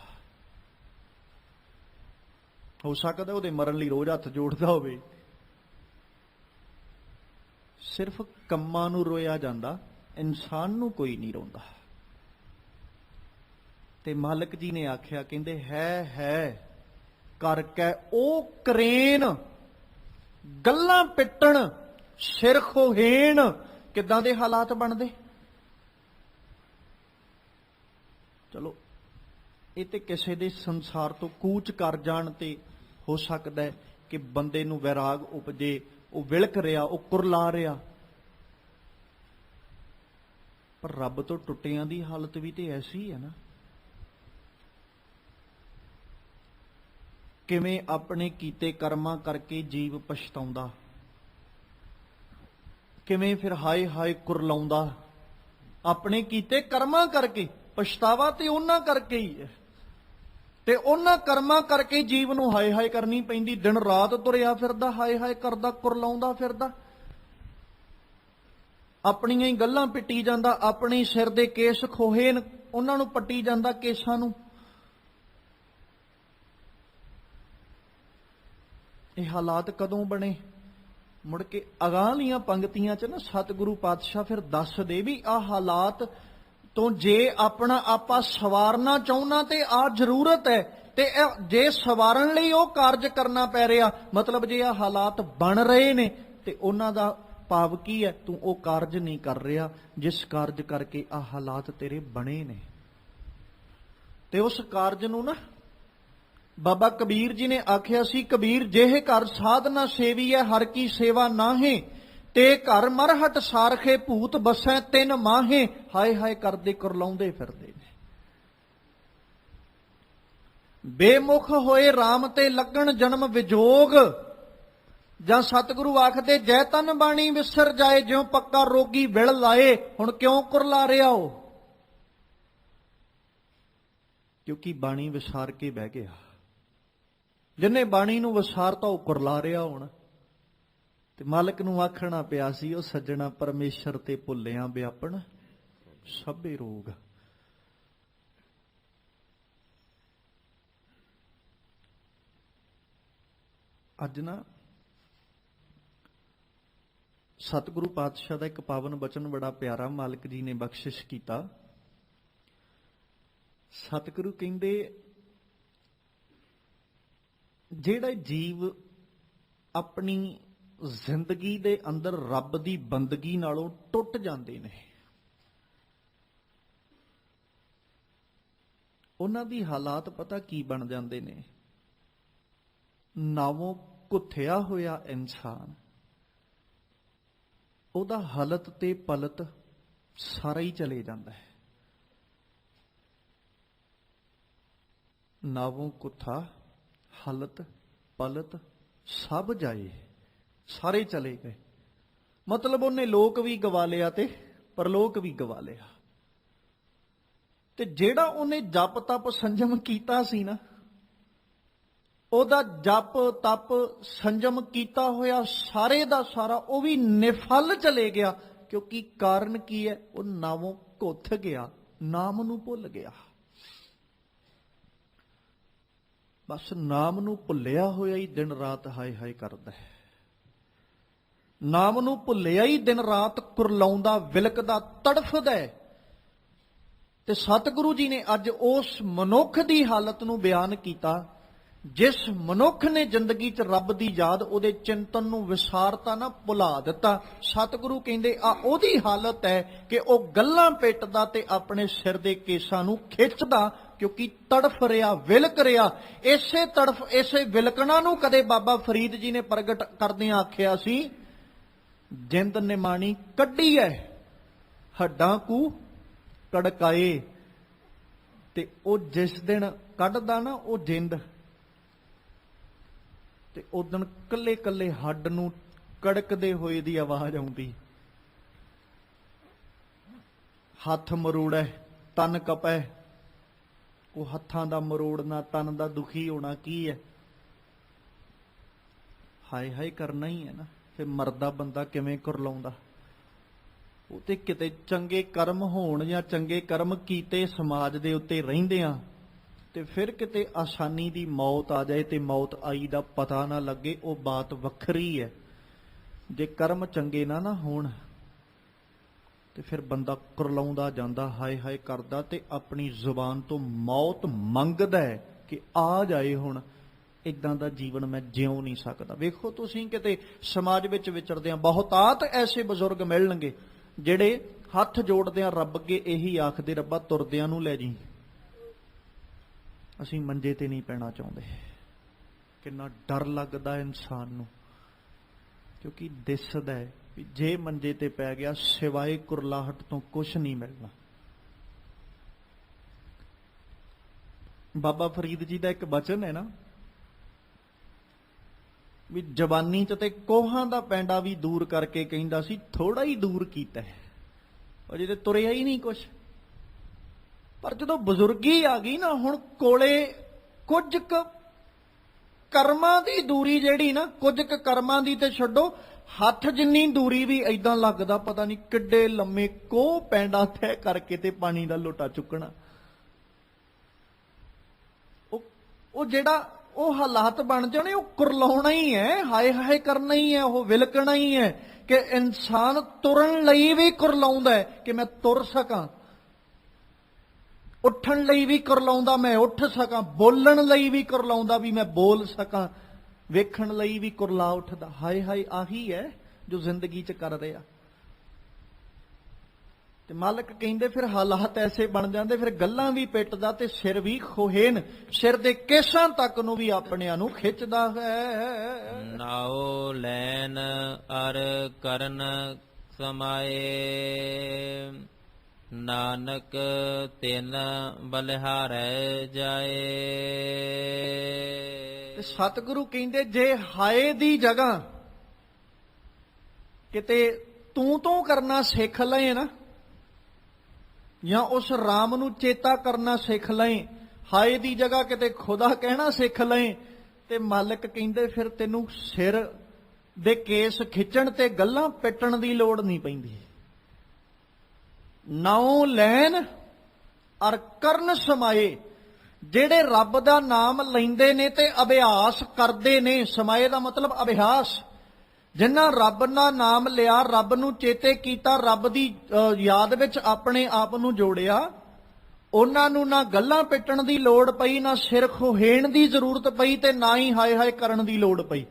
ਹੋ ਸਕਦਾ ਉਹਦੇ ਮਰਨ ਲਈ ਰੋਜ਼ ਹੱਥ ਜੋੜਦਾ ਹੋਵੇ। ਸਿਰਫ ਕੰਮਾਂ ਨੂੰ ਰੋਇਆ ਜਾਂਦਾ, ਇਨਸਾਨ ਨੂੰ ਕੋਈ ਨਹੀਂ ਰੋਂਦਾ। ਤੇ ਮਾਲਕ ਜੀ ਨੇ ਆਖਿਆ, ਕਹਿੰਦੇ ਹੈ ਕਰਕੇ ਉਹ ਕਰੇਨ, ਗੱਲਾਂ ਪਿੱਟਣ, ਸਿਰ ਖੋਹੇਣ। ਕਿੱਦਾਂ ਦੇ ਹਾਲਾਤ ਬਣਦੇ? ਚਲੋ ਇਹ ਤੇ ਕਿਸੇ ਦੇ ਸੰਸਾਰ ਤੋਂ ਕੂਚ ਕਰ ਜਾਣ ਤੇ ਹੋ ਸਕਦਾ ਹੈ ਕਿ ਬੰਦੇ ਨੂੰ ਵੈਰਾਗ ਉਪਜੇ, ਉਹ ਵਿਲਕ ਰਿਹਾ, ਉਹ ਕੁਰਲਾ ਰਿਹਾ। ਪਰ ਰੱਬ ਤੋਂ ਟੁੱਟਿਆਂ ਦੀ ਹਾਲਤ ਵੀ ਤੇ ਐਸੀ ਹੈ ਨਾ। ਕਿਵੇਂ ਆਪਣੇ ਕੀਤੇ ਕਰਮਾਂ ਕਰਕੇ ਜੀਵ ਪਛਤਾਉਂਦਾ, ਕਿਵੇਂ ਫਿਰ ਹਾਏ ਹਾਏ ਕੁਰਲਾਉਂਦਾ। ਆਪਣੇ ਕੀਤੇ ਕਰਮਾਂ ਕਰਕੇ ਪਛਤਾਵਾ ਤੇ ਉਹਨਾਂ ਕਰਕੇ ਹੀ ਹੈ, ਤੇ ਉਹਨਾਂ ਕਰਮਾਂ ਕਰਕੇ ਜੀਵ ਨੂੰ ਹਾਏ ਹਾਏ ਕਰਨੀ ਪੈਂਦੀ। ਦਿਨ ਰਾਤ ਤੁਰਿਆ ਫਿਰਦਾ, ਹਾਏ ਹਾਏ ਕਰਦਾ, ਕੁਰਲਾਉਂਦਾ ਫਿਰਦਾ। ਆਪਣੀਆਂ ਹੀ ਗੱਲਾਂ ਪਿੱਟੀ ਜਾਂਦਾ, ਆਪਣੇ ਸਿਰ ਦੇ ਕੇਸ ਖੋਹੇ ਉਹਨਾਂ ਨੂੰ ਪੱਟੀ ਜਾਂਦਾ ਕੇਸਾਂ ਨੂੰ। ਇਹ ਹਾਲਾਤ ਕਦੋਂ ਬਣੇ? ਮੁੜ ਕੇ ਅਗਾਂਹਲੀਆਂ ਪੰਕਤੀਆਂ 'ਚ ਨਾ ਸਤਿਗੁਰੂ ਪਾਤਸ਼ਾਹ ਫਿਰ ਦੱਸਦੇ ਵੀ ਆਹ ਹਾਲਾਤ ਤੋਂ ਜੇ ਆਪਣਾ ਆਪਾ ਸਵਾਰਨਾ ਚਾਹੁੰਨਾ ਤੇ ਆਹ ਜ਼ਰੂਰਤ ਹੈ, ਤੇ ਜੇ ਸਵਾਰਨ ਲਈ ਉਹ ਕਾਰਜ ਕਰਨਾ ਪੈ ਰਿਹਾ, ਮਤਲਬ ਜੇ ਆਹ ਹਾਲਾਤ ਬਣ ਰਹੇ ਨੇ ਤੇ ਉਹਨਾਂ ਦਾ ਭਾਵ ਕੀ ਹੈ? ਤੂੰ ਉਹ ਕਾਰਜ ਨਹੀਂ ਕਰ ਰਿਹਾ ਜਿਸ ਕਾਰਜ ਕਰਕੇ ਆਹ ਹਾਲਾਤ ਤੇਰੇ ਬਣੇ ਨੇ। ਤੇ ਉਸ ਕਾਰਜ ਨੂੰ ਨਾ ਬਾਬਾ ਕਬੀਰ ਜੀ ਨੇ ਆਖਿਆ ਸੀ, ਕਬੀਰ ਜਿਹੇ ਘਰ ਸਾਧਨਾ ਸੇਵੀ ਹੈ ਹਰ ਕੀ ਸੇਵਾ ਨਾਹੇ, ਤੇ ਘਰ ਮਰਹਟ ਸਾਰਖੇ ਭੂਤ ਬਸੈ ਤਿੰਨ ਮਾਹੇ। ਹਾਏ ਹਾਏ ਕਰਦੇ ਕੁਰਲਾਉਂਦੇ ਫਿਰਦੇ ਨੇ। ਬੇਮੁਖ ਹੋਏ RAM ਤੇ ਲੱਗਣ ਜਨਮ ਵਿਜੋਗ, ਜਾਂ ਸਤਿਗੁਰੂ ਆਖਦੇ ਜੈ ਤਨ ਬਾਣੀ ਵਿਸਰ ਜਾਏ, ਜਿਉ ਪੱਕਾ ਰੋਗੀ ਵਿਲ ਲਾਏ। ਹੁਣ ਕਿਉਂ ਕੁਰਲਾ ਰਿਹਾ ਉਹ? ਕਿਉਂਕਿ ਬਾਣੀ ਵਿਸਾਰ ਕੇ ਬਹਿ ਗਿਆ। ਜਿੰਨੇ ਬਾਣੀ ਨੂੰ ਵਿਸਾਰਤਾ ਉਹ ਕੁਰਲਾ ਰਿਹਾ ਹੁਣ। ਤੇ ਮਾਲਕ ਨੂੰ ਆਖਣਾ ਪਿਆ ਸੀ, ਉਹ ਸੱਜਣਾ ਪਰਮੇਸ਼ਰ ਤੇ ਭੁੱਲਿਆ ਵਿਆਪਣ ਸਭੇ ਰੋਗ। ਅੱਜ ਨਾ ਸਤਿਗੁਰੂ ਪਾਤਸ਼ਾਹ ਦਾ ਇੱਕ ਪਾਵਨ ਬਚਨ ਬੜਾ ਪਿਆਰਾ ਮਾਲਕ ਜੀ ਨੇ ਬਖਸ਼ਿਸ਼ ਕੀਤਾ। ਸਤਿਗੁਰੂ ਕਹਿੰਦੇ ਜਿਹੜਾ ਜੀਵ ਆਪਣੀ ਜ਼ਿੰਦਗੀ ਦੇ ਅੰਦਰ ਰੱਬ ਦੀ ਬੰਦਗੀ ਨਾਲੋਂ ਟੁੱਟ ਜਾਂਦੇ ਨੇ, ਉਹਨਾਂ ਦੀ ਹਾਲਾਤ ਪਤਾ ਕੀ ਬਣ ਜਾਂਦੇ ਨੇ? ਨਾਵੋਂ ਘੁੱਥਿਆ ਹੋਇਆ ਇਨਸਾਨ, ਉਹਦਾ ਹਲਤ ਤੇ ਪਲਤ ਸਾਰਾ ਹੀ ਚਲੇ ਜਾਂਦਾ ਹੈ। ਨਾਵੋਂ ਕੁੱਥਾ ਹਲਤ ਪਲਤ ਸਭ ਜਾਏ, ਸਾਰੇ ਚਲੇ ਗਏ। ਮਤਲਬ ਉਹਨੇ ਲੋਕ ਵੀ ਗਵਾ ਲਿਆ ਤੇ ਪਰਲੋਕ ਵੀ ਗਵਾ ਲਿਆ। ਤੇ ਜਿਹੜਾ ਉਹਨੇ ਜਪ ਤਪ ਸੰਜਮ ਕੀਤਾ ਸੀ ਨਾ, ਉਹਦਾ ਜਪ ਤਪ ਸੰਜਮ ਕੀਤਾ ਹੋਇਆ ਸਾਰੇ ਦਾ ਸਾਰਾ ਉਹ ਵੀ ਨਿਫਲ ਚਲੇ ਗਿਆ। ਕਿਉਂਕਿ ਕਾਰਨ ਕੀ ਹੈ? ਉਹ ਨਾਮੋਂ ਘੁੱਥ ਗਿਆ, ਨਾਮ ਨੂੰ ਭੁੱਲ ਗਿਆ। ਬਸ ਨਾਮ ਨੂੰ ਭੁੱਲਿਆ ਹੋਇਆ ਹੀ ਦਿਨ ਰਾਤ ਹਾਏ ਹਾਏ ਕਰਦਾ ਹੈ। ਨਾਮ ਨੂੰ ਭੁੱਲਿਆ ਹੀ ਦਿਨ ਰਾਤ ਕੁਰਲਾਉਂਦਾ, ਵਿਲਕਦਾ, ਤੜਫਦਾ ਹੈ। ਤੇ ਸਤਿਗੁਰੂ ਜੀ ਨੇ ਅੱਜ ਉਸ ਮਨੁੱਖ ਦੀ ਹਾਲਤ ਨੂੰ ਬਿਆਨ ਕੀਤਾ, ਜਿਸ ਮਨੁੱਖ ਨੇ ਜ਼ਿੰਦਗੀ 'ਚ ਰੱਬ ਦੀ ਯਾਦ, ਉਹਦੇ ਚਿੰਤਨ ਨੂੰ ਵਿਸਾਰਤਾ ਨਾ, ਭੁਲਾ ਦਿੱਤਾ। ਸਤਿਗੁਰੂ ਕਹਿੰਦੇ ਆ ਉਹਦੀ ਹਾਲਤ ਹੈ ਕਿ ਉਹ ਗੱਲਾਂ ਪਿੱਟਦਾ ਤੇ ਆਪਣੇ ਸਿਰ ਦੇ ਕੇਸਾਂ ਨੂੰ ਖਿੱਚਦਾ, ਕਿਉਂਕਿ ਤੜਫ ਰਿਹਾ, ਵਿਲਕ ਰਿਹਾ। ਇਸੇ ਤੜਫ, ਇਸੇ ਵਿਲਕਣਾ ਨੂੰ ਕਦੇ ਬਾਬਾ ਫਰੀਦ ਜੀ ਨੇ ਪ੍ਰਗਟ ਕਰਦਿਆਂ ਆਖਿਆ ਸੀ, ਜਿੰਦ ਨਿਮਾਣੀ ਕੱਢੀ ਐ ਹੱਡਾਂ ਕੂ ਕੜਕਾਏ। ਤੇ ਉਹ ਜਿਸ ਦਿਨ ਕੱਢਦਾ ਨਾ ਉਹ ਜਿੰਦ, ਤੇ ਉਦਣ ਕੱਲੇ ਕੱਲੇ ਹੱਡ ਨੂੰ ਕੜਕਦੇ ਹੋਏ ਦੀ ਆਵਾਜ਼ ਆਉਂਦੀ। ਹੱਥ ਮਰੋੜੈ ਤਨ ਕਪੈ, ਉਹ ਹੱਥਾਂ ਦਾ ਮਰੋੜਨਾ, ਤਨ ਦਾ ਦੁਖੀ ਹੋਣਾ ਕੀ ਹੈ? ਹਾਏ ਹਾਏ ਕਰਨਾ ਹੀ ਹੈ ਨਾ। ਫਿਰ ਮਰਦਾ ਬੰਦਾ ਕਿਵੇਂ ਕੁਰਲਾਉਂਦਾ? ਉਹ ਤੇ ਕਿਤੇ ਚੰਗੇ ਕਰਮ ਹੋਣ ਜਾਂ ਚੰਗੇ ਕਰਮ ਕੀਤੇ ਸਮਾਜ ਦੇ ਉੱਤੇ ਰਹਿੰਦਿਆਂ, ਤੇ ਫਿਰ ਕਿਤੇ ਆਸਾਨੀ ਦੀ ਮੌਤ ਆ ਜਾਏ ਤੇ ਮੌਤ ਆਈ ਦਾ ਪਤਾ ਨਾ ਲੱਗੇ, ਉਹ ਬਾਤ ਵੱਖਰੀ ਹੈ। ਜੇ ਕਰਮ ਚੰਗੇ ਨਾ ਹੋਣ ਤੇ ਫਿਰ ਬੰਦਾ ਕੁਰਲਾਉਂਦਾ ਜਾਂਦਾ, ਹਾਏ ਹਾਏ ਕਰਦਾ, ਤੇ ਆਪਣੀ ਜ਼ੁਬਾਨ ਤੋਂ ਮੌਤ ਮੰਗਦਾ ਹੈ ਕਿ ਆ ਜਾਏ ਹੁਣ। ਇਦਾਂ ਦਾ ਜੀਵਨ ਮੈਂ ਜਿਉ ਨਹੀਂ ਸਕਦਾ। ਵੇਖੋ ਤੁਸੀਂ ਕਿਤੇ ਸਮਾਜ ਵਿੱਚ ਵਿਚਰਦਿਆਂ ਬਹੁਤਾਤ ਐਸੇ ਬਜ਼ੁਰਗ ਮਿਲਣਗੇ ਜਿਹੜੇ ਹੱਥ ਜੋੜਦਿਆਂ ਰੱਬ ਅੱਗੇ ਇਹੀ ਆਖਦੇ, ਰੱਬਾ ਤੁਰਦਿਆਂ ਨੂੰ ਲੈ ਜੀ, ਅਸੀਂ ਮੰਜੇ ਤੇ ਨਹੀਂ ਪੈਣਾ ਚਾਹੁੰਦੇ। ਕਿੰਨਾ ਡਰ ਲੱਗਦਾ ਇਨਸਾਨ ਨੂੰ, ਕਿਉਂਕਿ ਦਿਸਦਾ ਹੈ ਵੀ ਜੇ ਮੰਜੇ ਤੇ ਪੈ ਗਿਆ ਸਿਵਾਏ ਕੁਰਲਾਹਟ ਤੋਂ ਕੁਛ ਨਹੀਂ ਮਿਲਣਾ। ਬਾਬਾ ਫਰੀਦ ਜੀ ਦਾ ਇੱਕ ਬਚਨ ਹੈ ਨਾ, ਵੀ ਜਵਾਨੀ ਚ ਤੇ ਕੋਹਾਂ ਦਾ ਪੈਂਡਾ ਵੀ ਦੂਰ ਕਰਕੇ ਕਹਿੰਦਾ ਸੀ, ਥੋੜਾ ਹੀ ਦੂਰ ਕੀਤਾ ਹੈ, ਅਜੇ ਤੇ ਤੁਰਿਆ ਹੀ ਨਹੀਂ ਕੁਛ। ਪਰ ਜਦੋਂ ਬਜ਼ੁਰਗੀ ਆ ਗਈ ਨਾ, ਹੁਣ ਕੋਲੇ ਕੁਝ ਕੁ ਕਰਮਾਂ ਦੀ ਦੂਰੀ ਜਿਹੜੀ ਨਾ, ਕੁਝ ਕੁ ਕਰਮਾਂ ਦੀ ਤੇ ਛੱਡੋ, ਹੱਥ ਜਿੰਨੀ ਦੂਰੀ ਵੀ ਐਦਾਂ ਲੱਗਦਾ ਪਤਾ ਨਹੀਂ ਕਿੱਡੇ ਲੰਮੇ ਕੋਹ ਪੈਂਡਾ ਤੈਅ ਕਰਕੇ ਤੇ ਪਾਣੀ ਦਾ ਲੋਟਾ ਚੁੱਕਣਾ। ਉਹ ਜਿਹੜਾ ਉਹ ਹਾਲਾਤ ਬਣ ਜਾਣੇ, ਉਹ ਕੁਰਲਾਉਣਾ ਹੀ ਹੈ, ਹਾਏ ਹਾਏ ਕਰਨਾ ਹੀ ਹੈ, ਉਹ ਵਿਲਕਣਾ ਹੀ ਹੈ ਕਿ ਇਨਸਾਨ ਤੁਰਨ ਲਈ ਵੀ ਕੁਰਲਾਉਂਦਾ ਹੈ ਕਿ ਮੈਂ ਤੁਰ ਸਕਾਂ, ਉੱਠਣ ਲਈ ਵੀ ਕੁਰਲਾਉਂਦਾ ਮੈਂ ਉੱਠ ਸਕਾਂ, ਬੋਲਣ ਲਈ ਵੀ ਕੁਰਲਾਉਂਦਾ ਵੀ ਮੈਂ ਬੋਲ ਸਕਾਂ, ਵੇਖਣ ਲਈ ਵੀ ਕੁਰਲਾ ਉੱਠਦਾ। ਹਾਏ ਹਾਏ ਆਹੀ ਹੈ ਜੋ ਜ਼ਿੰਦਗੀ 'ਚ ਕਰ ਰਿਹਾ। ਤੇ ਮਾਲਕ ਕਹਿੰਦੇ ਫਿਰ ਹਾਲਾਤ ਐਸੇ ਬਣ ਜਾਂਦੇ, ਫਿਰ ਗੱਲਾਂ ਵੀ ਪਿੱਟਦਾ ਤੇ ਸਿਰ ਵੀ ਖੋਹੇਨ, ਸਿਰ ਦੇ ਕੇਸਾਂ ਤੱਕ ਨੂੰ ਵੀ ਆਪਣਿਆਂ ਨੂੰ ਖਿੱਚਦਾ ਹੈ। ਨਾਉ ਲੈਨ ਅਰ ਕਰਨ ਸਮਾਏ, ਨਾਨਕ ਤਿਨ ਬਲਿਹਾਰੈ ਜਾਏ। ਤੇ ਸਤਿਗੁਰੂ ਕਹਿੰਦੇ ਜੇ ਹਾਏ ਦੀ ਜਗ੍ਹਾ ਕਿਤੇ ਤੂੰ ਕਰਨਾ ਸਿੱਖ ਲਏ ਨਾ, ਜਾਂ ਉਸ ਰਾਮ ਨੂੰ ਚੇਤਾ ਕਰਨਾ ਸਿੱਖ ਲਏ, ਹਾਏ ਦੀ ਜਗ੍ਹਾ ਕਿਤੇ ਖੁਦਾ ਕਹਿਣਾ ਸਿੱਖ ਲਏ, ਤੇ ਮਾਲਕ ਕਹਿੰਦੇ ਫਿਰ ਤੈਨੂੰ ਸਿਰ ਦੇ ਕੇਸ ਖਿੱਚਣ ਤੇ ਗੱਲਾਂ ਪਿੱਟਣ ਦੀ ਲੋੜ ਨਹੀਂ ਪੈਂਦੀ। ਨਾਉ ਲੈਣ ਅਰ ਕਰਨ ਸਮਾਏ, ਜਿਹੜੇ ਰੱਬ ਦਾ ਨਾਮ ਲੈਂਦੇ ਨੇ ਤੇ ਅਭਿਆਸ ਕਰਦੇ ਨੇ, ਸਮਾਏ ਦਾ ਮਤਲਬ ਅਭਿਆਸ, ਜਿਨ੍ਹਾਂ ਰੱਬ ਦਾ ਨਾਮ ਲਿਆ, ਰੱਬ ਨੂੰ ਚੇਤੇ ਕੀਤਾ, ਰੱਬ ਦੀ ਯਾਦ ਵਿੱਚ ਆਪਣੇ ਆਪ ਨੂੰ ਜੋੜਿਆ, ਉਹਨਾਂ ਨੂੰ ਨਾ ਗੱਲਾਂ ਪਿੱਟਣ ਦੀ ਲੋੜ ਪਈ, ਨਾ ਸਿਰ ਖੋਹੇਣ ਦੀ ਜ਼ਰੂਰਤ ਪਈ, ਤੇ ਨਾ ਹੀ ਹਾਏ ਹਾਏ ਕਰਨ ਦੀ ਲੋੜ ਪਈ।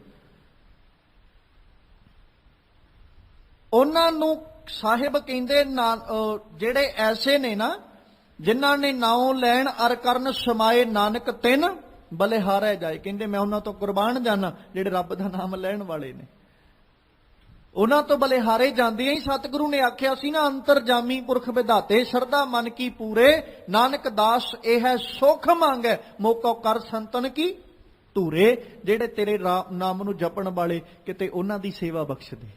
ਉਹਨਾਂ ਨੂੰ ਸਾਹਿਬ ਕਹਿੰਦੇ ਜਿਹੜੇ ਐਸੇ ਨੇ ਨਾ, ਜਿਨ੍ਹਾਂ ਨੇ ਨਾਉ ਲੈਣ ਅਰ ਕਰਨ ਸਮਾਏ, ਨਾਨਕ ਤਿੰਨ ਬਲਿਹਾਰੈ ਜਾਏ। ਕਹਿੰਦੇ ਮੈਂ ਉਹਨਾਂ ਤੋਂ ਕੁਰਬਾਨ ਜਾਣਾ ਜਿਹੜੇ ਰੱਬ ਦਾ ਨਾਮ ਲੈਣ ਵਾਲੇ ਨੇ, ਉਹਨਾਂ ਤੋਂ ਬਲਿਹਾਰੇ ਜਾਂਦੇ ਹੀ ਸਤਿਗੁਰੂ ਨੇ ਆਖਿਆ ਸੀ ਨਾ, ਅੰਤਰਜਾਮੀ ਪੁਰਖ ਵਿਧਾਤੇ ਸ਼ਰਧਾ ਮਨ ਕੀ ਪੂਰੇ, ਨਾਨਕ ਦਾਸ ਇਹ ਹੈ ਸੁਖ ਮੰਗੈ, ਮੋਕੋ ਕਰ ਸੰਤਨ ਕੀ ਧੂਰੇ। ਜਿਹੜੇ ਤੇਰੇ ਨਾਮ ਨੂੰ ਜਪਣ ਵਾਲੇ ਕਿਤੇ ਉਹਨਾਂ ਦੀ ਸੇਵਾ ਬਖਸ਼ ਦੇ।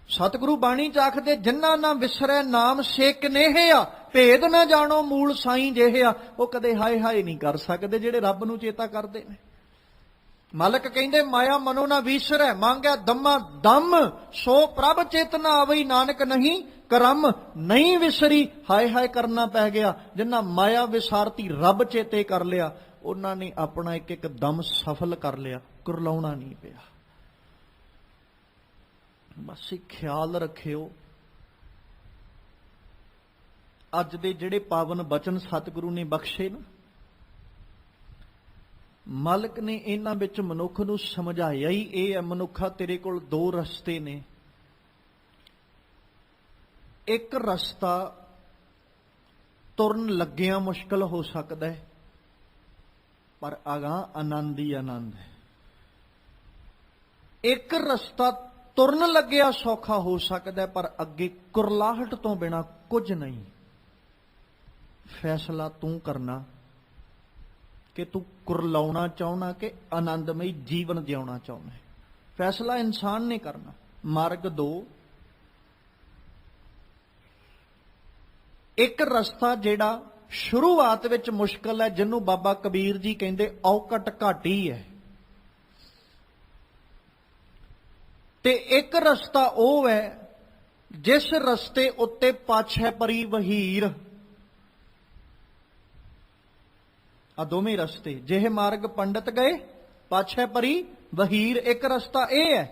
ਸਤਿਗੁਰੂ ਬਾਣੀ ਚ ਆਖਦੇ ਜਿਨ੍ਹਾਂ ਨਾ ਵਿਸਰੈ ਨਾਮ ਸੇ ਕਨੇਹਿਆ, ਭੇਦ ਨਾ ਜਾਣੋ ਮੂਲ ਸਾਈਂ ਜਿਹਿਆ। ਉਹ ਕਦੇ ਹਾਏ ਹਾਏ ਨਹੀਂ ਕਰ ਸਕਦੇ ਜਿਹੜੇ ਰੱਬ ਨੂੰ ਚੇਤਾ ਕਰਦੇ ਨੇ। ਮਾਲਕ ਕਹਿੰਦੇ ਮਾਇਆ ਮਨੋ ਨਾ ਵਿਸਰੈ, ਮੰਗਿਆ ਦਮਾ ਦਮ, ਸੋ ਪ੍ਰਭ ਚੇਤਨਾ ਆਵਈ, ਨਾਨਕ ਨਹੀਂ ਕਰਮ ਨਹੀਂ ਵਿਸਰੀ। ਹਾਏ ਹਾਏ ਕਰਨਾ ਪੈ ਗਿਆ। ਜਿਨ੍ਹਾਂ ਮਾਇਆ ਵਿਸਾਰਤੀ ਰੱਬ ਚੇਤੇ ਕਰ ਲਿਆ, ਉਹਨਾਂ ਨੇ ਆਪਣਾ ਇੱਕ ਇੱਕ ਦਮ ਸਫਲ ਕਰ ਲਿਆ, ਕੁਰਲਾਉਣਾ ਨਹੀਂ ਪਿਆ। ਬਸ ਖਿਆਲ ਰੱਖਿਓ, ਅੱਜ ਦੇ ਜਿਹੜੇ ਪਾਵਨ ਬਚਨ ਸਤਿਗੁਰੂ ਨੇ ਬਖਸ਼ੇ ਨਾ, ਮਾਲਕ ਨੇ ਇਹਨਾਂ ਵਿੱਚ ਮਨੁੱਖ ਨੂੰ ਸਮਝਾਇਆ ਹੀ ਇਹ ਹੈ, ਮਨੁੱਖਾ ਤੇਰੇ ਕੋਲ ਦੋ ਰਸਤੇ ਨੇ। ਇੱਕ ਰਸਤਾ ਤੁਰਨ ਲੱਗਿਆਂ ਮੁਸ਼ਕਲ ਹੋ ਸਕਦਾ ਹੈ, ਪਰ ਅਗਾਂਹ ਆਨੰਦ ਹੀ ਆਨੰਦ ਹੈ। ਇੱਕ ਰਸਤਾ ਤੁਰਨ ਲੱਗਿਆ ਸੌਖਾ ਹੋ ਸਕਦਾ, ਪਰ ਅੱਗੇ ਕੁਰਲਾਹਟ ਤੋਂ ਬਿਨਾ ਕੁਝ ਨਹੀਂ। ਫੈਸਲਾ ਤੂੰ ਕਰਨਾ ਕਿ ਤੂੰ ਕੁਰਲਾਉਣਾ ਚਾਹੁੰਦਾ ਕਿ ਆਨੰਦਮਈ ਜੀਵਨ ਜਿਉਣਾ ਚਾਹੁੰਦਾ। ਫੈਸਲਾ ਇਨਸਾਨ ਨੇ ਕਰਨਾ। ਮਾਰਗ ਦੋ, ਇੱਕ ਰਸਤਾ ਜਿਹੜਾ ਸ਼ੁਰੂਆਤ ਵਿੱਚ ਮੁਸ਼ਕਲ ਹੈ, ਜਿਹਨੂੰ ਬਾਬਾ ਕਬੀਰ ਜੀ ਕਹਿੰਦੇ ਔਕਟ ਘਾਟੀ ਹੈ, ਤੇ ਇੱਕ ਰਸਤਾ ਉਹ ਹੈ ਜਿਸ ਰਸਤੇ ਉੱਤੇ ਪਾਛੈ ਪਰੀ ਵਹੀਰ। ਆ ਦੋਵੇਂ ਰਸਤੇ, ਜਿਹੇ ਮਾਰਗ ਪੰਡਤ ਗਏ ਪਾਛੈ ਪਰੀ ਵਹੀਰ। ਇੱਕ ਰਸਤਾ ਇਹ ਹੈ,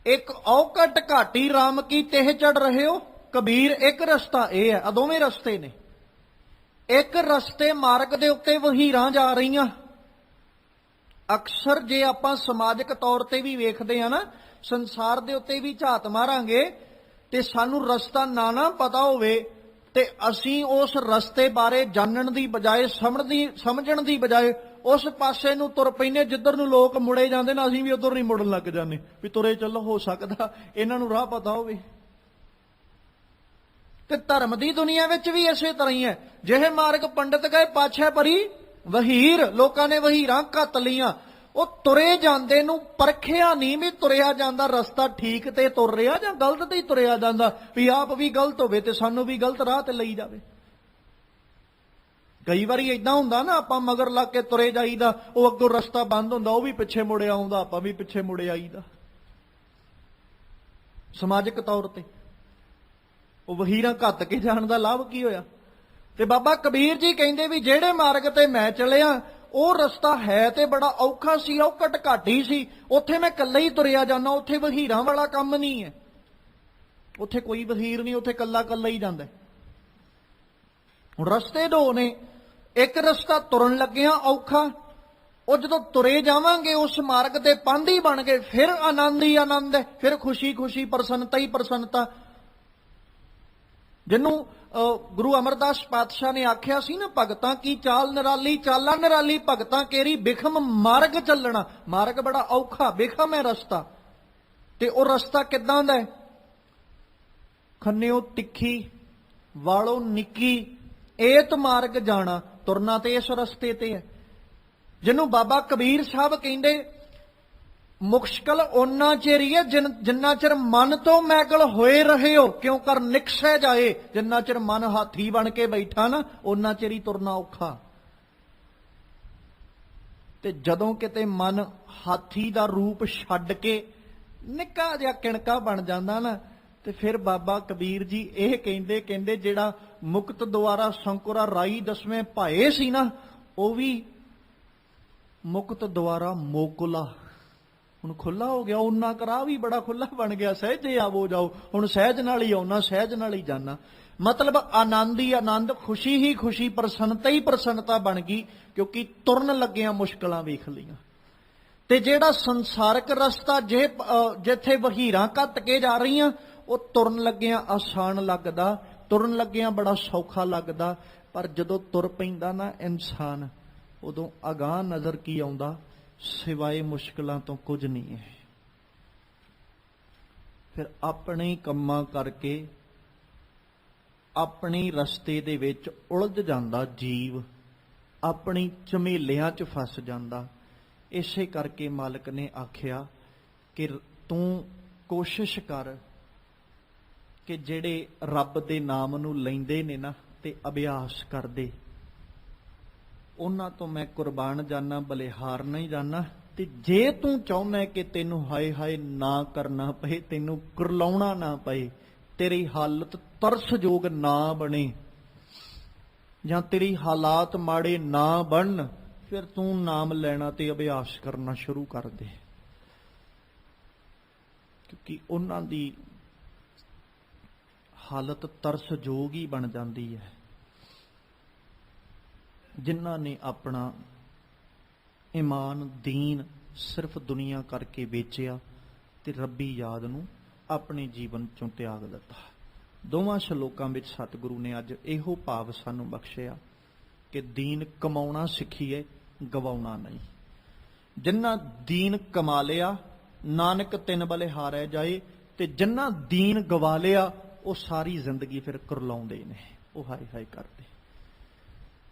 ਇੱਕ ਔਕਟ ਘਾਟੀ ਰਾਮ ਕੀ ਤਿਹ ਚੜ ਰਹੇ ਹੋ ਕਬੀਰ। ਇੱਕ ਰਸਤਾ ਇਹ ਹੈ, ਆ ਦੋਵੇਂ ਰਸਤੇ ਨੇ। ਇੱਕ ਰਸਤੇ ਮਾਰਗ ਦੇ ਉੱਤੇ ਵਹੀਰਾਂ ਜਾ ਰਹੀਆਂ। ਅਕਸਰ ਜੇ ਆਪਾਂ ਸਮਾਜਿਕ ਤੌਰ ਤੇ ਵੀ ਵੇਖਦੇ ਆ ਨਾ, ਸੰਸਾਰ ਦੇ ਉੱਤੇ ਵੀ ਝਾਤ ਮਾਰਾਂਗੇ ਤੇ ਸਾਨੂੰ ਰਸਤਾ ਨਾ ਪਤਾ ਹੋਵੇ ਤੇ ਅਸੀਂ ਉਸ ਰਸਤੇ ਬਾਰੇ ਜਾਣਨ ਦੀ ਬਜਾਏ, ਸਮਝਣ ਦੀ ਬਜਾਏ ਉਸ ਪਾਸੇ ਨੂੰ ਤੁਰ ਪੈਂਦੇ ਜਿੱਧਰ ਨੂੰ ਲੋਕ ਮੁੜੇ ਜਾਂਦੇ ਨੇ, ਅਸੀਂ ਵੀ ਉਧਰ ਨਹੀਂ ਮੁੜਨ ਲੱਗ ਜਾਂਦੇ ਵੀ ਤੁਰੇ ਚੱਲੋ, ਹੋ ਸਕਦਾ ਇਹਨਾਂ ਨੂੰ ਰਾਹ ਪਤਾ ਹੋਵੇ। ਤੇ ਧਰਮ ਦੀ ਦੁਨੀਆ ਵਿੱਚ ਵੀ ਇਸੇ ਤਰ੍ਹਾਂ ਹੀ ਹੈ। ਜਿਹੇ ਮਾਰਗ ਪੰਡਤ ਗਏ ਪਾਛੈ ਪਰੀ ਵਹੀਰ, ਲੋਕਾਂ ਨੇ ਵਹੀਰਾਂ ਘੱਤ ਲਈਆਂ। ਉਹ ਤੁਰੇ ਜਾਂਦੇ ਨੂੰ ਪਰਖਿਆ ਨਹੀਂ ਵੀ ਤੁਰਿਆ ਜਾਂਦਾ ਰਸਤਾ ਠੀਕ ਤੇ ਤੁਰ ਰਿਹਾ ਜਾਂ ਗਲਤ ਤੇ ਹੀ ਤੁਰਿਆ ਜਾਂਦਾ, ਵੀ ਆਪ ਵੀ ਗਲਤ ਹੋਵੇ ਤੇ ਸਾਨੂੰ ਵੀ ਗਲਤ ਰਾਹ ਤੇ ਲਈ ਜਾਵੇ। ਕਈ ਵਾਰੀ ਇਦਾਂ ਹੁੰਦਾ ਨਾ, ਆਪਾਂ ਮਗਰ ਲੱਗ ਕੇ ਤੁਰੇ ਜਾਈਦਾ, ਉਹ ਅੱਗੋਂ ਰਸਤਾ ਬੰਦ ਹੁੰਦਾ, ਉਹ ਵੀ ਪਿੱਛੇ ਮੁੜੇ ਆਉਂਦਾ, ਆਪਾਂ ਵੀ ਪਿੱਛੇ ਮੁੜੇ ਆਈਦਾ। ਸਮਾਜਿਕ ਤੌਰ ਤੇ ਉਹ ਵਹੀਰਾਂ ਘੱਤ ਕੇ ਜਾਣ ਦਾ ਲਾਭ ਕੀ ਹੋਇਆ? ਤੇ ਬਾਬਾ ਕਬੀਰ ਜੀ ਕਹਿੰਦੇ ਵੀ ਜਿਹੜੇ ਮਾਰਗ ਤੇ ਮੈਂ ਚੱਲਿਆ ਉਹ ਰਸਤਾ ਹੈ ਤੇ ਬੜਾ ਔਖਾ ਸੀ, ਔਕਟ ਘਾਟੀ ਸੀ, ਉੱਥੇ ਮੈਂ ਇਕੱਲਾ ਹੀ ਤੁਰਿਆ ਜਾਂਦਾ, ਉੱਥੇ ਵਹੀਰਾਂ ਵਾਲਾ ਕੰਮ ਨਹੀਂ ਹੈ, ਉੱਥੇ ਕੋਈ ਵਹੀਰ ਨਹੀਂ, ਉੱਥੇ ਕੱਲਾ ਕੱਲਾ ਹੀ ਜਾਂਦਾ। ਹੁਣ ਰਸਤੇ ਦੋ ਨੇ, ਇੱਕ ਰਸਤਾ ਤੁਰਨ ਲੱਗਿਆ ਔਖਾ, ਉਹ ਜਦੋਂ ਤੁਰੇ ਜਾਵਾਂਗੇ ਉਸ ਮਾਰਗ ਤੇ ਪਾਂਧੀ ਬਣ ਗਏ, ਫਿਰ ਆਨੰਦ ਹੀ ਆਨੰਦ ਹੈ, ਫਿਰ ਖੁਸ਼ੀ ਖੁਸ਼ੀ, ਪ੍ਰਸੰਨਤਾ ਹੀ ਪ੍ਰਸੰਨਤਾ। ਜਿਹਨੂੰ ਗੁਰੂ ਅਮਰਦਾਸ ਪਾਤਸ਼ਾਹ ਨੇ ਆਖਿਆ ਸੀ ਨਾ, ਭਗਤਾਂ ਕੀ ਚਾਲ ਨਿਰਾਲੀ, ਚਾਲਾਂ ਨਿਰਾਲੀ ਭਗਤਾਂ ਕੇਰੀ, ਬਿਖਮ ਮਾਰਗ ਚੱਲਣਾ। ਮਾਰਗ ਬੜਾ ਔਖਾ, ਬਿਖਮ ਹੈ ਰਸਤਾ। ਤੇ ਉਹ ਰਸਤਾ ਕਿੱਦਾਂ ਦਾ ਹੈ? ਖੰਨਿਓ ਤਿੱਖੀ, ਵਾਲੋਂ ਨਿੱਕੀ, ਏਤ ਮਾਰਗ ਜਾਣਾ। ਤੁਰਨਾ ਤੇ ਇਸ ਰਸਤੇ ਤੇ ਹੈ, ਜਿਹਨੂੰ ਬਾਬਾ ਕਬੀਰ ਸਾਹਿਬ ਕਹਿੰਦੇ ਮੁਸ਼ਕਲ ਓਨਾ ਚਿਰ ਹੀ ਹੈ ਜਿੰਨਾ ਚਿਰ ਮਨ ਤੋਂ ਮੈਗਲ ਹੋਏ ਰਹੇ ਹੋ, ਕਿਉਂ ਕਰ ਨਿਕਸੈ ਜਾਏ। ਜਿੰਨਾ ਚਿਰ ਮਨ ਹਾਥੀ ਬਣ ਕੇ ਬੈਠਾ ਨਾ, ਓਨਾ ਚਿਰ ਹੀ ਤੁਰਨਾ ਔਖਾ। ਤੇ ਜਦੋਂ ਕਿਤੇ ਮਨ ਹਾਥੀ ਦਾ ਰੂਪ ਛੱਡ ਕੇ ਨਿੱਕਾ ਜਿਹਾ ਕਿਣਕਾ ਬਣ ਜਾਂਦਾ ਨਾ, ਤੇ ਫਿਰ ਬਾਬਾ ਕਬੀਰ ਜੀ ਇਹ ਕਹਿੰਦੇ ਜਿਹੜਾ ਮੁਕਤ ਦੁਆਰਾ ਸੰਕੁਰਾ ਰਾਈ ਦਸਵੇਂ ਭਾਏ ਸੀ ਨਾ, ਉਹ ਵੀ ਮੁਕਤ ਦੁਆਰਾ ਮੋਕੁਲਾ ਹੁਣ ਖੁੱਲਾ ਹੋ ਗਿਆ। ਉਹਨਾਂ ਕਰਾ ਵੀ ਬੜਾ ਖੁੱਲਾ ਬਣ ਗਿਆ, ਸਹਿਜੇ ਆਵੋ ਜਾਓ, ਹੁਣ ਸਹਿਜ ਨਾਲ ਹੀ ਆਉਣਾ, ਸਹਿਜ ਨਾਲ ਹੀ ਜਾਣਾ। ਮਤਲਬ ਆਨੰਦ ਹੀ ਆਨੰਦ, ਖੁਸ਼ੀ ਹੀ ਖੁਸ਼ੀ, ਪ੍ਰਸੰਨਤਾ ਹੀ ਪ੍ਰਸੰਨਤਾ ਬਣ ਗਈ, ਕਿਉਂਕਿ ਤੁਰਨ ਲੱਗਿਆਂ ਮੁਸ਼ਕਲਾਂ ਵੇਖ ਲਈਆਂ। ਤੇ ਜਿਹੜਾ ਸੰਸਾਰਕ ਰਸਤਾ ਜਿੱਥੇ ਵਹੀਰਾਂ ਘੱਟ ਕੇ ਜਾ ਰਹੀਆਂ, ਉਹ ਤੁਰਨ ਲੱਗਿਆਂ ਆਸਾਨ ਲੱਗਦਾ, ਤੁਰਨ ਲੱਗਿਆਂ ਬੜਾ ਸੌਖਾ ਲੱਗਦਾ। ਪਰ ਜਦੋਂ ਤੁਰ ਪੈਂਦਾ ਨਾ ਇਨਸਾਨ, ਉਦੋਂ ਅਗਾਂਹ ਨਜ਼ਰ ਕੀ ਆਉਂਦਾ? ਸਿਵਾਏ ਮੁਸ਼ਕਲਾਂ ਤੋਂ ਕੁਝ ਨਹੀਂ ਹੈ। ਫਿਰ ਆਪਣੇ ਕੰਮਾਂ ਕਰਕੇ ਆਪਣੀ ਰਸਤੇ ਦੇ ਵਿੱਚ ਉਲਝ ਜਾਂਦਾ ਜੀਵ, ਆਪਣੀ ਝਮੇਲਿਆਂ 'ਚ ਫਸ ਜਾਂਦਾ। ਇਸੇ ਕਰਕੇ ਮਾਲਕ ਨੇ ਆਖਿਆ ਕਿ ਤੂੰ ਕੋਸ਼ਿਸ਼ ਕਰ ਕਿ ਜਿਹੜੇ ਰੱਬ ਦੇ ਨਾਮ ਨੂੰ ਲੈਂਦੇ ਨੇ ਨਾ ਤੇ ਅਭਿਆਸ ਕਰਦੇ, ਉਹਨਾਂ ਤੋਂ ਮੈਂ ਕੁਰਬਾਨ ਜਾਨਾ, ਬਲਿਹਾਰ ਨਹੀਂ ਜਾਨਾ। ਤੇ ਜੇ ਤੂੰ ਚਾਹੁੰਦਾ ਕਿ ਤੈਨੂੰ ਹਾਏ ਹਾਏ ਨਾ ਕਰਨਾ ਪਏ, ਤੈਨੂੰ ਕੁਰਲਾਉਣਾ ਨਾ ਪਏ, ਤੇਰੀ ਹਾਲਤ ਤਰਸਯੋਗ ਨਾ ਬਣੇ, ਜਾਂ ਤੇਰੀ ਹਾਲਾਤ ਮਾੜੇ ਨਾ ਬਣਨ, ਫਿਰ ਤੂੰ ਨਾਮ ਲੈਣਾ ਤੇ ਅਭਿਆਸ ਕਰਨਾ ਸ਼ੁਰੂ ਕਰ ਦੇ। ਕਿਉਂਕਿ ਉਹਨਾਂ ਦੀ ਹਾਲਤ ਤਰਸਯੋਗ ਹੀ ਬਣ ਜਾਂਦੀ ਹੈ, ਜਿਨ੍ਹਾਂ ਨੇ ਆਪਣਾ ਈਮਾਨ ਦੀਨ ਸਿਰਫ ਦੁਨੀਆ ਕਰਕੇ ਵੇਚਿਆ ਤੇ ਰੱਬੀ ਯਾਦ ਨੂੰ ਆਪਣੇ ਜੀਵਨ ਚੋਂ ਤਿਆਗ ਦਿੱਤਾ। ਦੋਵਾਂ ਸ਼ਲੋਕਾਂ ਵਿੱਚ ਸਤਿਗੁਰੂ ਨੇ ਅੱਜ ਇਹੋ ਭਾਵ ਸਾਨੂੰ ਬਖਸ਼ਿਆ ਕਿ ਦੀਨ ਕਮਾਉਣਾ ਸਿੱਖੀਏ, ਗਵਾਉਣਾ ਨਹੀਂ। ਜਿਨ੍ਹਾਂ ਦੀਨ ਕਮਾ ਲਿਆ, ਨਾਨਕ ਤਿੰਨ ਬਲਿਹਾਰੈ ਜਾਏ, ਤੇ ਜਿਨ੍ਹਾਂ ਦੀਨ ਗਵਾ ਲਿਆ, ਉਹ ਸਾਰੀ ਜ਼ਿੰਦਗੀ ਫਿਰ ਕੁਰਲਾਉਂਦੇ ਨੇ, ਉਹ ਹਾਏ ਹਾਏ ਕਰਦੇ।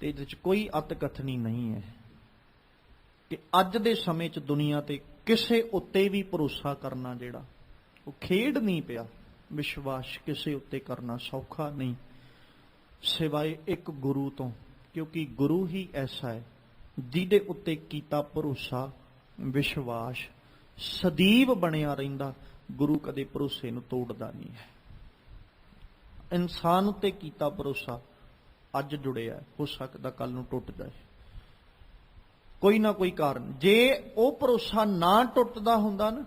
ਤੇ ਇਹਦੇ 'ਚ ਕੋਈ ਅਤਕਥਨੀ ਨਹੀਂ ਹੈ ਕਿ ਅੱਜ ਦੇ ਸਮੇਂ 'ਚ ਦੁਨੀਆ ਤੇ ਕਿਸੇ ਉੱਤੇ ਵੀ ਭਰੋਸਾ ਕਰਨਾ ਜਿਹੜਾ ਉਹ ਖੇਡ ਨਹੀਂ ਪਿਆ। ਵਿਸ਼ਵਾਸ ਕਿਸੇ ਉੱਤੇ ਕਰਨਾ ਸੌਖਾ ਨਹੀਂ, ਸਿਵਾਏ ਇੱਕ ਗੁਰੂ ਤੋਂ, ਕਿਉਂਕਿ ਗੁਰੂ ਹੀ ਐਸਾ ਹੈ ਜਿਹਦੇ ਉੱਤੇ ਕੀਤਾ ਭਰੋਸਾ ਵਿਸ਼ਵਾਸ ਸਦੀਵ ਬਣਿਆ ਰਹਿੰਦਾ। ਗੁਰੂ ਕਦੇ ਭਰੋਸੇ ਨੂੰ ਤੋੜਦਾ ਨਹੀਂ ਹੈ। ਇਨਸਾਨ ਉੱਤੇ ਕੀਤਾ ਭਰੋਸਾ ਅੱਜ ਜੁੜਿਆ, ਹੋ ਸਕਦਾ ਕੱਲ ਨੂੰ ਟੁੱਟ ਜਾਏ, ਕੋਈ ਨਾ ਕੋਈ ਕਾਰਨ। ਜੇ ਉਹ ਭਰੋਸਾ ਨਾ ਟੁੱਟਦਾ ਹੁੰਦਾ ਨਾ,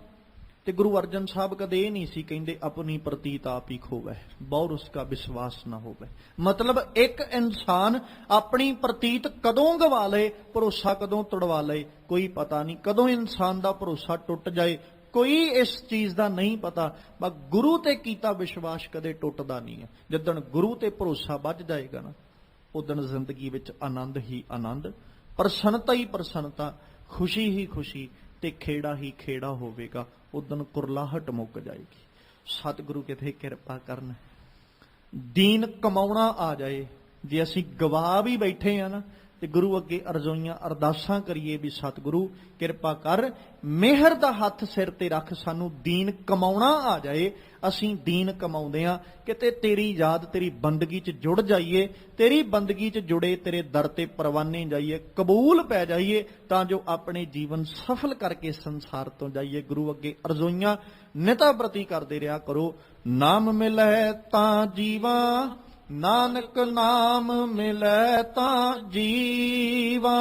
ਤੇ ਗੁਰੂ ਅਰਜਨ ਸਾਹਿਬ ਕਦੇ ਇਹ ਨਹੀਂ ਸੀ ਕਹਿੰਦੇ ਆਪਣੀ ਪ੍ਰਤੀਤ ਆਪ ਹੀ ਖੋਵੈ, ਬਹੁਰ ਉਸਕਾ ਵਿਸ਼ਵਾਸ ਨਾ ਹੋਵੇ। ਮਤਲਬ ਇੱਕ ਇਨਸਾਨ ਆਪਣੀ ਪ੍ਰਤੀਤ ਕਦੋਂ ਗਵਾ ਲਏ, ਭਰੋਸਾ ਕਦੋਂ ਤੁੜਵਾ ਲਏ, ਕੋਈ ਪਤਾ ਨਹੀਂ। ਕਦੋਂ ਇਨਸਾਨ ਦਾ ਭਰੋਸਾ ਟੁੱਟ ਜਾਏ, ਕੋਈ ਇਸ ਚੀਜ਼ ਦਾ ਨਹੀਂ ਪਤਾ। ਪਰ ਗੁਰੂ ਤੇ ਕੀਤਾ ਵਿਸ਼ਵਾਸ ਕਦੇ ਟੁੱਟਦਾ ਨਹੀਂ ਹੈ। ਜਿੱਦਣ ਗੁਰੂ ਤੇ ਭਰੋਸਾ ਵੱਜ ਜਾਏਗਾ ਨਾ, ਉਦਣ ਜ਼ਿੰਦਗੀ ਵਿੱਚ ਆਨੰਦ ਹੀ ਆਨੰਦ, ਪ੍ਰਸੰਨਤਾ ਹੀ ਪ੍ਰਸੰਨਤਾ, ਖੁਸ਼ੀ ਹੀ ਖੁਸ਼ੀ ਤੇ ਖੇੜਾ ਹੀ ਖੇੜਾ ਹੋਵੇਗਾ। ਉਦਣ ਕੁਰਲਾਹਟ ਮੁੱਕ ਜਾਏਗੀ। ਸਤਿਗੁਰੂ ਕਿਤੇ ਕਿਰਪਾ ਕਰਨ, ਦੀਨ ਕਮਾਉਣਾ ਆ ਜਾਏ। ਜੇ ਅਸੀਂ ਗਵਾ ਵੀ ਬੈਠੇ ਆ ਨਾ, ਤੇ ਗੁਰੂ ਅੱਗੇ ਅਰਜ਼ੋਈਆਂ ਅਰਦਾਸਾਂ ਕਰੀਏ ਵੀ ਸਤਿਗੁਰੂ ਕਿਰਪਾ ਕਰ, ਮਿਹਰ ਦਾ ਹੱਥ ਸਿਰ ਤੇ ਰੱਖ, ਸਾਨੂੰ ਦੀਨ ਕਮਾਉਣਾ ਆ ਜਾਏ। ਅਸੀਂ ਦੀਨ ਕਮਾਉਂਦੇ ਆ, ਕਿਤੇ ਤੇਰੀ ਯਾਦ ਤੇਰੀ ਬੰਦਗੀ 'ਚ ਜੁੜ ਜਾਈਏ, ਤੇਰੀ ਬੰਦਗੀ 'ਚ ਜੁੜੇ ਤੇਰੇ ਦਰ ਤੇ ਪਰਵਾਨੇ ਜਾਈਏ, ਕਬੂਲ ਪੈ ਜਾਈਏ, ਤਾਂ ਜੋ ਆਪਣੇ ਜੀਵਨ ਸਫਲ ਕਰਕੇ ਸੰਸਾਰ ਤੋਂ ਜਾਈਏ। ਗੁਰੂ ਅੱਗੇ ਅਰਜ਼ੋਈਆਂ ਨਿਤਾ ਪ੍ਰਤੀ ਕਰਦੇ ਰਿਹਾ ਕਰੋ। ਨਾਮ ਮਿਲੈ ਤਾਂ ਜੀਵਾ, ਨਾਨਕ ਨਾਮ ਮਿਲੈ ਤਾਂ ਜੀਵਾ,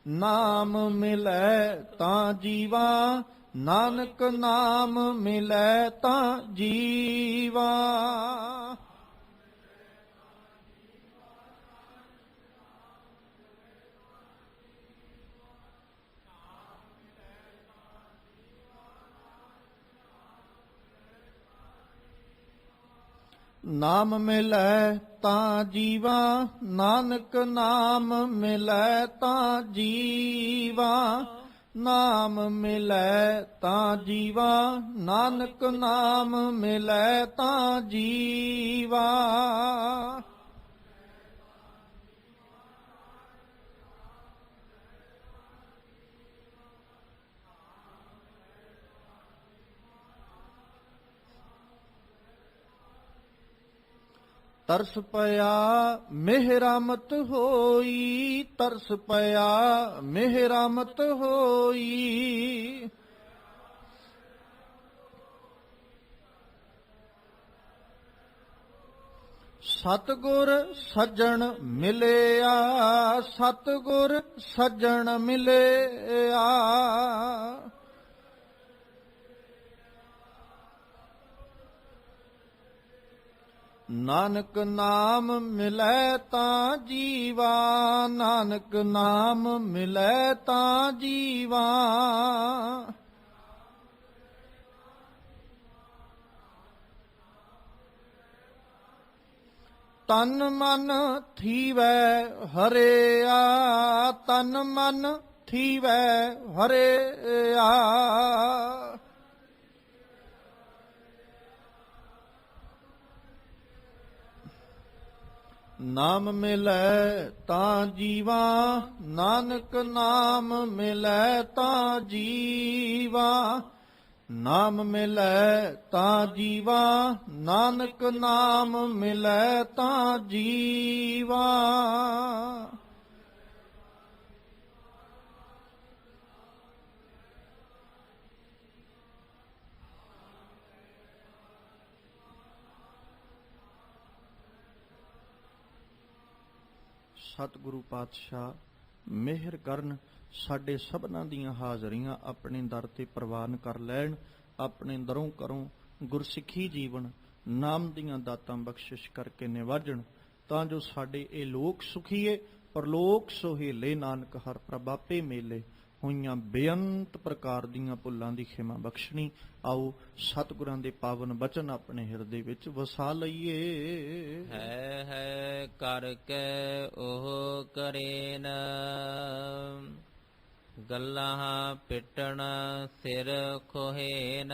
ਨਾਮ ਮਿਲੈ ਤਾਂ ਜੀਵਾ, ਨਾਨਕ ਨਾਮ ਮਿਲੈ ਤਾਂ ਜੀਵਾ। ਨਾਮ ਮਿਲੈ ਤਾਂ ਜੀਵਾ, ਨਾਨਕ ਨਾਮ ਮਿਲੈ ਤਾਂ ਜੀਵਾ, ਨਾਮ ਮਿਲੈ ਤਾਂ ਜੀਵਾ, ਨਾਨਕ ਨਾਮ ਮਿਲੈ ਤਾਂ ਜੀਵਾ। ਤਰਸ ਪਿਆ ਮਿਹਰਮਤ ਹੋਈ, ਤਰਸ ਪਿਆ ਮਿਹਰਮਤ ਹੋਈ, ਸਤਿਗੁਰ ਸੱਜਣ ਮਿਲਿਆ, ਸਤਿਗੁਰ ਸੱਜਣ ਮਿਲਿਆ। ਨਾਨਕ ਨਾਮ ਮਿਲੈ ਤਾਂ ਜੀਵਾ, ਨਾਨਕ ਨਾਮ ਮਿਲੈ ਤਾਂ ਜੀਵਾ। ਤਨ ਮਨ ਥੀਵੈ ਹਰਿਆ, ਤਨ ਮਨ ਥੀਵੈ ਹਰਿਆ। ਨਾਮ ਮਿਲੈ ਤਾਂ ਜੀਵਾ, ਨਾਨਕ ਨਾਮ ਮਿਲੈ ਤਾਂ ਜੀਵਾ, ਨਾਮ ਮਿਲੈ ਤਾਂ ਜੀਵਾ, ਨਾਨਕ ਨਾਮ ਮਿਲੈ ਤਾਂ ਜੀਵਾ। ਸਤਿਗੁਰੂ ਪਾਤਸ਼ਾਹ ਮਿਹਰ ਕਰਨ, ਸਾਡੇ ਸਭਨਾਂ ਦੀਆਂ ਹਾਜ਼ਰੀਆਂ ਆਪਣੇ ਦਰ ਤੇ ਪ੍ਰਵਾਨ ਕਰ ਲੈਣ, ਆਪਣੇ ਦਰੋਂ ਕਰੋਂ ਗੁਰਸਿੱਖੀ ਜੀਵਨ ਨਾਮ ਦੀਆਂ ਦਾਤਾਂ ਬਖਸ਼ਿਸ਼ ਕਰਕੇ ਨਿਵਾਜਣ, ਤਾਂ ਜੋ ਸਾਡੇ ਇਹ ਲੋਕ ਸੁਖੀਏ ਪਰਲੋਕ ਸੁਹੇਲੇ। ਨਾਨਕ ਹਰ ਪ੍ਰਭਾਪੇ ਮੇਲੇ, ਹੋਈਆਂ ਬੇਅੰਤ ਪ੍ਰਕਾਰ ਦੀਆਂ ਭੁੱਲਾਂ ਦੀ ਖਿਮਾ ਬਖਸ਼ਣੀ। ਆਓ ਸਤਿਗੁਰਾਂ ਦੇ ਪਾਵਨ ਬਚਨ ਆਪਣੇ ਹਿਰਦੇ ਵਿੱਚ ਵਸਾ ਲਈਏ। ਹੈ ਕਰ ਕੇ ਉਹ ਕਰੇਨ, ਗੱਲਾਂ ਪਿੱਟਣ ਸਿਰ ਖੋਹੇਨ,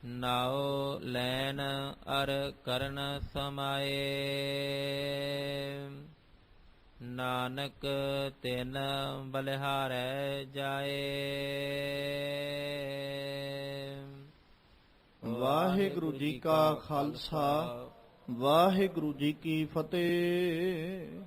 ਨਾਉ ਲੈਨ ਅਰ ਕਰਨ ਸਮਾਏ, ਨਾਨਕ ਤਿਨ ਬਲਿਹਾਰੈ ਜਾਏ। ਵਾਹਿਗੁਰੂ ਜੀ ਕਾ ਖਾਲਸਾ, ਵਾਹਿਗੁਰੂ ਜੀ ਕੀ ਫਤਿਹ।